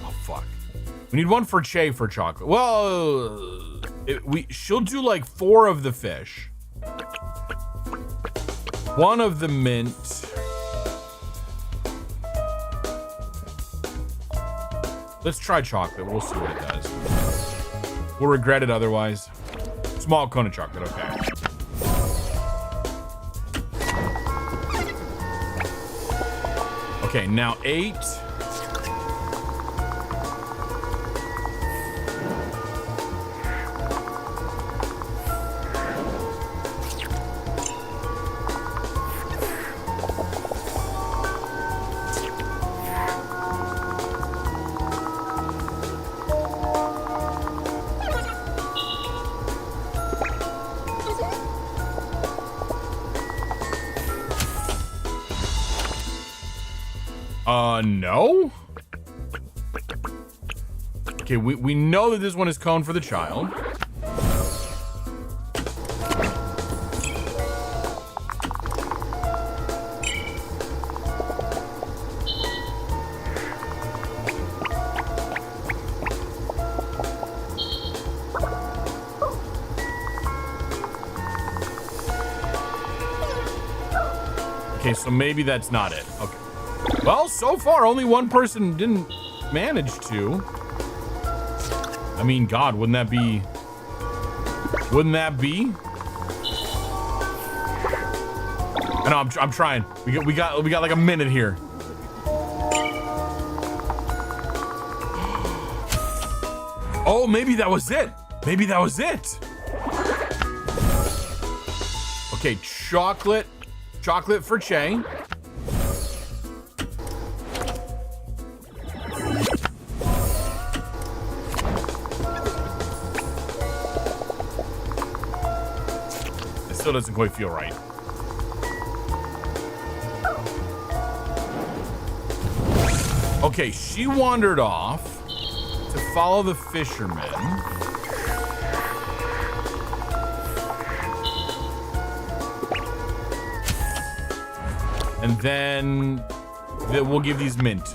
Oh fuck. We need one for Che for chocolate. Well, she'll do like 4 of the fish, 1 of the mint. Let's try chocolate. We'll see what it does. We'll regret it otherwise. Small cone of chocolate, okay. Okay, now 8. No? Okay, we know that this one is cone for the child. Okay, so maybe that's not it. Okay. Well, so far, only one person didn't manage to. I mean, God, wouldn't that be? Wouldn't that be? I know, I'm trying. We got like a minute here. Oh, maybe that was it. Maybe that was it. Okay, chocolate for Che. Still doesn't quite feel right. Okay, she wandered off to follow the fisherman. And then we'll give these mint.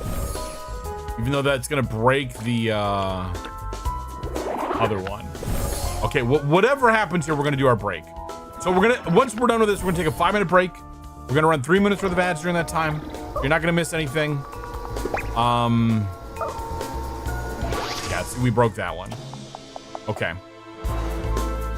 Even though that's gonna break the other one. Okay, whatever happens here, we're gonna do our break. So once we're done with this, we're gonna take a 5-minute break. We're gonna run 3 minutes worth of ads during that time. You're not gonna miss anything. Yeah, see, we broke that one. Okay.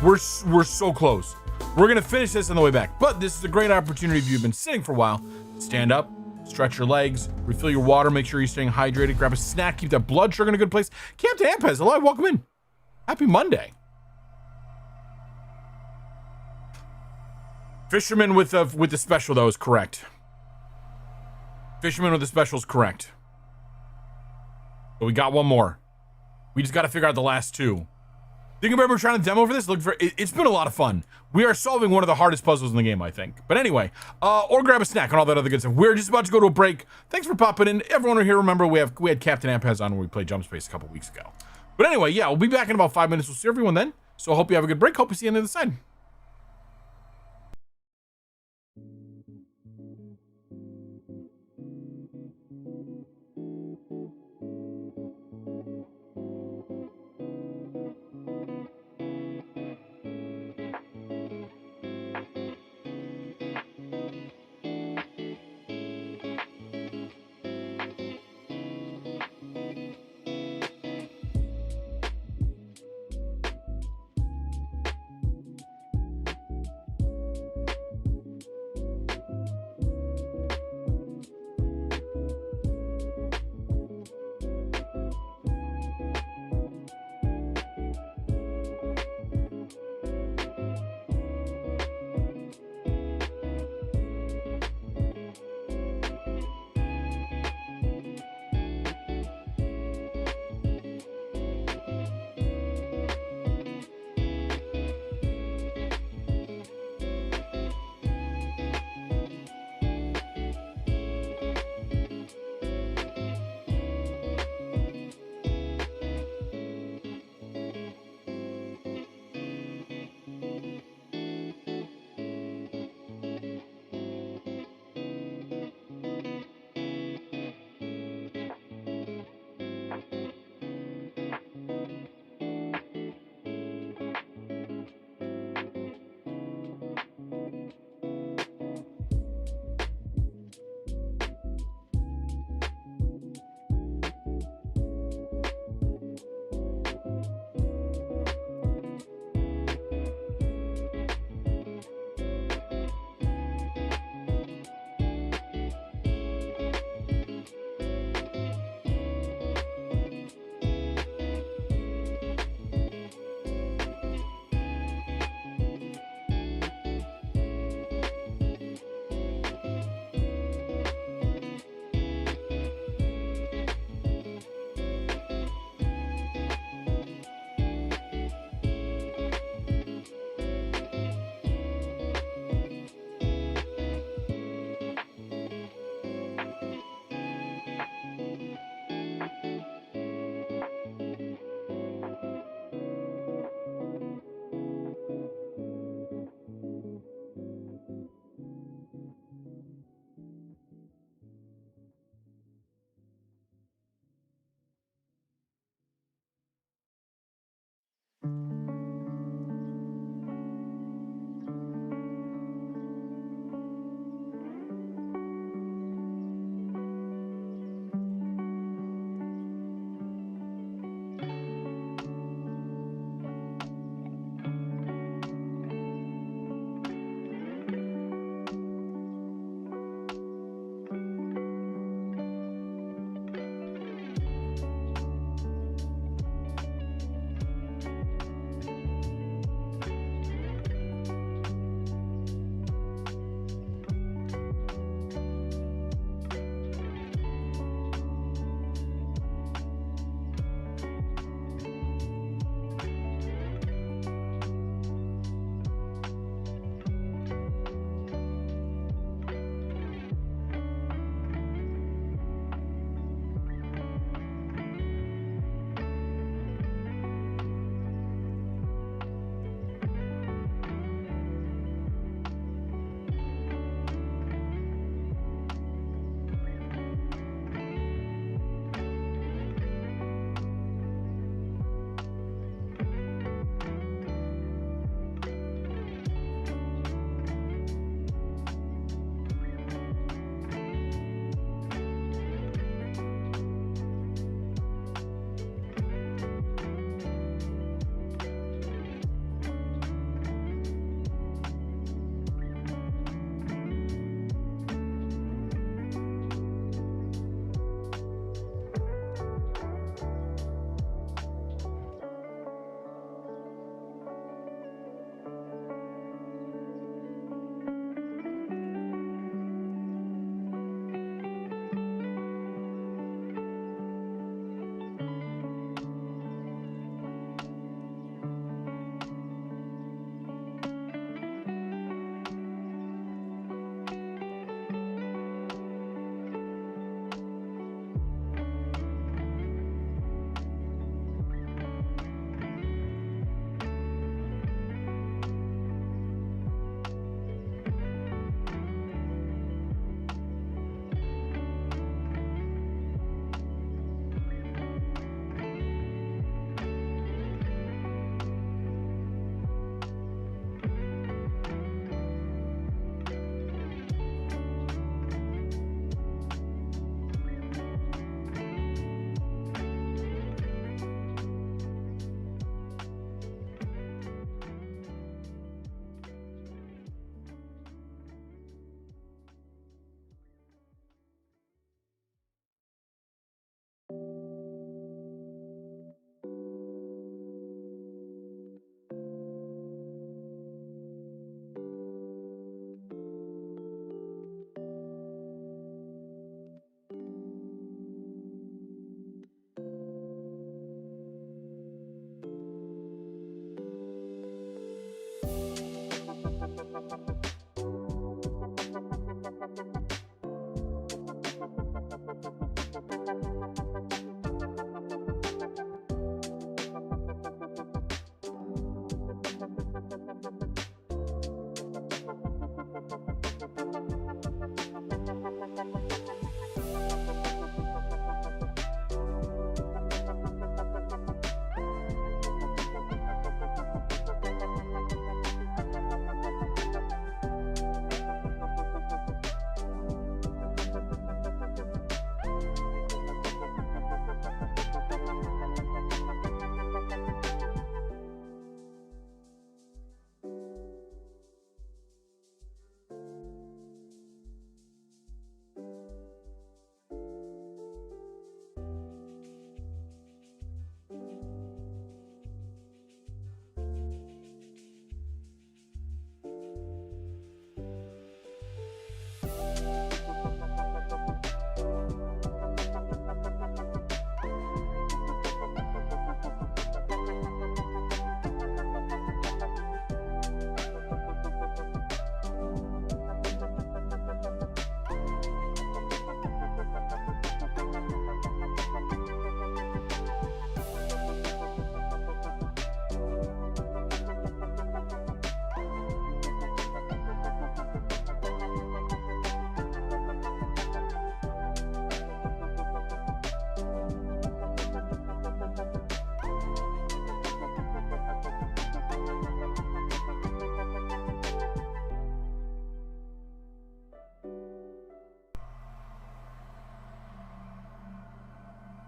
We're so close. We're gonna finish this on the way back, but this is a great opportunity if you've been sitting for a while. Stand up, stretch your legs, refill your water, make sure you're staying hydrated, grab a snack, keep that blood sugar in a good place. Captain Ampez, hello, welcome in. Happy Monday. Fisherman with the special, though, is correct. Fisherman with the special is correct. But we got one more. We just got to figure out the last 2. Think you remember trying to demo for this? Look for it's been a lot of fun. We are solving one of the hardest puzzles in the game, I think. But anyway, or grab a snack and all that other good stuff. We're just about to go to a break. Thanks for popping in. Everyone here, remember we had Captain Ampez on when we played Jump Space a couple weeks ago. But anyway, yeah, we'll be back in about 5 minutes. We'll see everyone then. So I hope you have a good break. Hope to see you on the other side.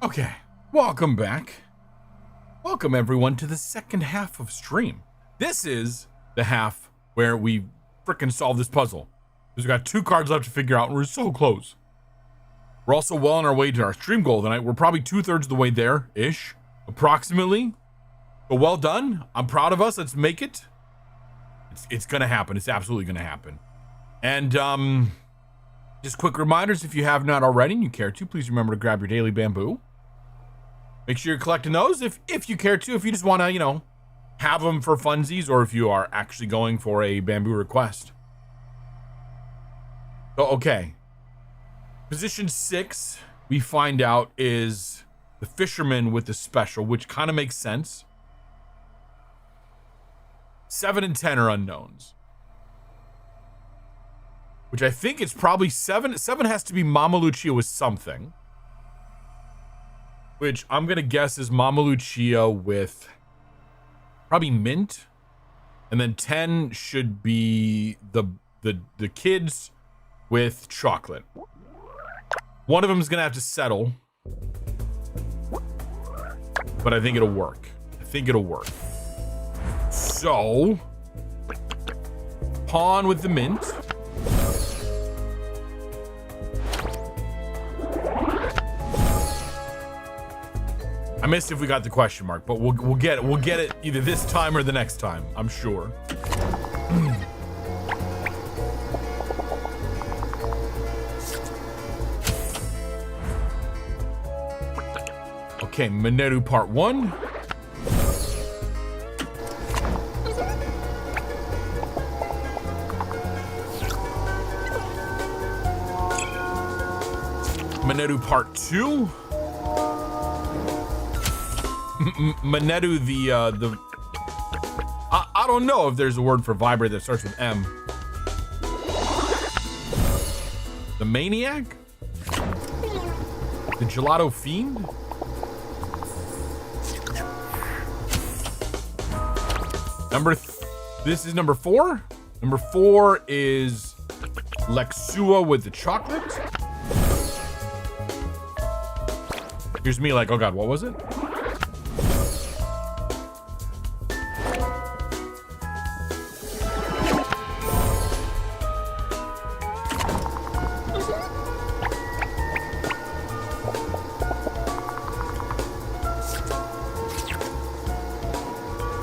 Okay, welcome back. Welcome everyone to the second half of stream. This is the half where we frickin' solve this puzzle. Because we got 2 cards left to figure out and we're so close. We're also well on our way to our stream goal tonight. We're probably 2/3 of the way there-ish, approximately. But well done. I'm proud of us. Let's make it. It's gonna happen. It's absolutely gonna happen. And just quick reminders, if you have not already and you care to, please remember to grab your daily bamboo. Make sure you're collecting those if you care to, if you just want to, you know, have them for funsies, or if you are actually going for a bamboo request. So, okay. Position 6, we find out, is the fisherman with the special, which kind of makes sense. 7 and 10 are unknowns. Which I think it's probably 7. 7 has to be Mama Lucia with something. Which I'm going to guess is Mama Lucia with probably mint. And then 10 should be the kids with chocolate. One of them is going to have to settle. But I think it'll work. So, pawn with the mint. I missed if we got the question mark, but we'll get it. We'll get it either this time or the next time, I'm sure. Okay, Mineru part 1. Mineru part 2. Mineru the I don't know if there's a word for vibrate that starts with M. The Maniac? The Gelato Fiend? This is number 4. Number 4 is Lexua with the chocolate. Here's me like, oh god, what was it?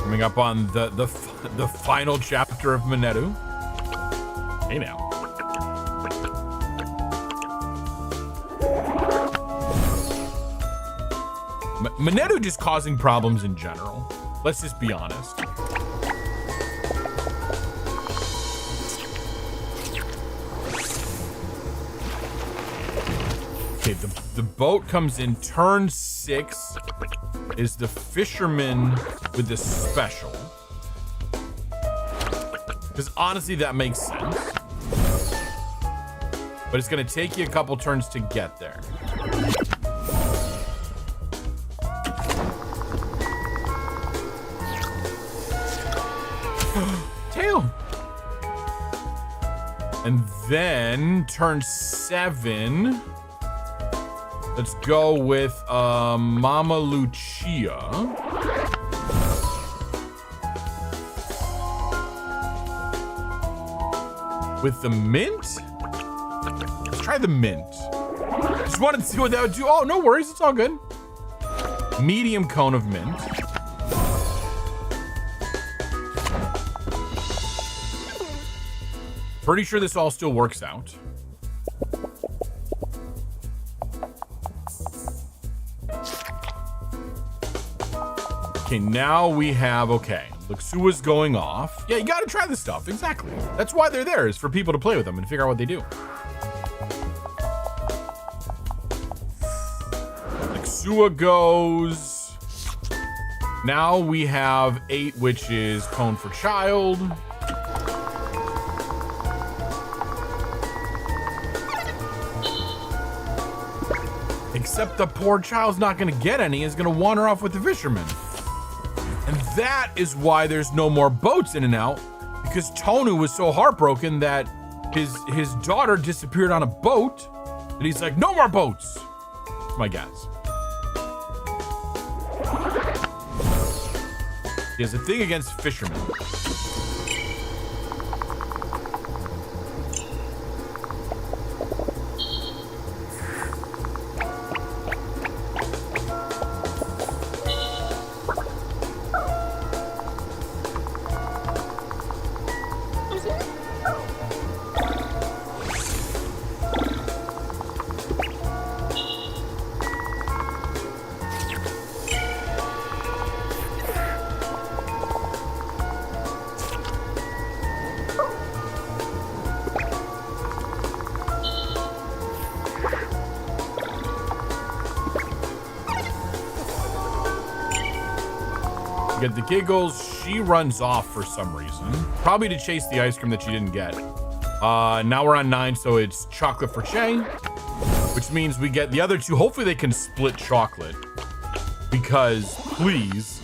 Coming up on the final chapter of Mineru. Hey now. Mineru just causing problems in general. Let's just be honest. Okay, the boat comes in turn 6. Is the fisherman with the special. Because honestly, that makes sense. But it's going to take you a couple turns to get there. Tail. And then turn 7. Let's go with Mama Lucia. With the mint? Let's try the mint. Just wanted to see what that would do. Oh, no worries. It's all good. Medium cone of mint. Pretty sure this all still works out. Okay, now we have, okay, Luxua's going off. Yeah, you gotta try this stuff, exactly. That's why they're there, is for people to play with them and figure out what they do. Luxua goes. Now we have 8, which is cone for child. Except the poor child's not gonna get any, is gonna wander off with the fisherman. And that is why there's no more boats in and out, because Tonu was so heartbroken that his daughter disappeared on a boat, and he's like, no more boats. That's my guess. He has a thing against fishermen. Get the giggles. She runs off for some reason, probably to chase the ice cream that she didn't get. Now we're on 9, so it's chocolate for Che, which means we get the other two. Hopefully they can split chocolate, because please.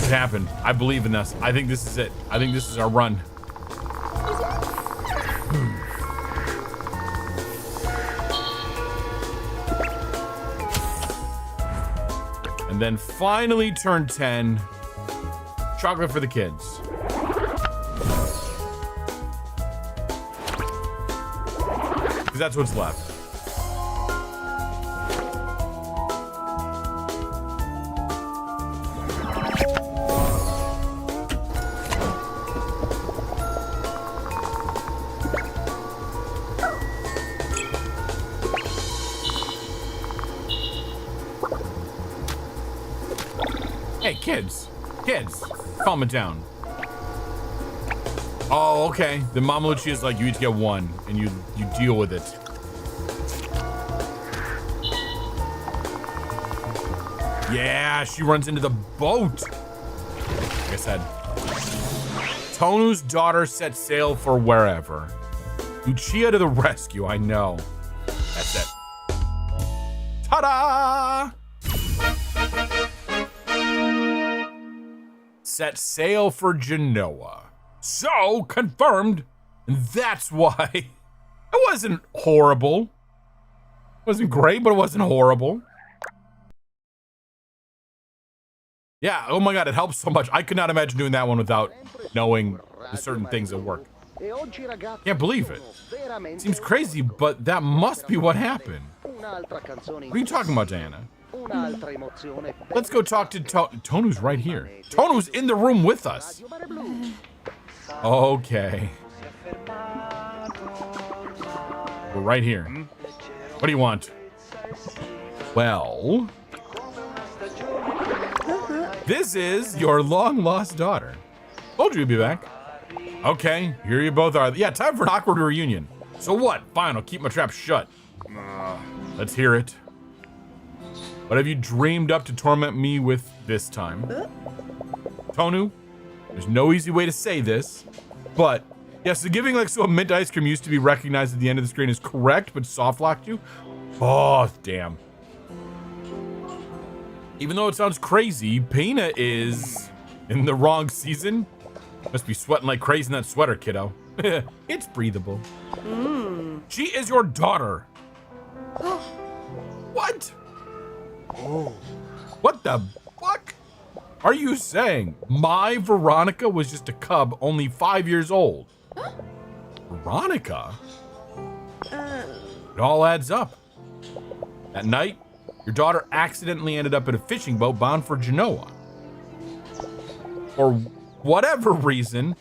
Happened. I believe in us. I think this is it. I think this is our run. And then finally turn 10. Chocolate for the kids. Because that's what's left. Hey, kids, calm it down. Oh, okay. The Mama Lucia is like, you each get one, and you deal with it. Yeah, she runs into the boat. Like I said, Tonu's daughter set sail for wherever. Lucia to the rescue, I know. That's it. Ta-da! Set sail for Genoa. So, confirmed. And that's why it wasn't horrible. It wasn't great, but it wasn't horrible. Yeah, oh my god, it helps so much. I could not imagine doing that one without knowing the certain things that work. Can't believe it. Seems crazy, but that must be what happened. What are you talking about, Diana? Let's go talk to Tonu's right here. Tonu's in the room with us. Okay. We're right here. What do you want? Well, this is your long-lost daughter. Told you we'd be back. Okay, here you both are. Yeah, time for an awkward reunion. So what? Fine, I'll keep my trap shut. Let's hear it. What have you dreamed up to torment me with this time? Tonu, there's no easy way to say this, but yeah, so giving like so a mint ice cream used to be recognized at the end of the screen is correct, but soft locked you? Oh, damn. Even though it sounds crazy, Pena is in the wrong season. Must be sweating like crazy in that sweater, kiddo. It's breathable. She is your daughter. What? What the fuck are you saying? My Veronica was just a cub, only 5 years old. Veronica? It all adds up. That night, your daughter accidentally ended up in a fishing boat bound for Genoa. For whatever reason,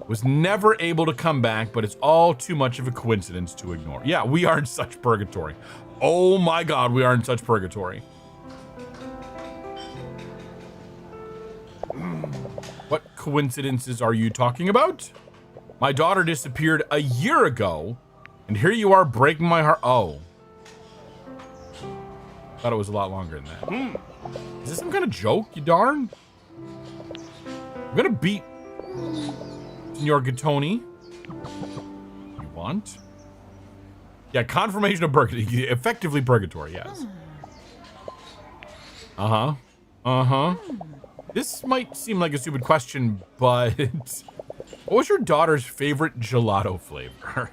was never able to come back, but it's all too much of a coincidence to ignore. Yeah, we are in such purgatory. Oh my god, we are in such purgatory. What coincidences are you talking about? My daughter disappeared a year ago, and here you are breaking my heart. Oh. Thought it was a lot longer than that. Is this some kind of joke, you darn? I'm gonna beat Signor Gattoni. You want? Yeah, confirmation of purgatory. Effectively purgatory, yes. Uh-huh. Uh-huh. This might seem like a stupid question, but what was your daughter's favorite gelato flavor?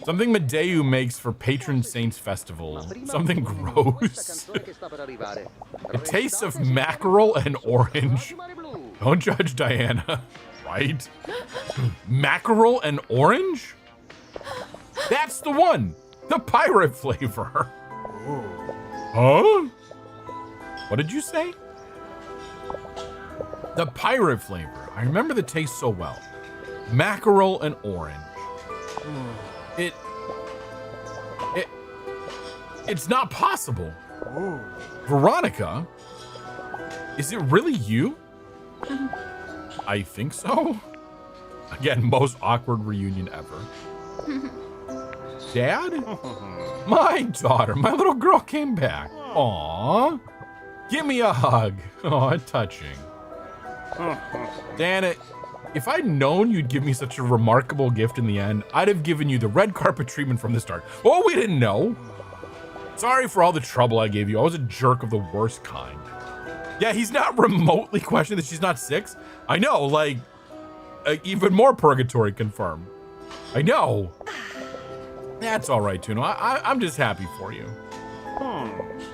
Something Madeu makes for patron saints festival. Something gross. It tastes of mackerel and orange. Don't judge Diana, right? Mackerel and orange? That's the one. The pirate flavor. Huh? What did you say? The pirate flavor. I remember the taste so well. Mackerel and orange. It's not possible. Veronica? Is it really you? I think so. Again, most awkward reunion ever. Dad? My daughter, my little girl came back. Aww. Give me a hug. Aw, touching. Dana, if I'd known you'd give me such a remarkable gift in the end, I'd have given you the red carpet treatment from the start. Oh, we didn't know. Sorry for all the trouble I gave you. I was a jerk of the worst kind. Yeah, he's not remotely questioning that she's not 6. I know, like, even more purgatory confirmed. I know. That's all right, Tuno. I'm just happy for you.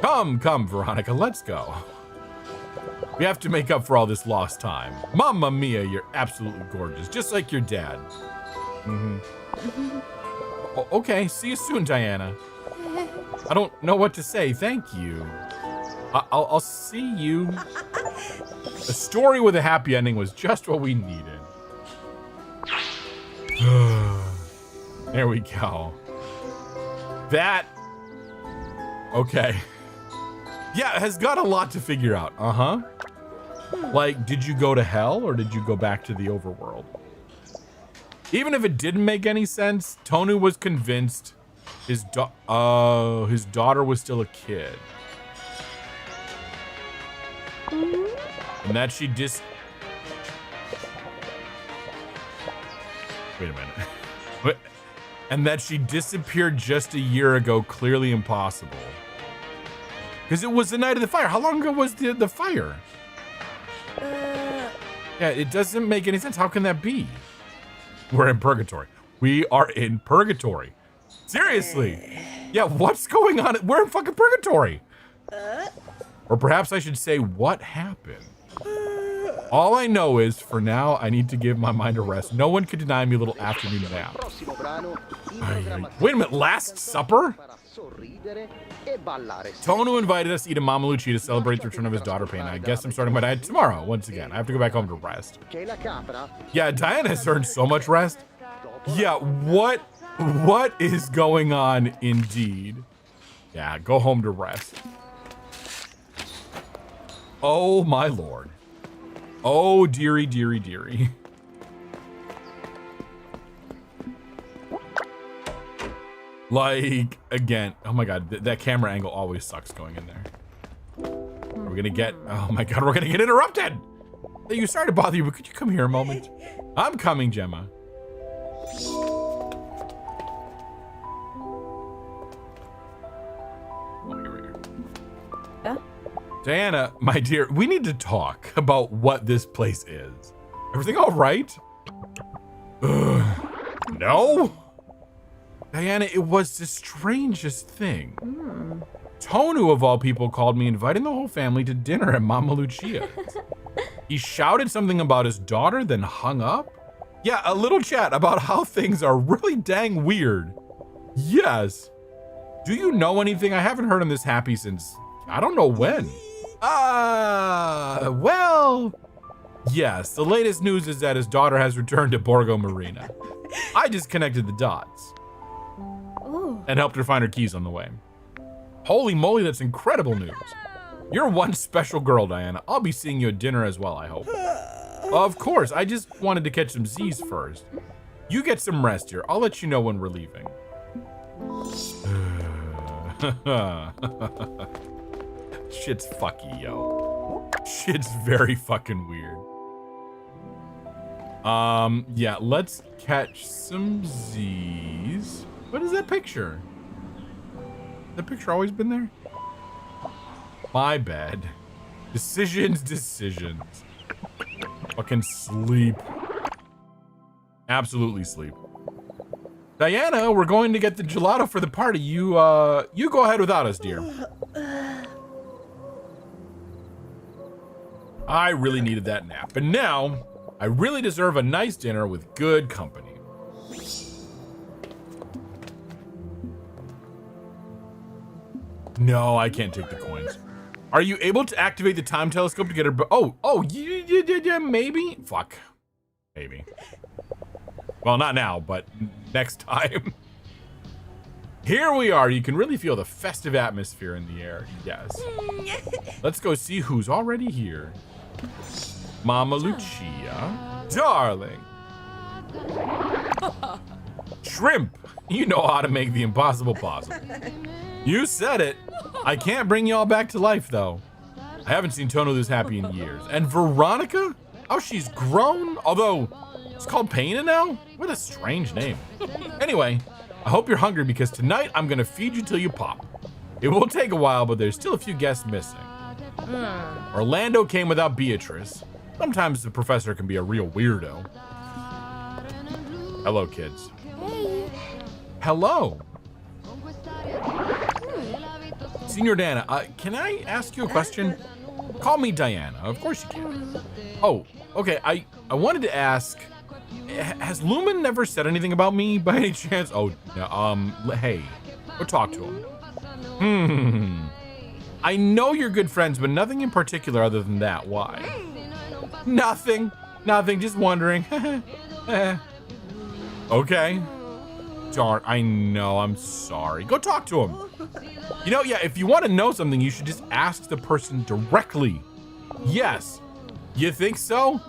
Come, Veronica, let's go. We have to make up for all this lost time. Mamma mia, you're absolutely gorgeous, just like your dad. Okay, see you soon, Diana. I don't know what to say. Thank you. I'll see you. A story with a happy ending was just what we needed. There we go. That. Okay. Yeah, has got a lot to figure out. Like, did you go to hell or did you go back to the overworld? Even if it didn't make any sense, Tonu was convinced his daughter was still a kid. And that she Wait a minute. And that she disappeared just a year ago, clearly impossible. Because it was the night of the fire. How long ago was the fire? Yeah, it doesn't make any sense. How can that be? We're in purgatory. We are in purgatory. Seriously. Yeah, what's going on? We're in fucking purgatory. Or perhaps I should say, what happened? All I know is, for now, I need to give my mind a rest. No one can deny me a little afternoon nap. Wait a minute, Last Supper? Tonu invited us to eat a Mama Lucia to celebrate the return of his daughter Pain. I guess I'm starting my diet tomorrow, once again. I have to go back home to rest. Yeah, Diana has earned so much rest. Yeah, what is going on indeed? Yeah, go home to rest. Oh, my lord. Oh, dearie, dearie, dearie. Like, again, oh my god, that camera angle always sucks going in there. Are we gonna get, oh my god, we're gonna get interrupted! You sorry to bother you, but could you come here a moment? I'm coming, Gemma. Oh, here we go. Yeah? Diana, my dear, we need to talk about what this place is. Everything all right? No? Diana, it was the strangest thing. Tonu, of all people, called me, inviting the whole family to dinner at Mama Lucia's. He shouted something about his daughter, then hung up. Yeah, a little chat about how things are really dang weird. Yes. Do you know anything? I haven't heard him this happy since, I don't know when. Well, yes, the latest news is that his daughter has returned to Borgo Marina. I just connected the dots. And helped her find her keys on the way. Holy moly, that's incredible news. You're one special girl, Diana. I'll be seeing you at dinner as well, I hope. Of course, I just wanted to catch some Z's first. You get some rest here. I'll let you know when we're leaving. Shit's fucky, yo. Shit's very fucking weird. Yeah, let's catch some Z's. What is that picture? That picture always been there? My bad. Decisions. Fucking sleep. Absolutely sleep. Diana, we're going to get the gelato for the party. You go ahead without us, dear. I really needed that nap. And now, I really deserve a nice dinner with good company. No, I can't take the coins. Are you able to activate the time telescope to get her? Yeah, maybe? Fuck. Maybe. Well, not now, but next time. Here we are. You can really feel the festive atmosphere in the air. Yes. Let's go see who's already here. Mama Lucia. Darling. Shrimp. You know how to make the impossible possible. You said it. I can't bring y'all back to life, though. I haven't seen Tono this happy in years. And Veronica? Oh, she's grown? Although, it's called Paina now? What a strange name. Anyway, I hope you're hungry because tonight I'm gonna feed you till you pop. It will take a while, but there's still a few guests missing. Orlando came without Beatrice. Sometimes the professor can be a real weirdo. Hello, kids. Hey. Hello. Senior Diana, can I ask you a question? Call me Diana. Of course you can. Oh, okay. I wanted to ask, has Lumen never said anything about me by any chance? Oh, no, hey, go talk to him. I know you're good friends, but nothing in particular other than that. Why? Nothing. Just wondering. Okay. Darn, I know, I'm sorry. Go talk to him. You know, yeah, if you want to know something, you should just ask the person directly. Yes. You think so?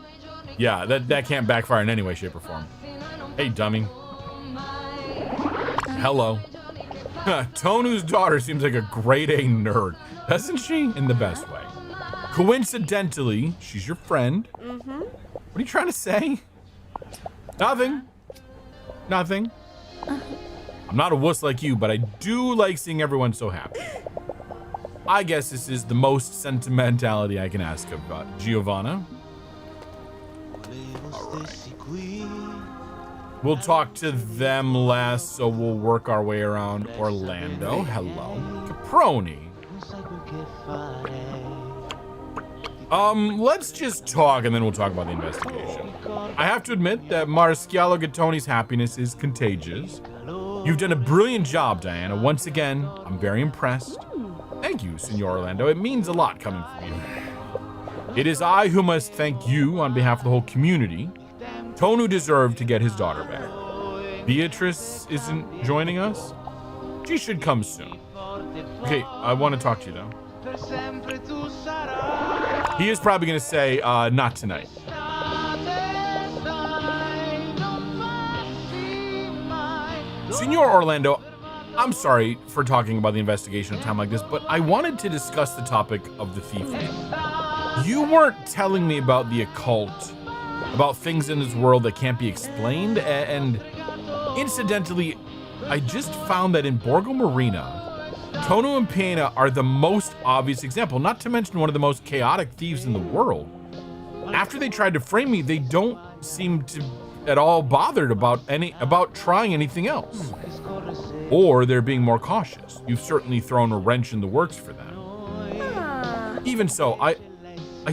Yeah, that can't backfire in any way, shape, or form. Hey, dummy. Hello. Tonu's daughter seems like a grade A nerd, doesn't she? In the best way. Coincidentally, she's your friend. What are you trying to say? Nothing. I'm not a wuss like you, but I do like seeing everyone so happy. I guess this is the most sentimentality I can ask of Giovanna. All right. We'll talk to them last, so we'll work our way around Orlando. Hello. Caproni. Let's just talk and then we'll talk about the investigation. I have to admit that Mariscallo Gattoni's happiness is contagious. You've done a brilliant job, Diana. Once again, I'm very impressed. Thank you, Signor Orlando. It means a lot coming from you. It is I who must thank you on behalf of the whole community. Tonu deserved to get his daughter back. Beatrice isn't joining us? She should come soon. Okay, I want to talk to you, though. He is probably going to say, not tonight. Signor Orlando, I'm sorry for talking about the investigation at a time like this, but I wanted to discuss the topic of the thief. You weren't telling me about the occult, about things in this world that can't be explained, and incidentally, I just found that in Borgo Marina, Tonu and Pena are the most obvious example, not to mention one of the most chaotic thieves in the world. After they tried to frame me, they don't seem to at all bothered about trying anything else. Or they're being more cautious. You've certainly thrown a wrench in the works for them. Even so, I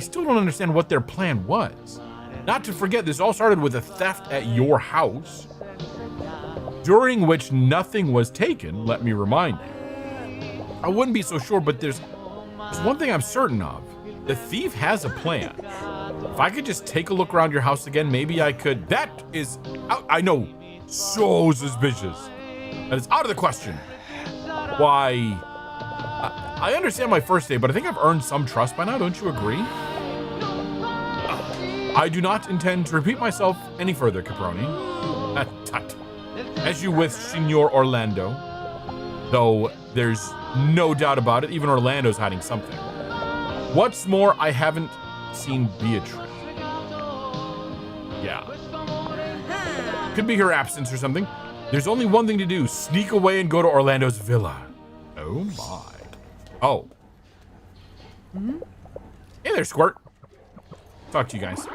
still don't understand what their plan was. Not to forget, this all started with a theft at your house, during which nothing was taken, let me remind you. I wouldn't be so sure, but there's one thing I'm certain of. The thief has a plan. If I could just take a look around your house again, maybe I could. That is, I know, so suspicious. That is out of the question. Why? I understand my first day, but I think I've earned some trust by now. Don't you agree? I do not intend to repeat myself any further, Caproni. Tut. As you wish, Signor Orlando. Though there's no doubt about it, even Orlando's hiding something. What's more, I haven't seen Beatrice. Yeah. Could be her absence or something. There's only one thing to do. Sneak away and go to Orlando's villa. Oh my. Oh. Hey there, Squirt. Talk to you guys.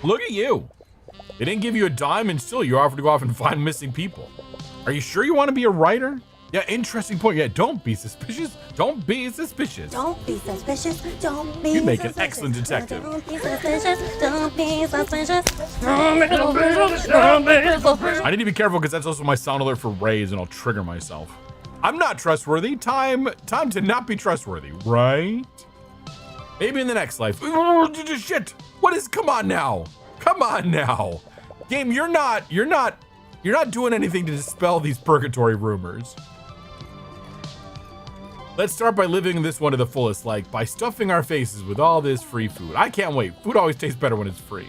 Look at you. They didn't give you a dime and still you offered to go off and find missing people. Are you sure you want to be a writer? Yeah, interesting point. Yeah, don't be suspicious. Don't be suspicious. Don't be suspicious. Don't be You make an suspicious. excellent detective. Don't be suspicious. Don't be suspicious. I need to be careful because that's also my sound alert for Rays and I'll trigger myself. I'm not trustworthy. Time to not be trustworthy, right? Maybe in the next life. Shit. What is, come on now. Come on now. Game, you're not doing anything to dispel these purgatory rumors. Let's start by living this one to the fullest, like by stuffing our faces with all this free food. I can't wait. Food always tastes better when it's free.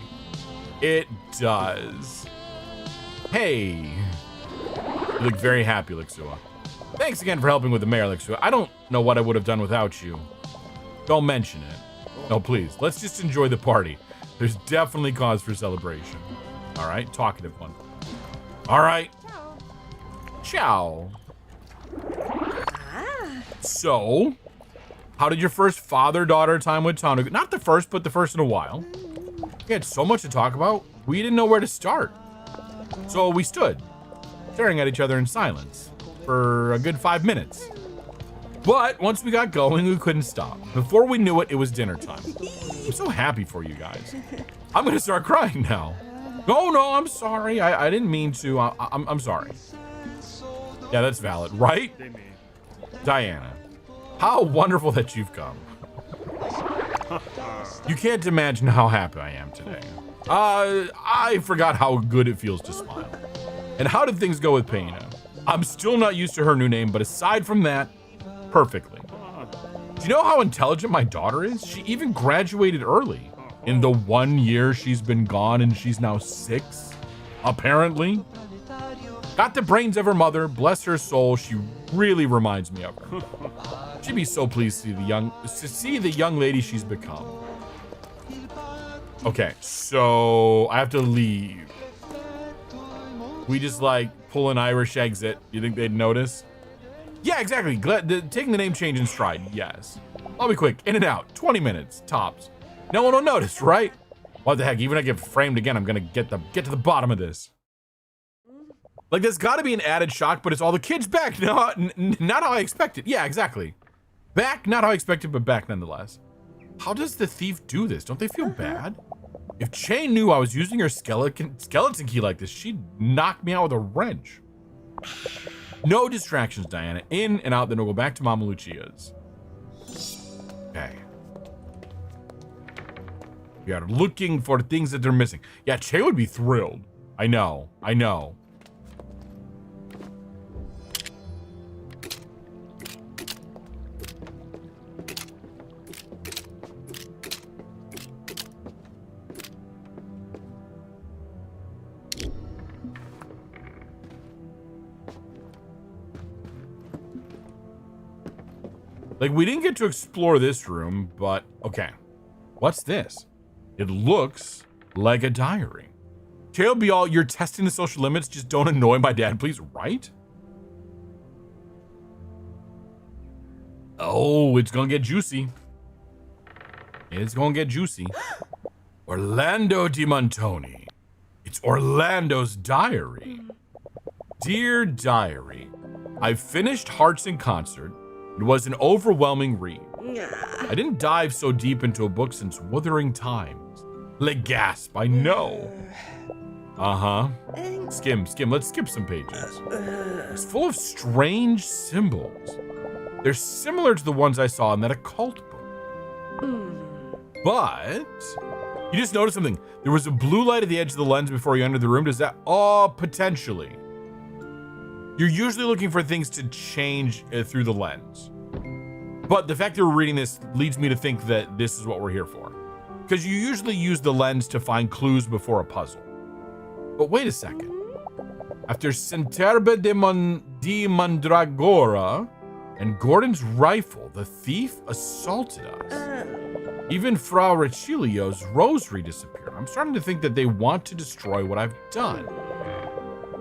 It does. Hey. You look very happy, Lixua. Thanks again for helping with the mayor, Lixua. I don't know what I would have done without you. Don't mention it. No, please. Let's just enjoy the party. There's definitely cause for celebration. All right, talkative one. All right. Ciao. So, how did your first father-daughter time with Tanu go? Not the first, but the first in a while. We had so much to talk about, we didn't know where to start. So we stood, staring at each other in silence for a good 5 minutes. But once we got going, we couldn't stop. Before we knew it, it was dinner time. I'm so happy for you guys. I'm gonna start crying now. No, I'm sorry. I didn't mean to. I'm sorry. Yeah, that's valid, right? Diana, how wonderful that you've come. You can't imagine how happy I am today. I forgot how good it feels to smile. And how did things go with Pena? I'm still not used to her new name, but aside from that, perfectly. Do you know how intelligent my daughter is? She even graduated early. In the 1 year she's been gone and she's now 6, apparently. Got the brains of her mother, bless her soul. She really reminds me of her. She'd be so pleased to see the young lady she's become. Okay, so I have to leave. We just like pull an Irish exit. You think they'd notice? Yeah, exactly. Taking the name change in stride, yes. I'll be quick, in and out, 20 minutes, tops. No one will notice, right? What the heck, even if I get framed again, I'm gonna get to the bottom of this. Like, there's gotta be an added shock, but it's all the kids back. No, not how I expected. Yeah, exactly. Back, not how I expected, but back nonetheless. How does the thief do this? Don't they feel bad? If Chain knew I was using her skeleton key like this, she'd knock me out with a wrench. No distractions, Diana. In and out, then we'll go back to Mama Lucia's. Okay. We are looking for things that they're missing. Yeah, Che would be thrilled. I know. Like, we didn't get to explore this room, but okay. What's this? It looks like a diary. Tail be all, you're testing the social limits, just don't annoy my dad, please, right? Oh, it's gonna get juicy. It's gonna get juicy. Orlando Di Montoni. It's Orlando's diary. Dear diary, I finished Hearts in Concert. It was an overwhelming read. I didn't dive so deep into a book since Wuthering Times. Le gasp, I know. Skim, let's skip some pages. It's full of strange symbols. They're similar to the ones I saw in that occult book. But, you just noticed something. There was a blue light at the edge of the lens before you entered the room. Does that, potentially. You're usually looking for things to change through the lens. But the fact that we're reading this leads me to think that this is what we're here for. Because you usually use the lens to find clues before a puzzle. But wait a second. After Centerbe di Mandragora and Gordon's rifle, the thief assaulted us. Even Fra Ricilio's rosary disappeared. I'm starting to think that they want to destroy what I've done.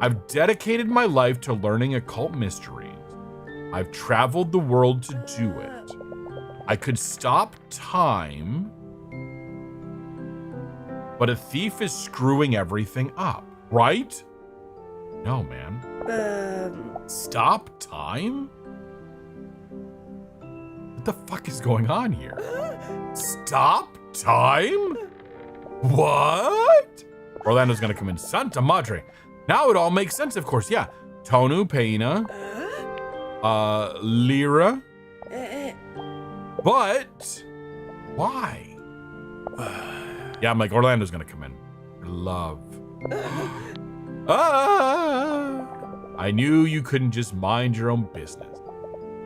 I've dedicated my life to learning occult mysteries. I've traveled the world to do it. I could stop time, but a thief is screwing everything up, right? No, man. Stop time? What the fuck is going on here? Stop time? What? Orlando's gonna come in. Santa Madre. Now it all makes sense, of course. Yeah. Tonu, Peina, Lyra. But why? Yeah, I'm like, Orlando's gonna come in. Love. I knew you couldn't just mind your own business.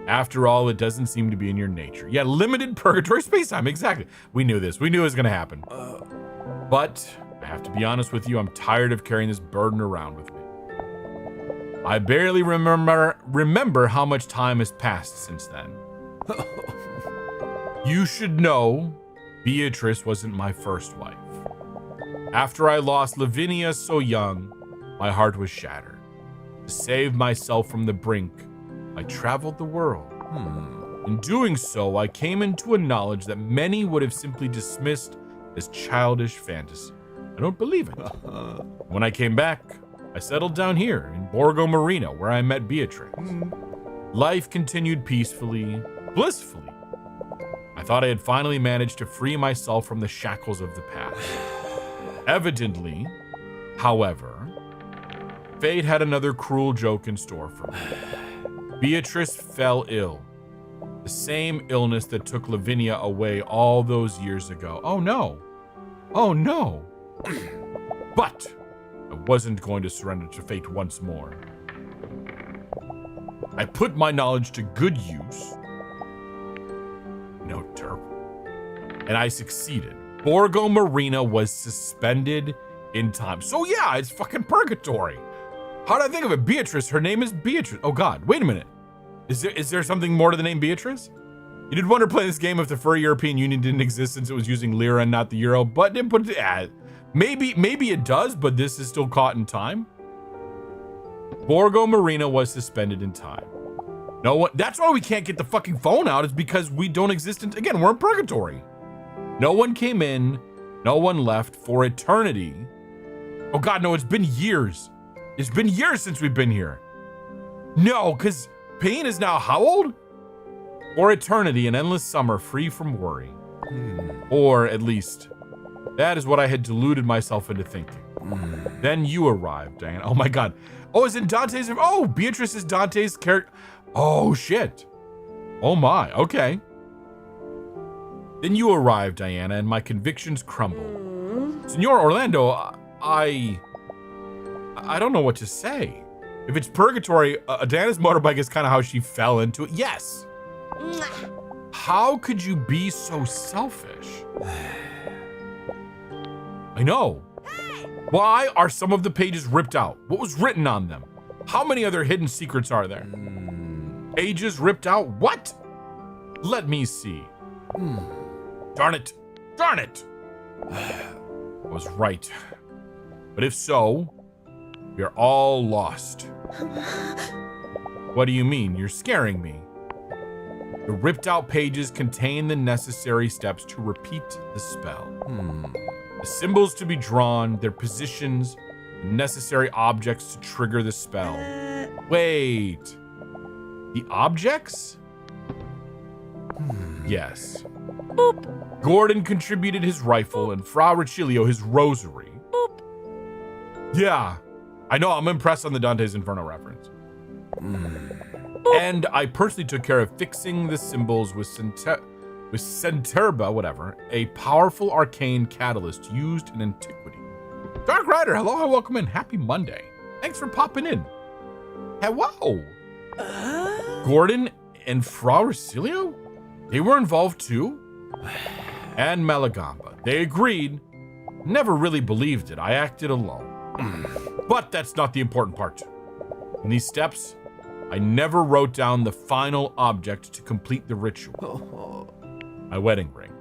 After all, it doesn't seem to be in your nature. Yeah, limited purgatory space-time, exactly. We knew this. We knew it was gonna happen. But I have to be honest with you, I'm tired of carrying this burden around with me. I barely remember how much time has passed since then. You should know, Beatrice wasn't my first wife. After I lost Lavinia so young, my heart was shattered. To save myself from the brink, I traveled the world. In doing so, I came into a knowledge that many would have simply dismissed as childish fantasy. I don't believe it. When I came back, I settled down here in Borgo Marino, where I met Beatrix. Life continued peacefully, blissfully. I thought I had finally managed to free myself from the shackles of the past. Evidently, however, fate had another cruel joke in store for me. Beatrice fell ill. The same illness that took Lavinia away all those years ago. Oh no. Oh no. But I wasn't going to surrender to fate once more. I put my knowledge to good use. No derp. And I succeeded. Borgo Marino was suspended in time. So yeah, it's fucking purgatory. How did I think of it? Beatrice. Her name is Beatrice. Oh God, wait a minute. Is there something more to the name Beatrice? You did wonder playing this game if the furry European Union didn't exist since it was using lira and not the euro, but didn't put it. Maybe it does, but this is still caught in time. Borgo Marino was suspended in time. No one. That's why we can't get the fucking phone out. Is because we don't exist. Again, we're in purgatory. No one came in. No one left for eternity. Oh God, no! It's been years. It's been years since we've been here. No, because Pain is now how old? For eternity, an endless summer free from worry. Or at least, that is what I had deluded myself into thinking. Then you arrived, Diana. Oh my God. Oh, is it Dante's? Oh, Beatrice is Dante's character. Oh shit. Oh my. Okay. Then you arrived, Diana, and my convictions crumbled. Signor Orlando, I don't know what to say. If it's purgatory, Diana's motorbike is kind of how she fell into it. Yes. How could you be so selfish? I know. Why are some of the pages ripped out? What was written on them? How many other hidden secrets are there? Pages ripped out? What? Let me see. Darn it. Darn it. I was right. But if so, we are all lost. What do you mean? You're scaring me. The ripped out pages contain the necessary steps to repeat the spell. The symbols to be drawn, their positions, the necessary objects to trigger the spell. Wait. The objects? Yes. Boop. Gordon contributed his rifle and Fra Ricilio his rosary. Boop. Yeah. I know, I'm impressed on the Dante's Inferno reference. And I personally took care of fixing the symbols with Centerba, whatever, a powerful arcane catalyst used in antiquity. Dark Rider, hello, welcome in. Happy Monday. Thanks for popping in. Hello. Gordon and Fra Ricilio? They were involved too? And Malagamba. They agreed. Never really believed it. I acted alone. But that's not the important part. In these steps, I never wrote down the final object to complete the ritual. My wedding ring.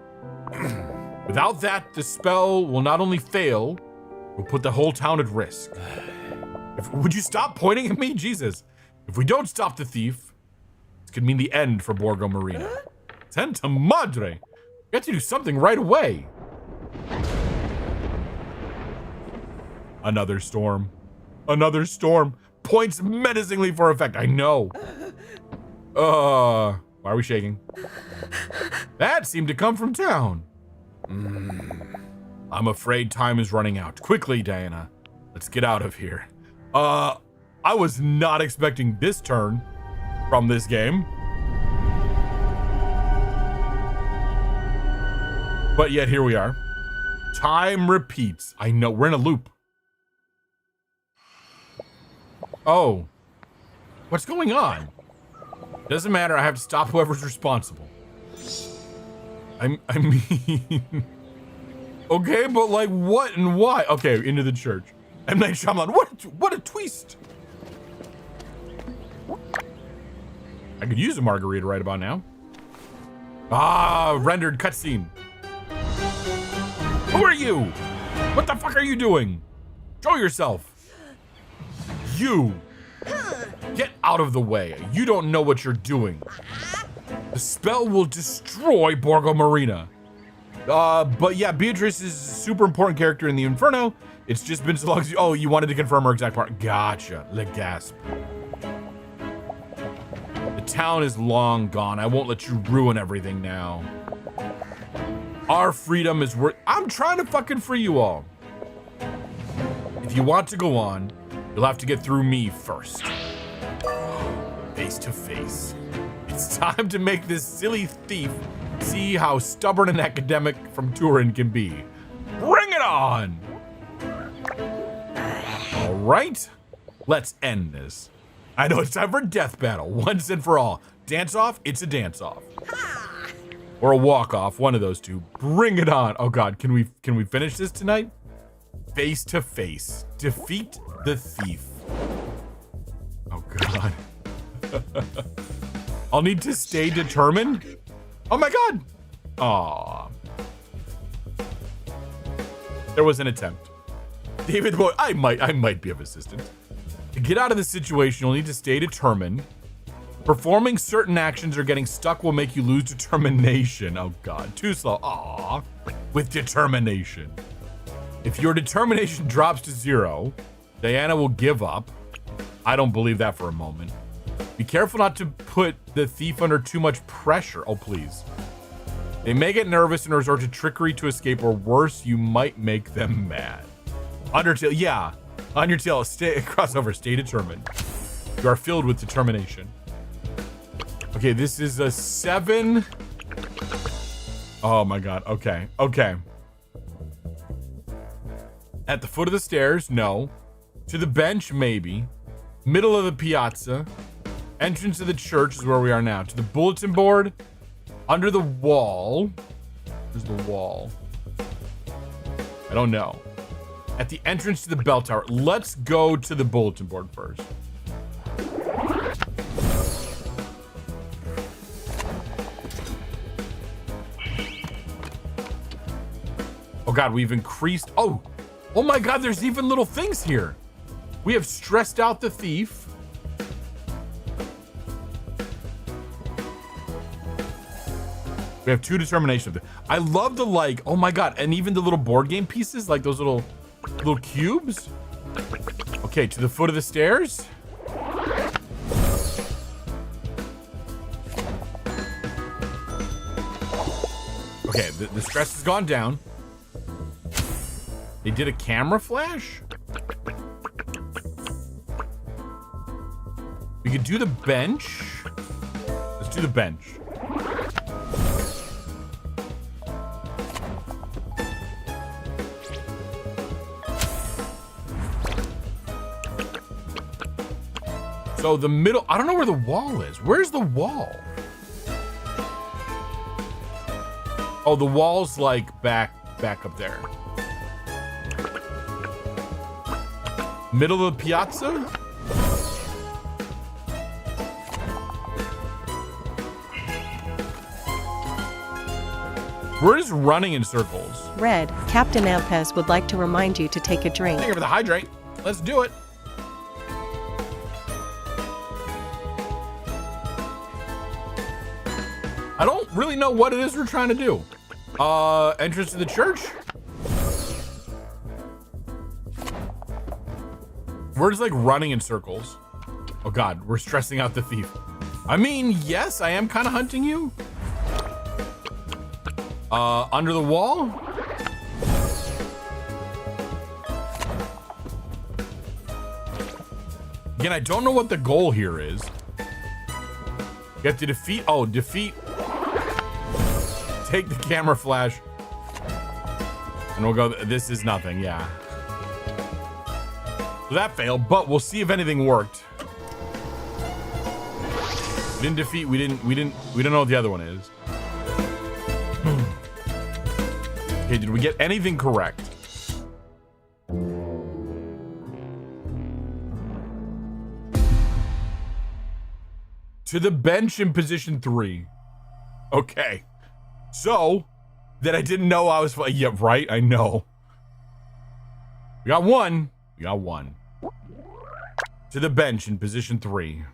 Without that, the spell will not only fail, it will put the whole town at risk. Would you stop pointing at me? Jesus. If we don't stop the thief, this could mean the end for Borgo Marino. Santa madre. We have to do something right away. Another storm. Another storm. Points menacingly for effect. I know. Why are we shaking? That seemed to come from town. I'm afraid time is running out. Quickly, Diana. Let's get out of here. I was not expecting this turn from this game. But yet here we are. Time repeats. I know, we're in a loop. Oh. What's going on? Doesn't matter, I have to stop whoever's responsible. I mean... Okay, but like what and why? Okay, into the church. M. Night Shyamalan, what a twist! I could use a margarita right about now. Ah, rendered cutscene. Who are you? What the fuck are you doing? Show yourself. You. Get out of the way. You don't know what you're doing. The spell will destroy Borgo Marina. But yeah, Beatrice is a super important character in the Inferno. It's just been so long as you wanted to confirm her exact part. Gotcha. Le gasp. The town is long gone. I won't let you ruin everything now. Our freedom is worth... I'm trying to fucking free you all. If you want to go on, you'll have to get through me first. Face to face. It's time to make this silly thief see how stubborn an academic from Turin can be. Bring it on! All right, let's end this. I know it's time for death battle, once and for all. Dance off, it's a dance off. Or a walk off, one of those two. Bring it on. Oh God, can we finish this tonight? Face to face, defeat the thief. Oh God. I'll need to stay determined. Oh my God. Aw. There was an attempt. David Boy, I might be of assistance. To get out of this situation, you'll need to stay determined. Performing certain actions or getting stuck will make you lose determination. Oh God, too slow. Aw. With determination. If your determination drops to 0, Diana will give up. I don't believe that for a moment. Be careful not to put the thief under too much pressure. Oh, please. They may get nervous and resort to trickery to escape, or worse, you might make them mad. Undertale, yeah. On your tail, crossover, stay determined. You are filled with determination. Okay, this is a 7. Oh my God, okay, okay. At the foot of the stairs, no. To the bench, maybe. Middle of the piazza. Entrance to the church is where we are now. To the bulletin board. Under the wall. There's the wall. I don't know. At the entrance to the bell tower. Let's go to the bulletin board first. Oh God, we've increased. Oh my God, there's even little things here. We have stressed out the thief. We have 2 determination. I love the like, oh my God, and even the little board game pieces, like those little cubes. Okay, to the foot of the stairs. Okay, the stress has gone down. They did a camera flash? We could do the bench. Let's do the bench. So the middle, I don't know where the wall is. Where's the wall? Oh, the wall's like back up there. Middle of the piazza? We're just running in circles. Red, Captain Ampez would like to remind you to take a drink. Thank you for the hydrate. Let's do it. I don't really know what it is we're trying to do. Entrance to the church? We're just like running in circles. Oh God, we're stressing out the thief. I mean, yes, I am kind of hunting you. Under the wall? Again, I don't know what the goal here is. You have to defeat, defeat. Take the camera flash. And we'll go, this is nothing, yeah. So that failed, but we'll see if anything worked. We didn't defeat, we don't know what the other one is. Okay, did we get anything correct? To the bench in position 3. Okay. So, that I didn't know I was, yeah, right, I know. We got one. We got one. To the bench in position 3.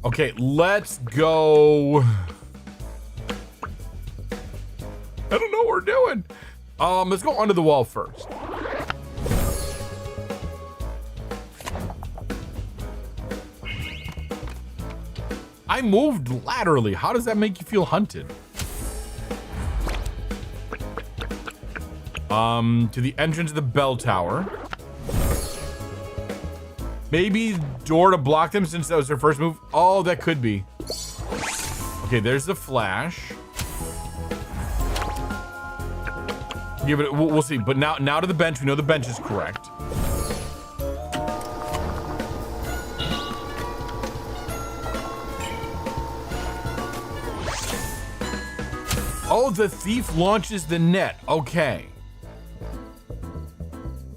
Okay, let's go. I don't know what we're doing. Let's go under the wall first. I moved laterally. How does that make you feel hunted? To the entrance of the bell tower. Maybe door to block them since that was their first move. Oh, that could be. Okay, there's the flash. Give it. We'll see. But now to the bench. We know the bench is correct. Oh, the thief launches the net. Okay.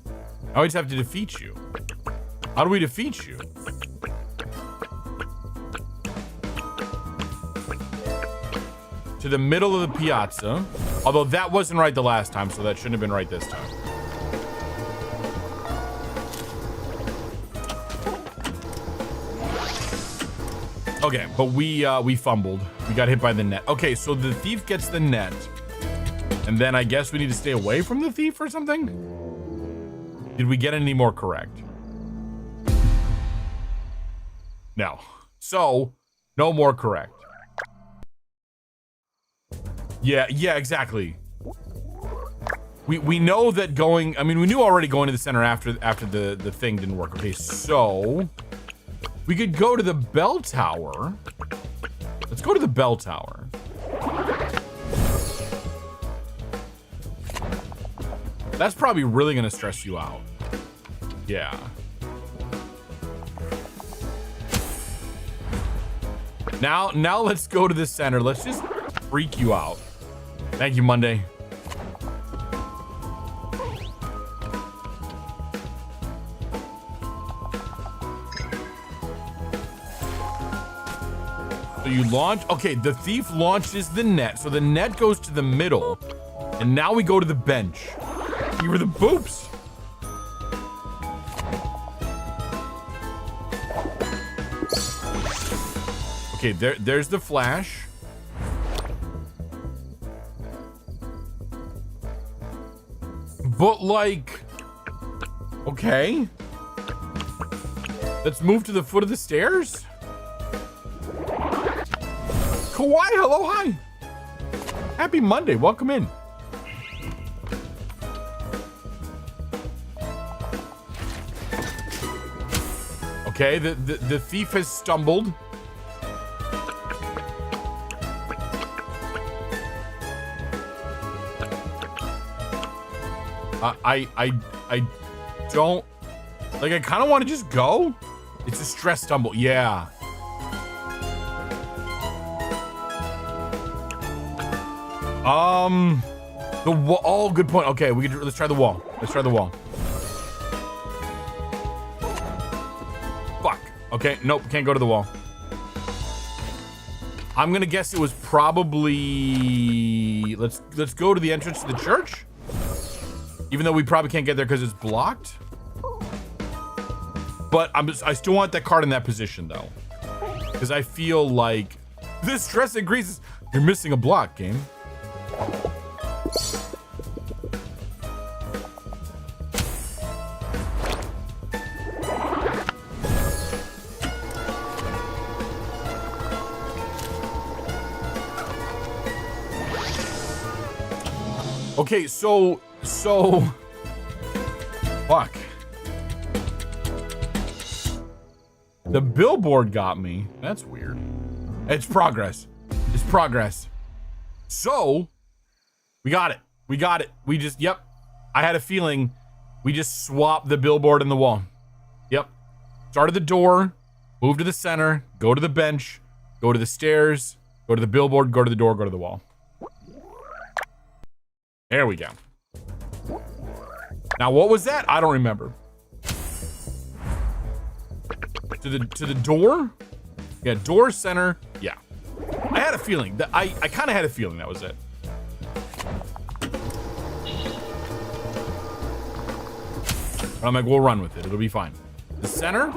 I always have to defeat you. How do we defeat you? To the middle of the piazza. Although that wasn't right the last time, so that shouldn't have been right this time. Okay, but we fumbled. We got hit by the net. Okay, so the thief gets the net. And then I guess we need to stay away from the thief or something? Did we get any more correct? No. So, no more correct. Yeah, exactly. We know that going, I mean, we knew already going to the center after the thing didn't work. Okay, so we could go to the bell tower. Let's go to the bell tower. That's probably really gonna stress you out. Yeah. Now let's go to the center. Let's just freak you out. Thank you, Monday. So you launch. Okay, the thief launches the net. So the net goes to the middle. And now we go to the bench. You were the boops. Okay, there's the flash. But like, okay. Let's move to the foot of the stairs. Kawaii, hello, hi. Happy Monday, welcome in. Okay, the thief has stumbled. I don't, like, I kind of want to just go. It's a stress stumble, yeah. The wall, oh, good point. Okay, let's try the wall. Let's try the wall. Fuck. Okay, nope, can't go to the wall. I'm gonna guess it was probably, let's go to the entrance to the church. Even though we probably can't get there because it's blocked. But I still want that card in that position though. Because I feel like this stress increases. You're missing a block, game. Okay, so fuck. The billboard got me. That's weird. It's progress. It's progress. So, we got it. We got it. We just, yep. I had a feeling we just swapped the billboard and the wall. Yep. Start at the door, move to the center, go to the bench, go to the stairs, go to the billboard, go to the door, go to the wall. There we go. Now, what was that? I don't remember. To the door? Yeah, door, center. Yeah. I had a feeling. I kind of had a feeling that was it. But I'm like, we'll run with it. It'll be fine. The center.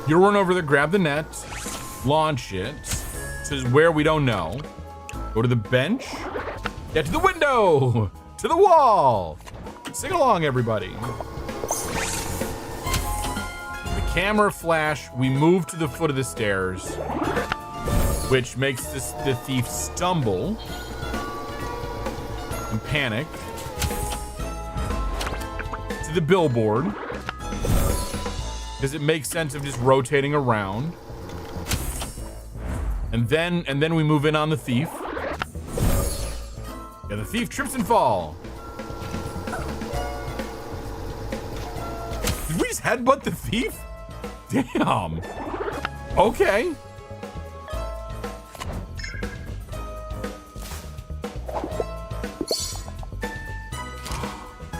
You run over there, grab the net, launch it to where we don't know. Go to the bench. Get to the window. To the wall. Sing along, everybody. The camera flash. We move to the foot of the stairs, which makes the thief stumble and panic. To the billboard, because it makes sense of just rotating around. And then we move in on the thief. Yeah, the thief trips and fall. Did we just headbutt the thief? Damn. Okay.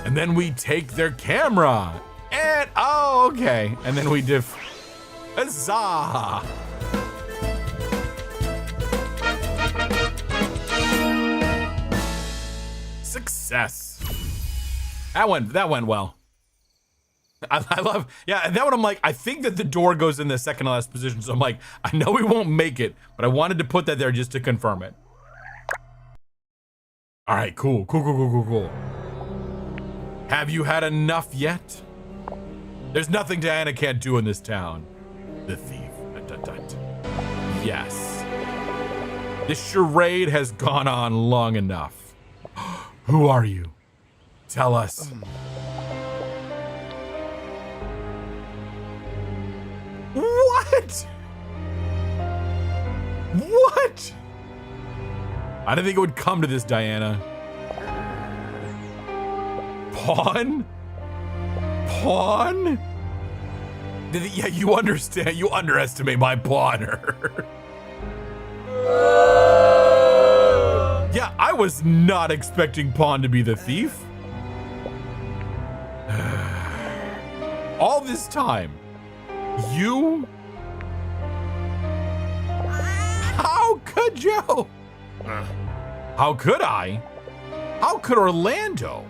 And then we take their camera. And, oh, okay. And then we huzzah. Success. That went well. I love, yeah, that one I'm like, I think that the door goes in the second to last position, so I'm like, I know we won't make it, but I wanted to put that there just to confirm it. All right, cool. Have you had enough yet? There's nothing Diana can't do in this town. The thief. Yes. This charade has gone on long enough. Who are you? Tell us. What? What? I didn't think it would come to this, Diana. Pawn? Pawn? Yeah, you understand. You underestimate my pawner. Yeah, I was not expecting Pawn to be the thief. All this time, you? How could you? How could I? How could Orlando?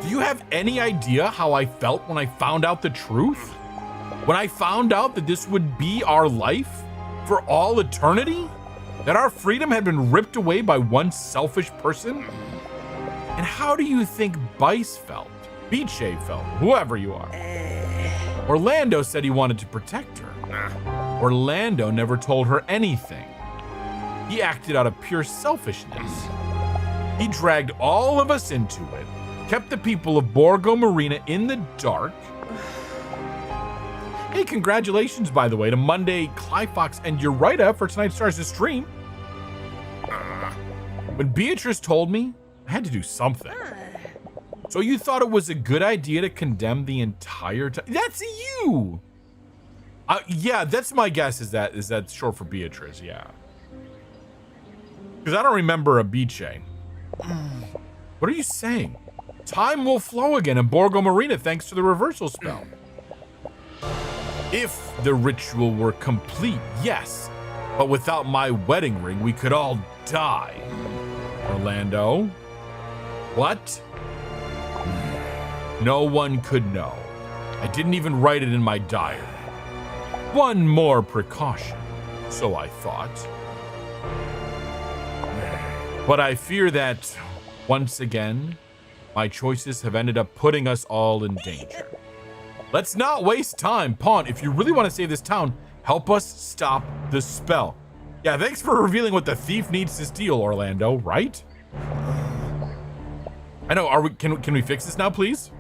Do you have any idea how I felt when I found out the truth? When I found out that this would be our life for all eternity? That our freedom had been ripped away by one selfish person? And how do you think Bice felt? Beachay felt? Whoever you are. Orlando said he wanted to protect her. Orlando never told her anything. He acted out of pure selfishness. He dragged all of us into it, kept the people of Borgo Marina in the dark. Hey, congratulations, by the way, to Monday, Clyfox, and Eurita for tonight's Stars to stream. When Beatrice told me, I had to do something. So you thought it was a good idea to condemn the entire time? That's you! Yeah, that's my guess, is that short for Beatrice, yeah. Because I don't remember a Beachay. What are you saying? Time will flow again in Borgo Marina thanks to the reversal spell. If the ritual were complete, yes. But without my wedding ring, we could all die. Orlando? What? No one could know. I didn't even write it in my diary. One more precaution, so I thought. But I fear that, once again, my choices have ended up putting us all in danger. Let's not waste time. Pawn, if you really want to save this town, help us stop the spell. Yeah, thanks for revealing what the thief needs to steal, Orlando, right? I know, can we fix this now, please?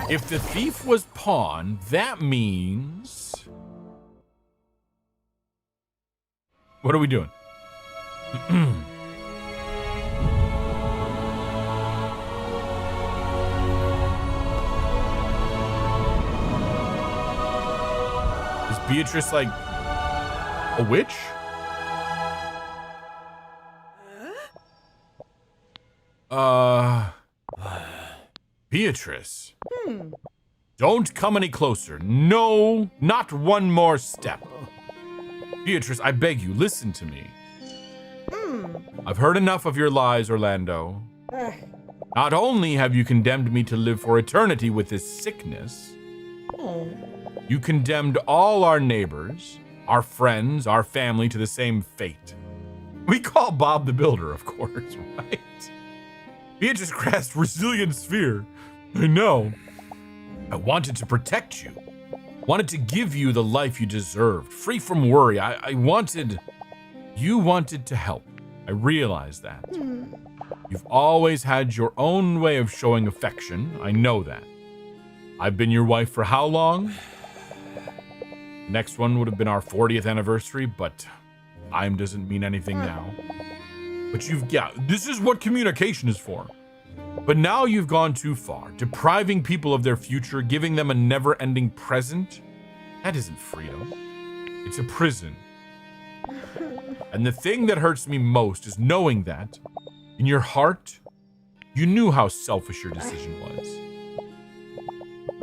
If the thief was Pawn, that means... What are we doing? Is Beatrice like a witch? Beatrice. Don't come any closer. No, not one more step. Beatrice, I beg you, listen to me. I've heard enough of your lies, Orlando. Not only have you condemned me to live for eternity with this sickness, you condemned all our neighbors, our friends, our family to the same fate. We call Bob the Builder, of course, right? Beatrice grasped resilient sphere. I know. I wanted to protect you. Wanted to give you the life you deserved, free from worry. You wanted to help. I realized that. You've always had your own way of showing affection. I know that. I've been your wife for how long? Next one would have been our 40th anniversary, but time doesn't mean anything now. But this is what communication is for. But now you've gone too far, depriving people of their future, giving them a never-ending present. That isn't freedom. It's a prison. And the thing that hurts me most is knowing that, in your heart, you knew how selfish your decision was.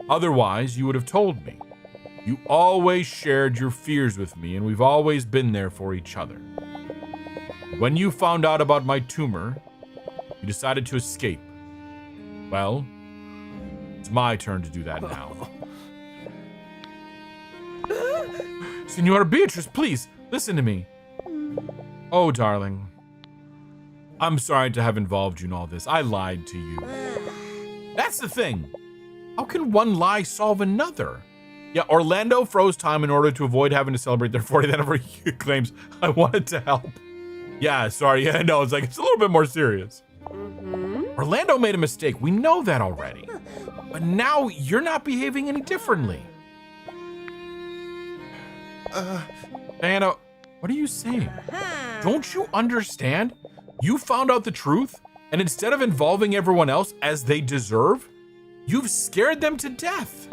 Otherwise, you would have told me. You always shared your fears with me, and we've always been there for each other. When you found out about my tumor, you decided to escape. Well, it's my turn to do that now. Senora Beatrice, please, listen to me. Oh, darling. I'm sorry to have involved you in all this. I lied to you. That's the thing. How can one lie solve another? Yeah, Orlando froze time in order to avoid having to celebrate their 40th anniversary. Claims, I wanted to help. Yeah, sorry. Yeah, no, it's a little bit more serious. Orlando made a mistake. We know that already. But now you're not behaving any differently. Diana, what are you saying? Don't you understand? You found out the truth, and instead of involving everyone else as they deserve, you've scared them to death.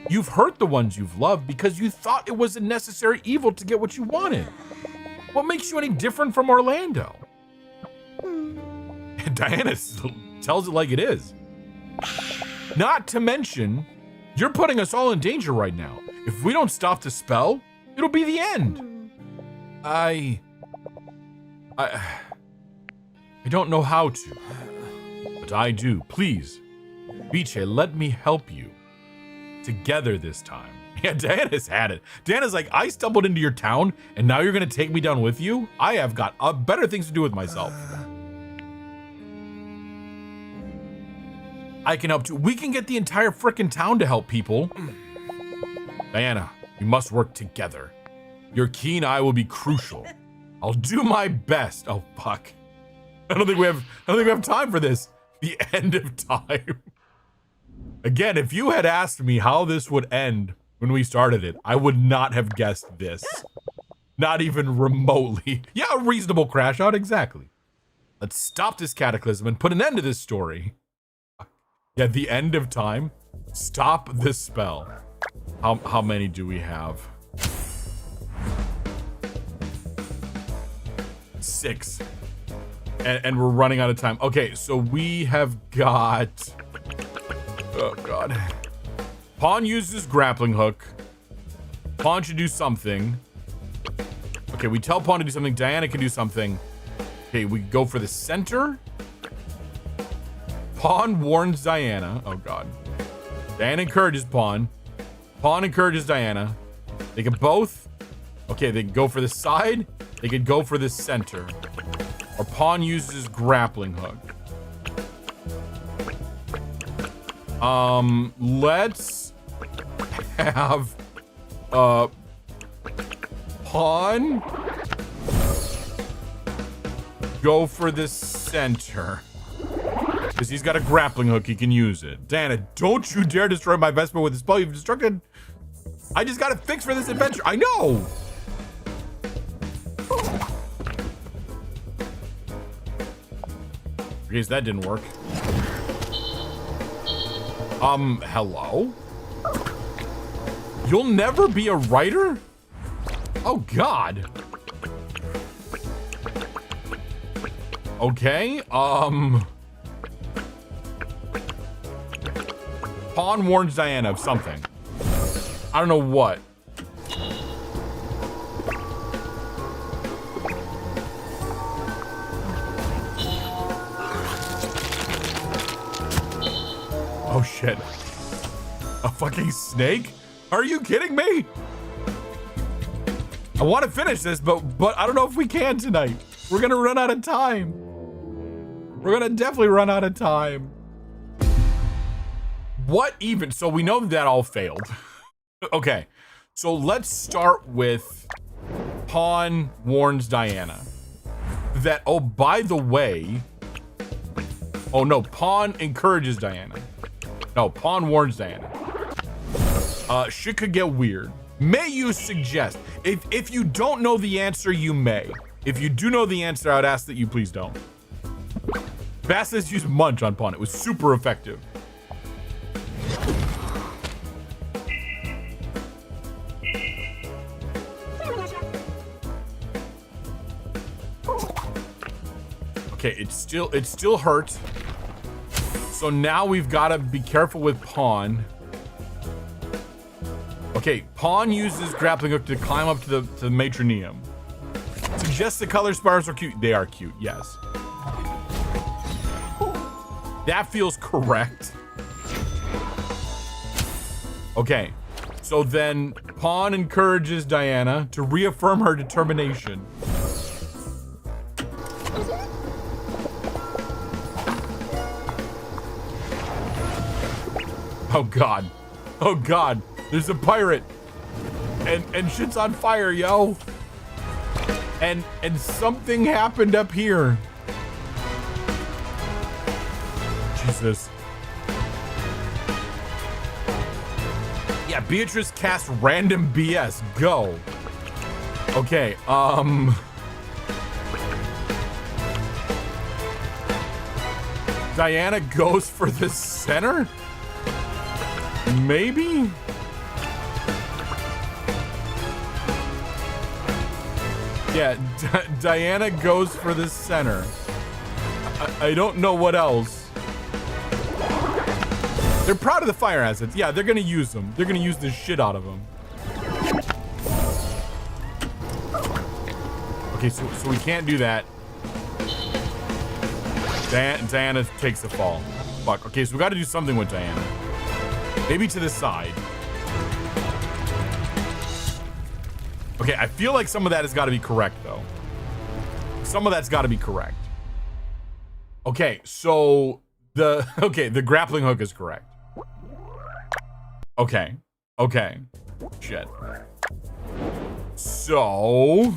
You've hurt the ones you've loved because you thought it was a necessary evil to get what you wanted. What makes you any different from Orlando? Diana tells it like it is. Not to mention, you're putting us all in danger right now. If we don't stop the spell, it'll be the end. I don't know how to, but I do. Please, Biche, let me help you. Together this time. Yeah, Diana's had it. Diana's like, I stumbled into your town, and now you're gonna take me down with you? I have got better things to do with myself. I can help too. We can get the entire frickin' town to help people. Diana, we must work together. Your keen eye will be crucial. I'll do my best. Oh, fuck. I don't think we have time for this. The end of time. Again, if you had asked me how this would end when we started it, I would not have guessed this. Not even remotely. Yeah, a reasonable crash out, exactly. Let's stop this cataclysm and put an end to this story. Yeah, the end of time. Stop this spell. How many do we have? 6. And we're running out of time. Okay, so we have got... Oh, God. Pawn uses grappling hook. Pawn should do something. Okay, we tell Pawn to do something. Diana can do something. Okay, we go for the center. Pawn warns Diana. Oh God. Diana encourages Pawn. Pawn encourages Diana. They can both. Okay, they can go for the side. They could go for the center. Or Pawn uses grappling hook. Let's have Pawn go for the center. Because he's got a grappling hook, he can use it. Diana, don't you dare destroy my Vespa with a spell you've destructed. I just got it fixed for this adventure. I know. I guess that didn't work. Hello? You'll never be a writer? Oh, God. Okay, Pawn warns Diana of something. I don't know what. Oh shit. A fucking snake? Are you kidding me? I want to finish this, but I don't know if we can tonight. We're gonna run out of time. We're gonna definitely run out of time. What even? So we know that all failed. Okay, so let's start with Pawn warns Diana that, oh, by the way, oh no, Pawn encourages Diana. No, Pawn warns Diana. Shit could get weird. May you suggest, if you don't know the answer, you may. If you do know the answer, I would ask that you please don't. Fastest use Munch on Pawn. It was super effective. Okay, it still hurts. So now we've got to be careful with Pawn. Okay, Pawn uses grappling hook to climb up to the matronium. Suggest the color spirals are cute. They are cute, yes. That feels correct. Okay, so then Pawn encourages Diana to reaffirm her determination. Oh God. Oh God. There's a pirate. And shit's on fire, yo. And something happened up here. Jesus. Yeah, Beatrice cast random BS. Go. Okay, Diana goes for the center? Maybe? Yeah, Diana goes for the center. I don't know what else. They're proud of the fire assets. Yeah, they're gonna use them. They're gonna use the shit out of them. Okay, so we can't do that. Diana takes the fall. Fuck. Okay, so we gotta do something with Diana. Maybe to the side. Okay, I feel like some of that has got to be correct, though. Some of that's got to be correct. Okay, so the grappling hook is correct. Okay. Shit. So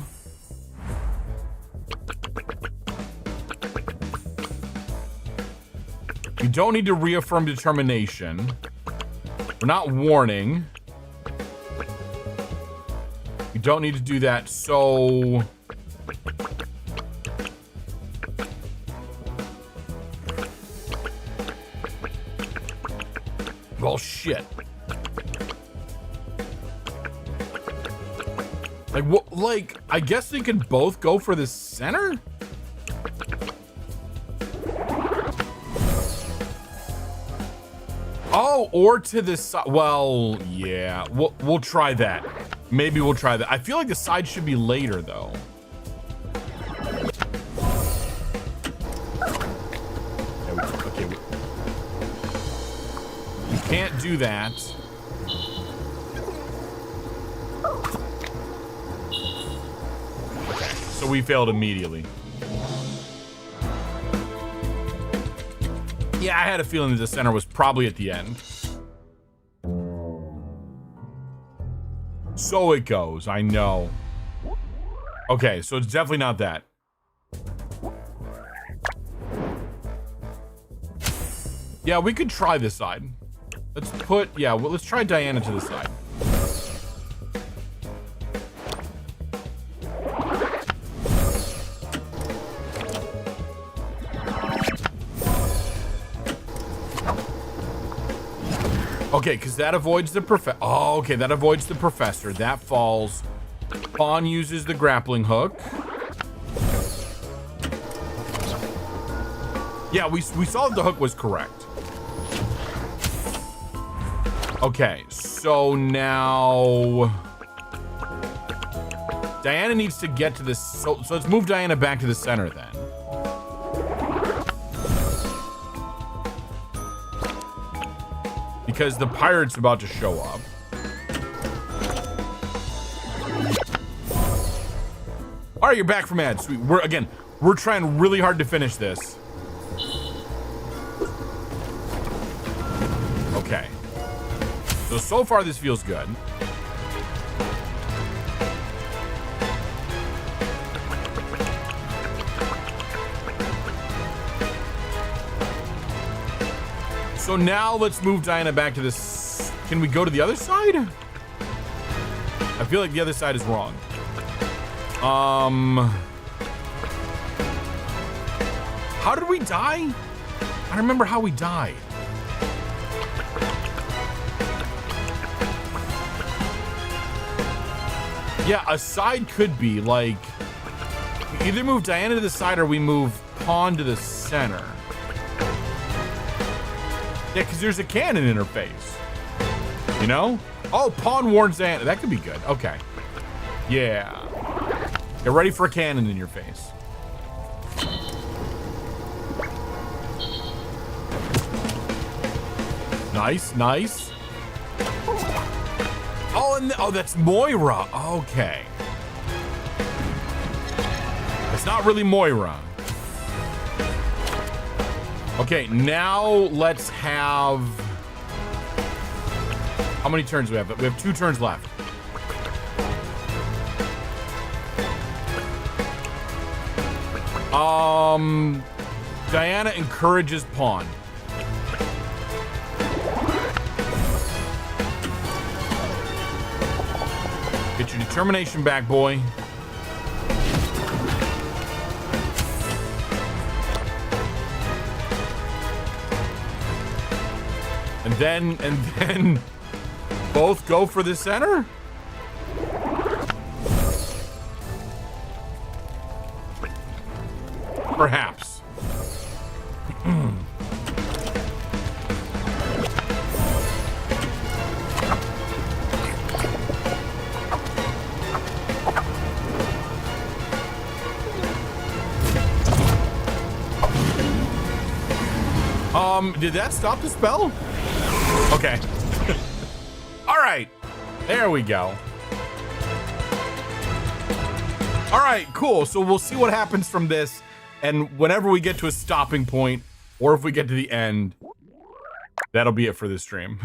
you don't need to reaffirm determination. We're not warning. You don't need to do that, so well, shit. Like what? Like I guess they could both go for the center. Oh, or to the side. Well, yeah, we'll try that. Maybe we'll try that. I feel like the side should be later, though. Okay, Can't do that. Okay, so we failed immediately. Yeah, I had a feeling that the center was probably at the end. So it goes, I know. Okay, so it's definitely not that. Yeah, we could try this side. Let's put, yeah, well, let's try Diana to the side. Okay, because that avoids the professor. Oh, okay, that avoids the professor. That falls. Pawn uses the grappling hook. Yeah, we saw that the hook was correct. Okay, so now Diana needs to get to this. So let's move Diana back to the center then. Because the pirate's about to show up. All right, you're back from ad. Sweet. We're trying really hard to finish this. Okay. So far this feels good. So now let's move Diana back to this. Can we go to the other side? I feel like the other side is wrong. How did we die? I don't remember how we died. Yeah, a side could be like either move Diana to the side or we move Pawn to the center. Yeah, because there's a cannon in her face. You know? Oh, Pawn warns Diana. That could be good. Okay. Yeah. Get ready for a cannon in your face. Nice, nice. Oh, and oh, that's Moira. Okay. It's not really Moira. Okay, now let's have... How many turns do we have? We have 2 turns left. Diana encourages Pawn. Get your determination back, boy. And then both go for the center? Perhaps. Did that stop the spell? Okay. All right. There we go. All right, cool. So we'll see what happens from this. And whenever we get to a stopping point, or if we get to the end, that'll be it for this stream.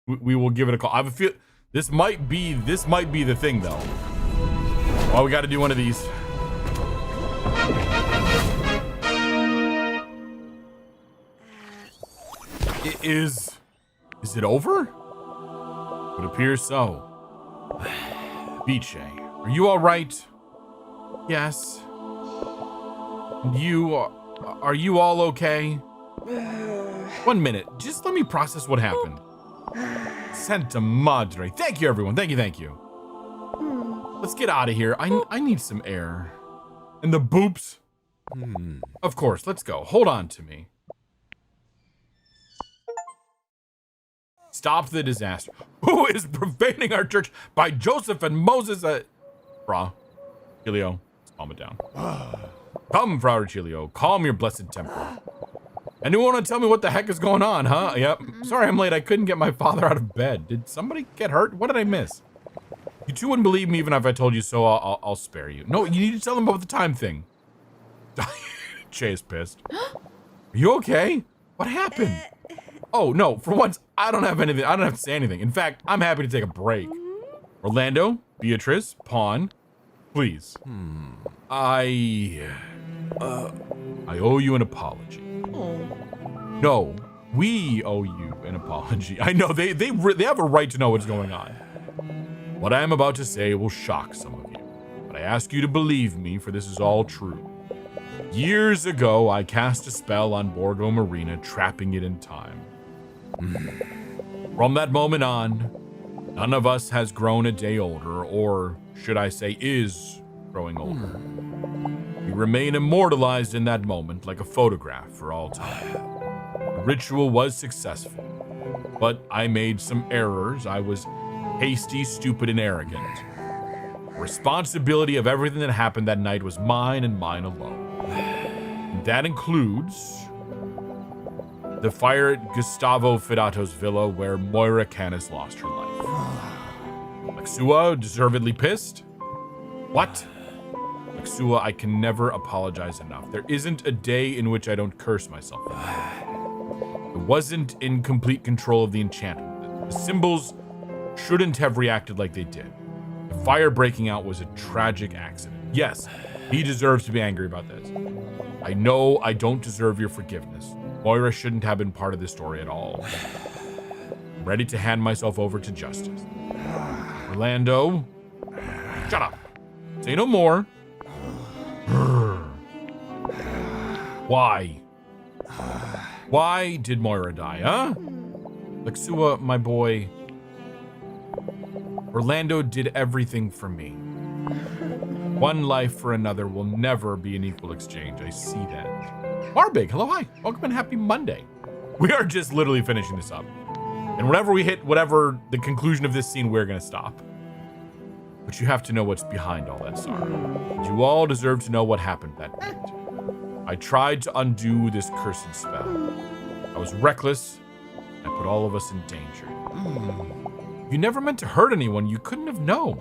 We will give it a call. I have a feel this might be the thing though. Oh, we got to do one of these. Is it over? It appears so. Beach, are you all right? Yes. Are you all okay? 1 minute. Just let me process what happened. Santa Madre. Thank you, everyone. Thank you. Let's get out of here. I need some air. And the boops. Of course. Let's go. Hold on to me. Stop the disaster. Who is profaning our church by Joseph and Moses? Fra. Chilio. Let's calm it down. Come, Fra Chilio. Calm your blessed temper. Anyone want to tell me what the heck is going on, huh? Yep. Sorry I'm late. I couldn't get my father out of bed. Did somebody get hurt? What did I miss? You two wouldn't believe me even if I told you so. I'll spare you. No, you need to tell them about the time thing. Jay is pissed. Are you okay? What happened? Oh, no. For once, I don't have anything. I don't have to say anything. In fact, I'm happy to take a break. Orlando, Beatrice, Pawn, please. I owe you an apology. No, we owe you an apology. I know they have a right to know what's going on. What I am about to say will shock some of you, but I ask you to believe me, for this is all true. Years ago, I cast a spell on Borgo Marina, trapping it in time. From that moment on, none of us has grown a day older, or should I say is growing older. We remain immortalized in that moment like a photograph for all time. The ritual was successful, but I made some errors. I was hasty, stupid, and arrogant. The responsibility of everything that happened that night was mine and mine alone. And that includes the fire at Gustavo Fidato's villa where Moira Canis lost her life. Lexua, deservedly pissed? What? Lexua, I can never apologize enough. There isn't a day in which I don't curse myself. I wasn't in complete control of the enchantment. The symbols shouldn't have reacted like they did. The fire breaking out was a tragic accident. Yes, he deserves to be angry about this. I know I don't deserve your forgiveness. Moira shouldn't have been part of this story at all. I'm ready to hand myself over to justice. Orlando, shut up. Say no more. Why? Why did Moira die, huh? Lexua, my boy. Orlando did everything for me. One life for another will never be an equal exchange. I see that. Barbig, hello, hi. Welcome and happy Monday. We are just literally finishing this up. And whenever we hit whatever the conclusion of this scene, we're going to stop. But you have to know what's behind all that sorrow. You all deserve to know what happened that night. I tried to undo this cursed spell. I was reckless. I put all of us in danger. You never meant to hurt anyone. You couldn't have known.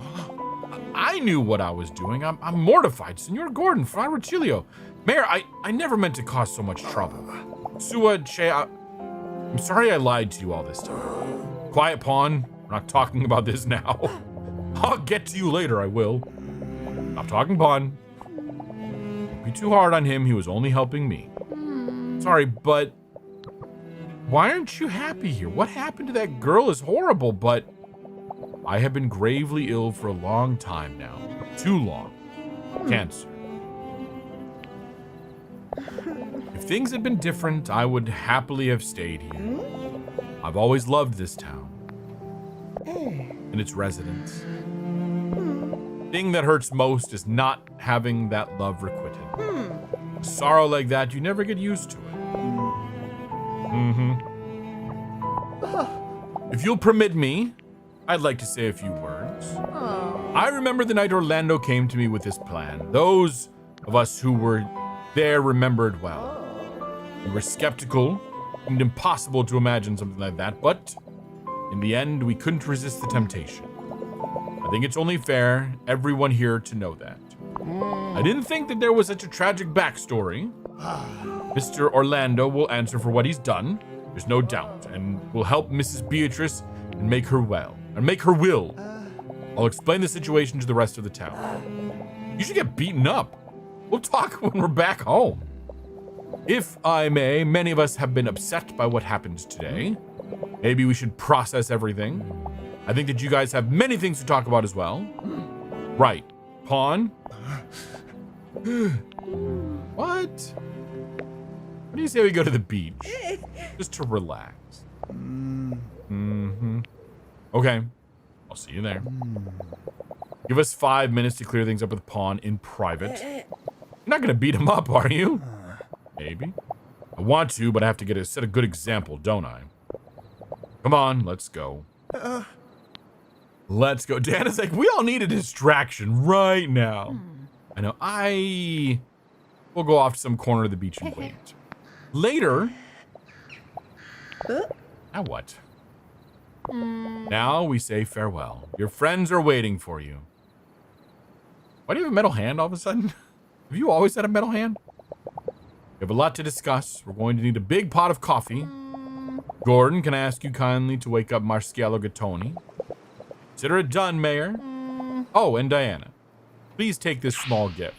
I knew what I was doing. I'm mortified. Senor Gordon, Fra Rutilio. Mayor, I never meant to cause so much trouble. Sua, Che, I'm sorry I lied to you all this time. Quiet, Pawn. We're not talking about this now. I'll get to you later, I will. Stop talking, Pawn. Don't be too hard on him. He was only helping me. Sorry, but why aren't you happy here? What happened to that girl is horrible, but I have been gravely ill for a long time now. Too long. Cancer. If things had been different, I would happily have stayed here. I've always loved this town and its residents. The thing that hurts most is not having that love requited. Sorrow like that, you never get used to it. If you'll permit me, I'd like to say a few words. I remember the night Orlando came to me with this plan. Those of us who were there remembered well. We were skeptical. It seemed impossible to imagine something like that, but in the end, we couldn't resist the temptation. I think it's only fair everyone here to know that. I didn't think that there was such a tragic backstory. Mr. Orlando will answer for what he's done, there's no doubt, and will help Mrs. Beatrice and make her well, and make her will. I'll explain the situation to the rest of the town. You should get beaten up. We'll talk when we're back home. If I may, many of us have been upset by what happened today. Maybe we should process everything. I think that you guys have many things to talk about as well. Right. Pawn? What? What do you say we go to the beach? Just to relax. Okay. I'll see you there. Give us 5 minutes to clear things up with Pawn in private. You're not gonna beat him up, are you? Maybe. I want to, but I have to set a good example, don't I? Come on, let's go. Let's go. Dan is like, we all need a distraction right now. I know. We'll go off to some corner of the beach and wait. Later, Now what? Now we say farewell. Your friends are waiting for you. Why do you have a metal hand all of a sudden? Have you always had a metal hand? We have a lot to discuss. We're going to need a big pot of coffee. Gordon, can I ask you kindly to wake up Marciello Gattoni? Consider it done, Mayor. Oh, and Diana. Please take this small gift.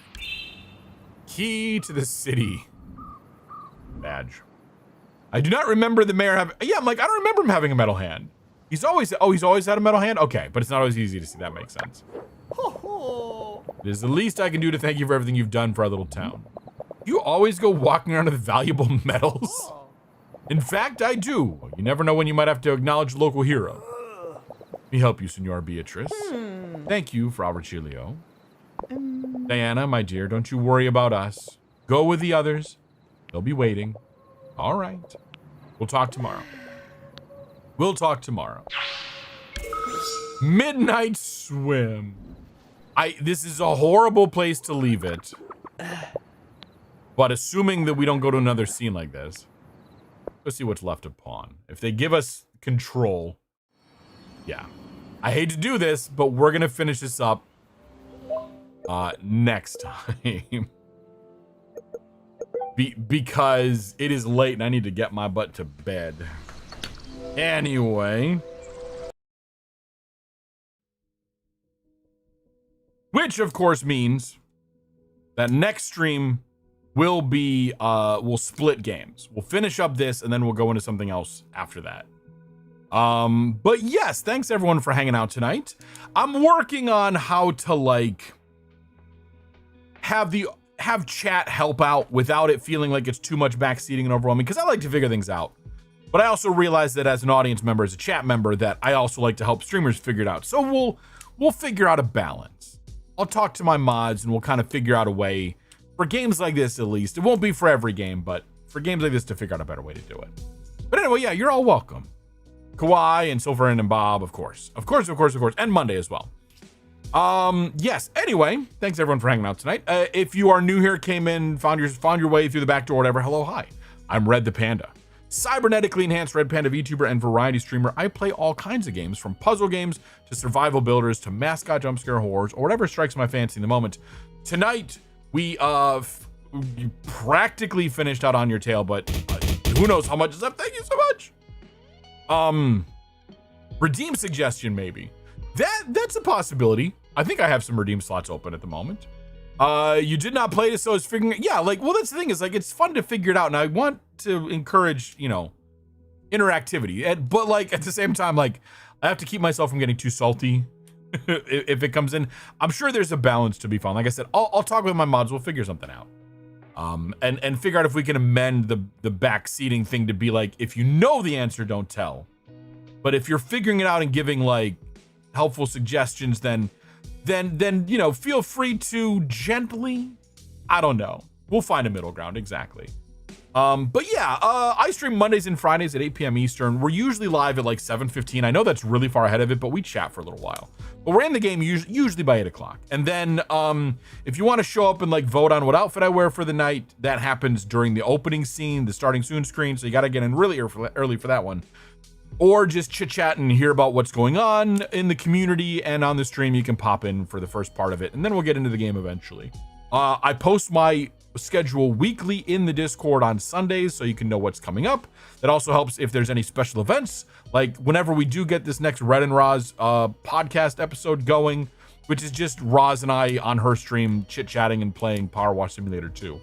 Key to the city. Badge. I do not remember the mayor having... Yeah, I'm like, I don't remember him having a metal hand. He's always had a metal hand? Okay, but it's not always easy to see. That makes sense. It is the least I can do to thank you for everything you've done for our little town. You always go walking around with valuable metals? In fact, I do. You never know when you might have to acknowledge a local hero. Let me help you, Senor Beatrice. Thank you, Fra Virgilio. Diana, my dear, don't you worry about us. Go with the others. They'll be waiting. All right. We'll talk tomorrow. We'll talk tomorrow. Midnight swim. This is a horrible place to leave it. But assuming that we don't go to another scene like this, let's see what's left of pawn. If they give us control, yeah. I hate to do this, but we're gonna finish this up next time. Because it is late and I need to get my butt to bed. Anyway. Which, of course, means that next stream will be, we'll split games. We'll finish up this and then we'll go into something else after that. But yes, thanks everyone for hanging out tonight. I'm working on how to, like, have chat help out without it feeling like it's too much backseating and overwhelming, because I like to figure things out. But I also realize that as an audience member, as a chat member, that I also like to help streamers figure it out. So we'll figure out a balance. I'll talk to my mods and we'll kind of figure out a way for games like this, at least. It won't be for every game, but for games like this to figure out a better way to do it. But anyway, yeah, you're all welcome. Kawhi and Silverin and Bob, of course. Of course. And Monday as well. Yes. Anyway, thanks everyone for hanging out tonight. If you are new here, came in, found your way through the back door, whatever. Hello, hi. I'm Red the Panda, cybernetically enhanced Red Panda VTuber and variety streamer. I play all kinds of games, from puzzle games to survival builders to mascot jump scare horrors or whatever strikes my fancy in the moment. Tonight we practically finished out On Your Tail, but who knows how much is up. Thank you so much. Redeem suggestion, maybe. That's a possibility. I think I have some redeem slots open at the moment. You did not play this, so I was figuring, yeah, like, well, that's the thing, is like, it's fun to figure it out, and I want to encourage, you know, interactivity, but like at the same time, like, I have to keep myself from getting too salty if it comes in. I'm sure there's a balance to be found. Like I said, I'll talk with my mods, we'll figure something out. And figure out if we can amend the backseating thing to be like, if you know the answer, don't tell. But if you're figuring it out and giving like helpful suggestions, then you know, feel free to gently, I don't know, we'll find a middle ground. Exactly. But yeah, I stream Mondays and Fridays at 8 p.m. Eastern. We're usually live at like 7:15. I know that's really far ahead of it, but we chat for a little while. But we're in the game usually by 8 o'clock. And then if you want to show up and like vote on what outfit I wear for the night, that happens during the opening scene, the starting soon screen. So you got to get in really early for that one. Or just chit chat and hear about what's going on in the community, and on the stream you can pop in for the first part of it, and then we'll get into the game eventually. I post my schedule weekly in the Discord on Sundays, so you can know what's coming up. That also helps if there's any special events, like whenever we do get this next Red and Roz podcast episode going, which is just Roz and I on her stream chit chatting and playing Power Wash Simulator 2.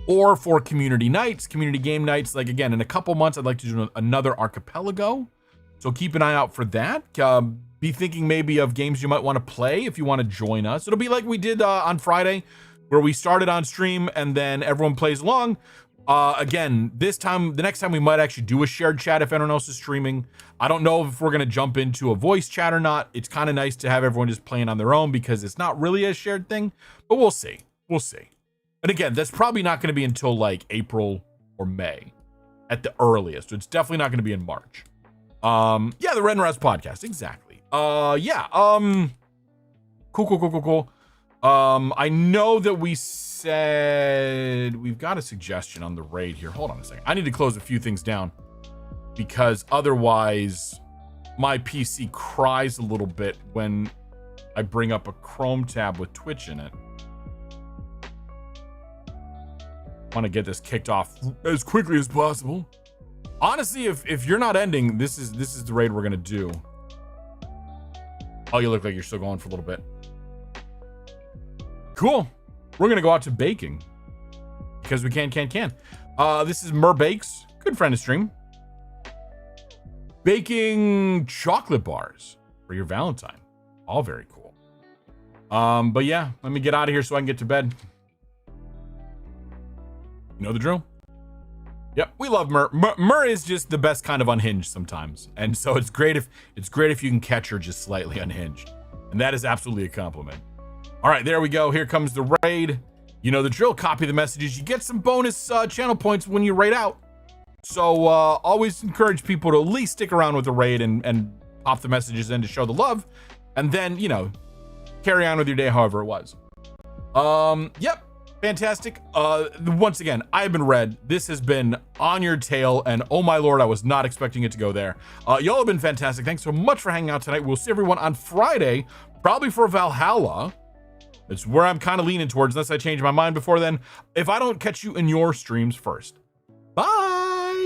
Or for community nights, community game nights. Like, again, in a couple months, I'd like to do another archipelago. So keep an eye out for that. Be thinking maybe of games you might want to play if you want to join us. It'll be like we did on Friday, where we started on stream and then everyone plays along. Again, this time, the next time we might actually do a shared chat if anyone else is streaming. I don't know if we're going to jump into a voice chat or not. It's kind of nice to have everyone just playing on their own because it's not really a shared thing, but we'll see. We'll see. And again, that's probably not going to be until like April or May at the earliest. So it's definitely not going to be in March. Yeah, the Red and Raz podcast. Exactly. Yeah. Cool. I know that we said we've got a suggestion on the raid here. Hold on a second. I need to close a few things down because otherwise my PC cries a little bit when I bring up a Chrome tab with Twitch in it. Want to get this kicked off as quickly as possible. Honestly, if you're not ending, this is the raid we're gonna do. Oh, you look like you're still going for a little bit. Cool. We're gonna go out to baking because we can. This is Mer Bakes, good friend of stream. Baking chocolate bars for your Valentine. All very cool. But yeah, let me get out of here so I can get to bed. You know the drill. Yep, we love Mer. Mer is just the best kind of unhinged sometimes, and so it's great if you can catch her just slightly unhinged, and that is absolutely a compliment. All right, there we go. Here comes the raid. You know the drill. Copy the messages. You get some bonus channel points when you raid out. So always encourage people to at least stick around with the raid and pop the messages in to show the love, and then carry on with your day however it was. Yep. Fantastic. Once again, I have been Red. This has been On Your Tail, and oh my lord, I was not expecting it to go there. Y'all have been fantastic. Thanks so much for hanging out tonight. We'll see everyone on Friday, probably for Valhalla. It's where I'm kind of leaning towards, unless I change my mind before then, if I don't catch you in your streams first. Bye!